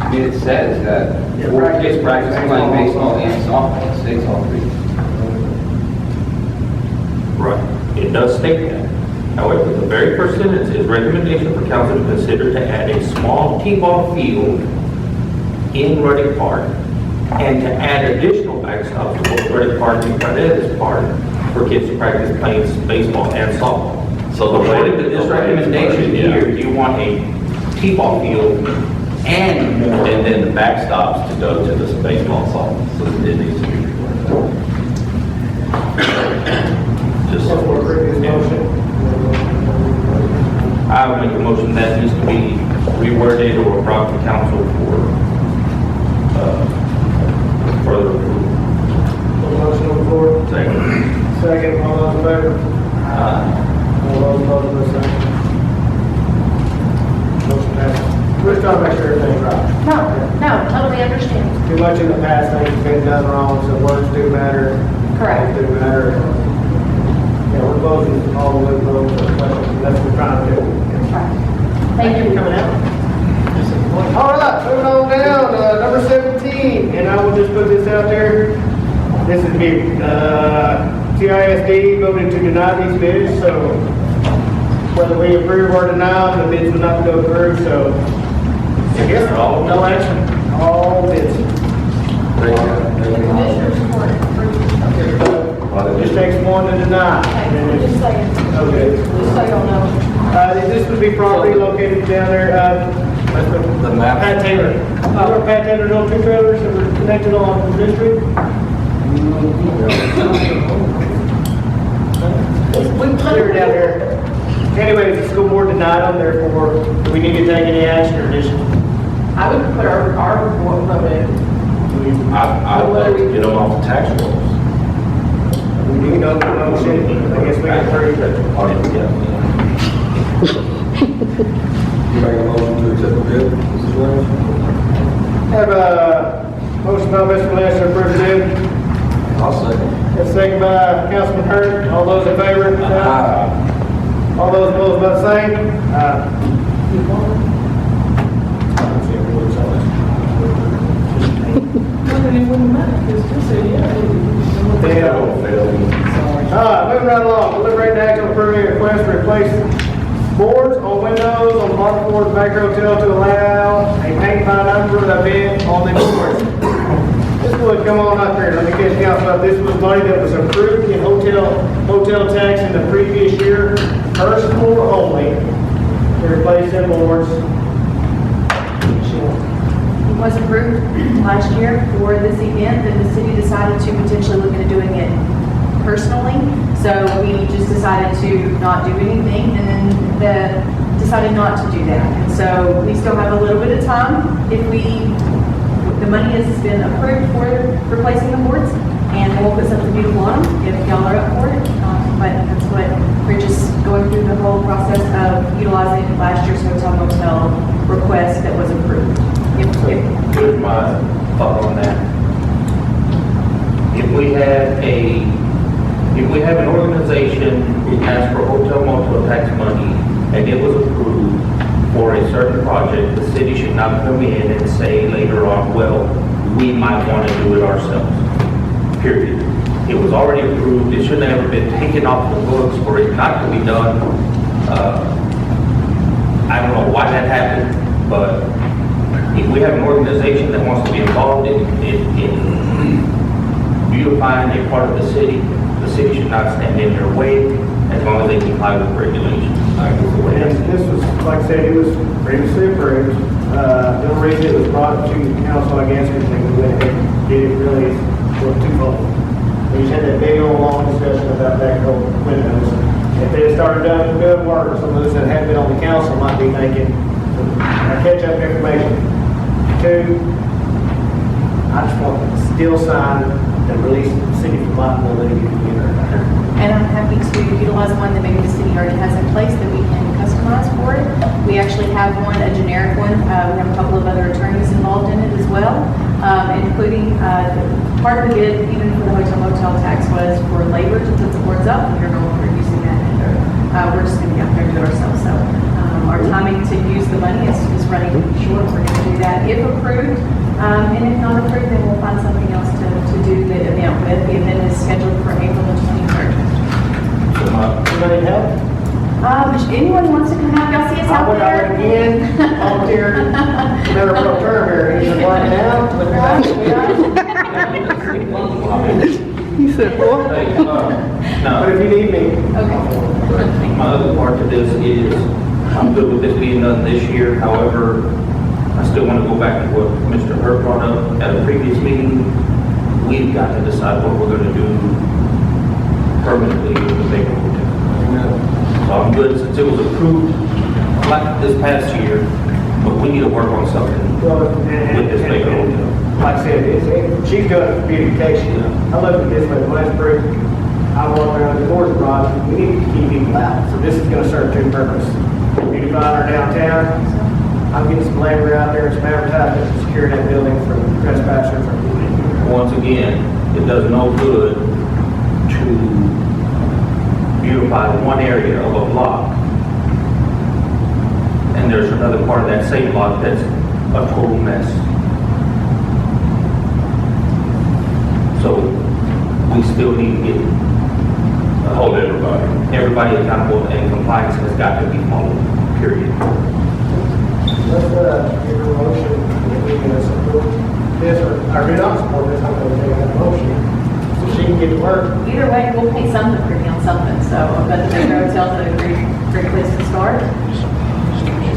I mean, it says that for kids practicing playing baseball and softball, it states all three. Right. It does state that. However, the very first sentence is recommendation for council to consider to add a small T-ball field in Ruddick Park and to add additional backstops to both Ruddick Park and Paredes Park for kids to practice playing baseball and softball. So according to this recommendation here, you want a T-ball field and more. And then the backstops to go to this baseball softball, so it needs to be reworded. Just so For previous motion. I would make a motion that needs to be reworded or brought to council for further approval. Motion on the floor. Second, all those in favor? All those opposed, no sign. Motion passes. We're just trying to make sure everything's right. No, totally understand. Too much in the past, things have been done wrong, so words do matter. Correct. Words do matter. Yeah, we're closing all the loopholes, that's what we're trying to do. Thank you for coming out. All right, moving on down, number 17, and I will just put this out there. This is me, TISD voted to deny these bids, so whether we approve or deny, the bids will not go through, so I guess no action, all bids. Commissioner support. It just takes one to deny. Just saying. Okay. Just so you don't know. This would be property located down there, The map. Pat Taylor. Remember Pat Taylor's old two trailers that were connected on the street? We cleared down there. Anyways, the school board denied them, therefore, do we need to take any action or addition? I would put our vote in. I would like to get them off the tax rolls. We need no motion, I guess we can approve it. Make a motion to accept the bid, Mrs. Williams? Have a motion by Mr. Lynch to approve the bid. I'll second. And second by Councilman Hurd. All those in favor? Aye. All those opposed by the same? Moving right along, deliberate and act on approving a request to replace boards on windows on the Mark Ford Bank Hotel to allow a paint by number event on the boards. This would come on up here, let me catch council up. This was money that was approved in hotel tax in the previous year, first floor only, to replace them boards. It was approved last year for this event, and the city decided to potentially look into doing it personally. So we just decided to not do anything, and then decided not to do that. And so we still have a little bit of time. If the money has been approved for replacing the boards, and we'll put something beautiful on them if y'all are up for it. But that's what we're just going through the whole process of utilizing last year's hotel motel request that was approved. Here's my thought on that. If we have an organization who asks for hotel motel tax money and it was approved for a certain project, the city should not come in and say later on, well, we might want to do it ourselves. Period. It was already approved. It shouldn't have ever been taken off the books for it not to be done. I don't know why that happened, but if we have an organization that wants to be involved in beautifying a part of the city should not stand in their way as long as they comply with regulations. This was, like I said, it was previously approved. The only reason it was brought to council, I guess, is they went ahead and did it really for twofold. We just had that big old long discussion about that whole windows. If they had started doing good work, some of those that hadn't been on the council might be thinking, catch up information. Two, I just want to still sign and release the city from liability. And I'm happy to utilize one that maybe the city already has in place that we can customize for it. We actually have one, a generic one. We have a couple of other attorneys involved in it as well, including part of the bid, even for the hotel motel tax, was for labor to put the boards up. We're no longer using that either. We're just going to be out there and do it ourselves. So our timing to use the money is running short. We're going to do that if approved. And if not approved, then we'll find something else to do the event with. The event is scheduled for April the 23rd. Anybody help? If anyone wants to come out, y'all see us out there? I would again volunteer, never pro term here, he's been working out. He said, what? But if you need me. Okay. My other part to this is, I'm good with this being done this year. However, I still want to go back to what Mr. Hurd brought up at a previous meeting. We've got to decide what we're going to do permanently with the Baker Hotel. So I'm good since it was approved like this past year, but we need to work on something with this Baker Hotel. Like I said, she's doing beautification. I looked at this one last spring. I walked around the doors garage. We need to keep people out. So this is going to serve two purposes. Beautifying our downtown. I'm getting some labor out there and some advertising to secure that building from trespassers. Once again, it does no good to beautify one area of a block, and there's another part of that same block that's a total mess. So we still need to get hold everybody accountable, and compliance has got to be followed, period. Let's give her a motion if we can support this, or do not support this. I'm going to take that motion so she can get to work. Either way, we'll pay something pretty on something. So, but the Baker Hotel's a great place to start.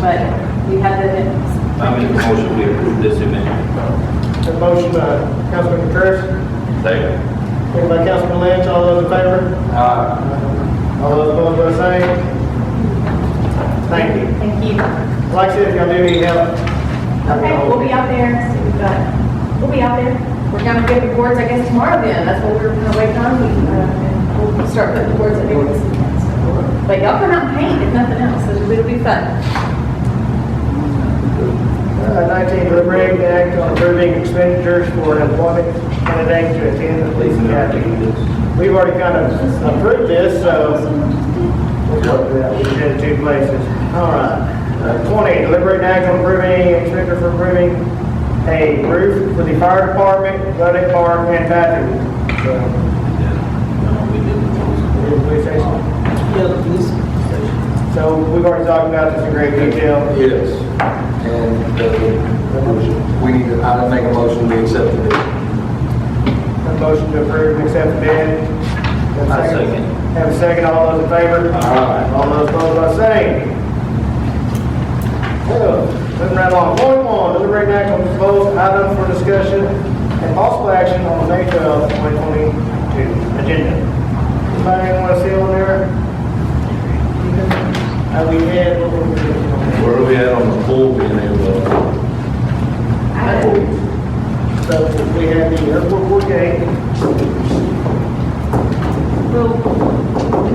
But we have the events. I make a motion we approve this event. The motion by Councilman Contreras. Second. Second by Councilman Lynch. All those in favor? All those opposed by the same? Thank you. Thank you. Like I said, if y'all do need help. Okay, we'll be out there. We'll be out there. We're going to get the boards, I guess, tomorrow then. That's what we're going to wait on. And we'll start putting the boards at Baker this weekend. But y'all come out and paint, if nothing else. It'll be fun. 19, deliberate and act on approving expenditures for an employment candidate to attend the police academy. We've already kind of approved this, so we'll go through that. We did it 2 places. All right. 20, deliberate and act on approving expenditure for approving a roof for the fire department, Luddick Park, and bathroom. Police station. Yeah, the police. So we've already talked about this in great detail. Yes. And we need to, I'll make a motion to accept the bid. A motion to approve and accept the bid. Have a second. Have a second. All those in favor? Aye. All those opposed by saying. So, moving right along. Point 1, deliberate and act on proposed items for discussion and possible action on the May 12, 2022 agenda. Anybody want to see on there? How we had, what were we doing on there? Where are we at on the pool being able to? So we had the airport board gate. Well,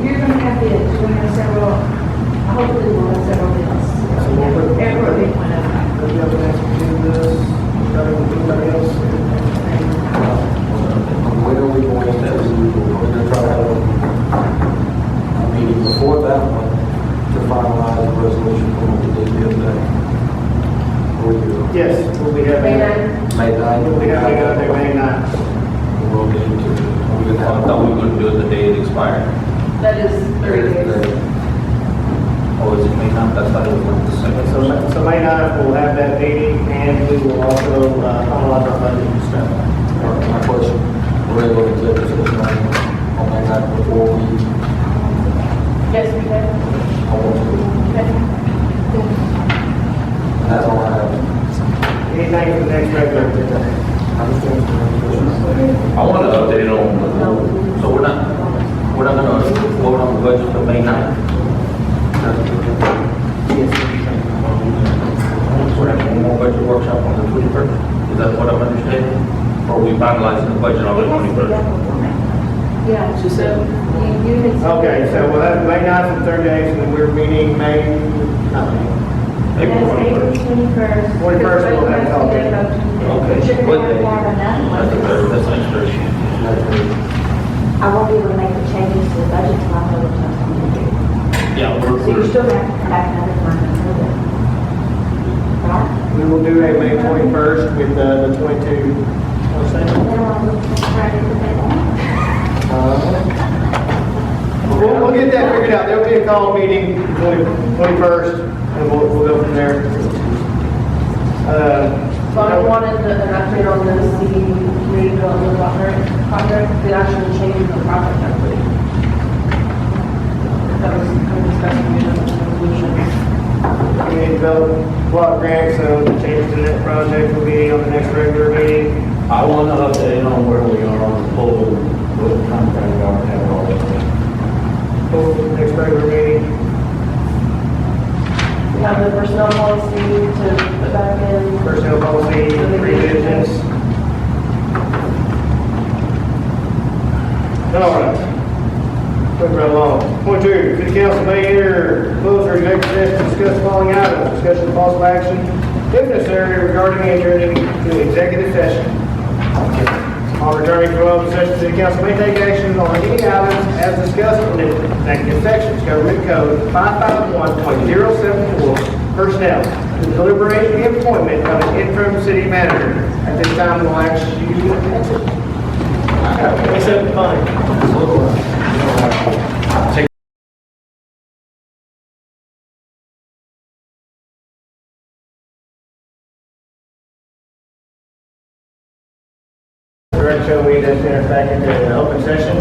you're gonna have bids, we're gonna have several, hopefully we'll have several bids. Airport bid one of them. Does the other next to this, starting with anybody else? When are we going to, we're going to try to have a meeting before that one to finalize the resolution for what we did the other day. Yes, we'll be having. May 9th. We'll be having it there May 9th. We'll need to, we could I have. thought we were going to do it the day it expired. That is 30 days. Oh, is it May 9th? That's why it was like the second. So May 9th, we'll have that meeting, and we will also finalize our budget and stuff. My question, we're able to executive session on May 9th before we, Yes, we can. I want to, and that's all I have. Anything for the next regular agenda? I want to update on, so we're not going to vote on the budget till May 9th? We're having one more budget workshop on the 21st? Is that what I'm understanding? Or are we finalizing the budget on the 21st? Yeah. She said, Okay, so we'll have May 9th and 30 days, and then we're meeting May, not May. April 21st. 21st, 21st. we'll have it all day. Okay. What day? That's the third, that's next Thursday. I won't be able to make the changes to the budget till I know what I'm going to do. Yeah, So you're still going to have to come back another time and approve it. Right? We will do a May 21st with the 22. What's that? Then I'll try to put that on. We'll get that figured out. There'll be a call meeting, 21st, and we'll go from there. so I wanted an update on the city community development contract, the actual change in the project update. That was kind of discussing in the resolution. Community development block grant, so changes to that project will be on the next regular meeting. I want to update on where we are on the pool, what the contract we already have all that. Next regular meeting. We have the personnel policy to put back in. Personnel policy revisions. All right. Moving right along. Point 2, City Council may enter closed or executive session to discuss the following items. Discussion of possible action, if necessary, regarding entering into executive session. On returning from open session, City Council may take action on any items as discussed in the executive sections, Government Code 551.074, personnel, to deliberate the appointment of an interim city manager. At this time, we'll ask you to exit. Except fine. Director, so we just enter back into the open session.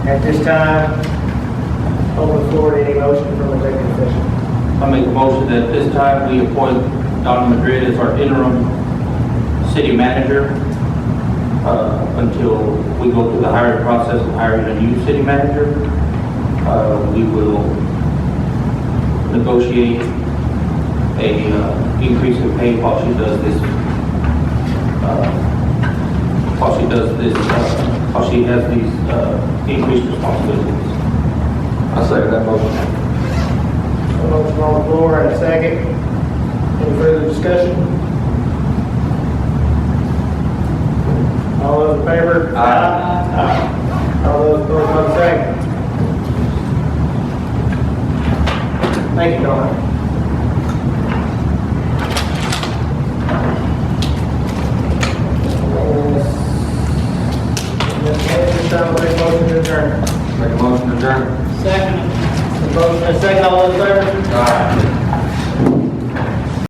At this time, open the floor to any motion from executive session. I make a motion that this time we appoint Don Madrid as our interim city manager until we go through the hiring process of hiring a new city manager. We will negotiate a increase in pay while she does this. While she has these increased responsibilities. I second that motion. A motion on the floor and a second. Any further discussion? All those in favor? Aye. All those opposed, like the same. Thank you, Donna. This time, we'll make a motion to adjourn. Make a motion to adjourn. Second. Motion and second, all those in favor? Aye.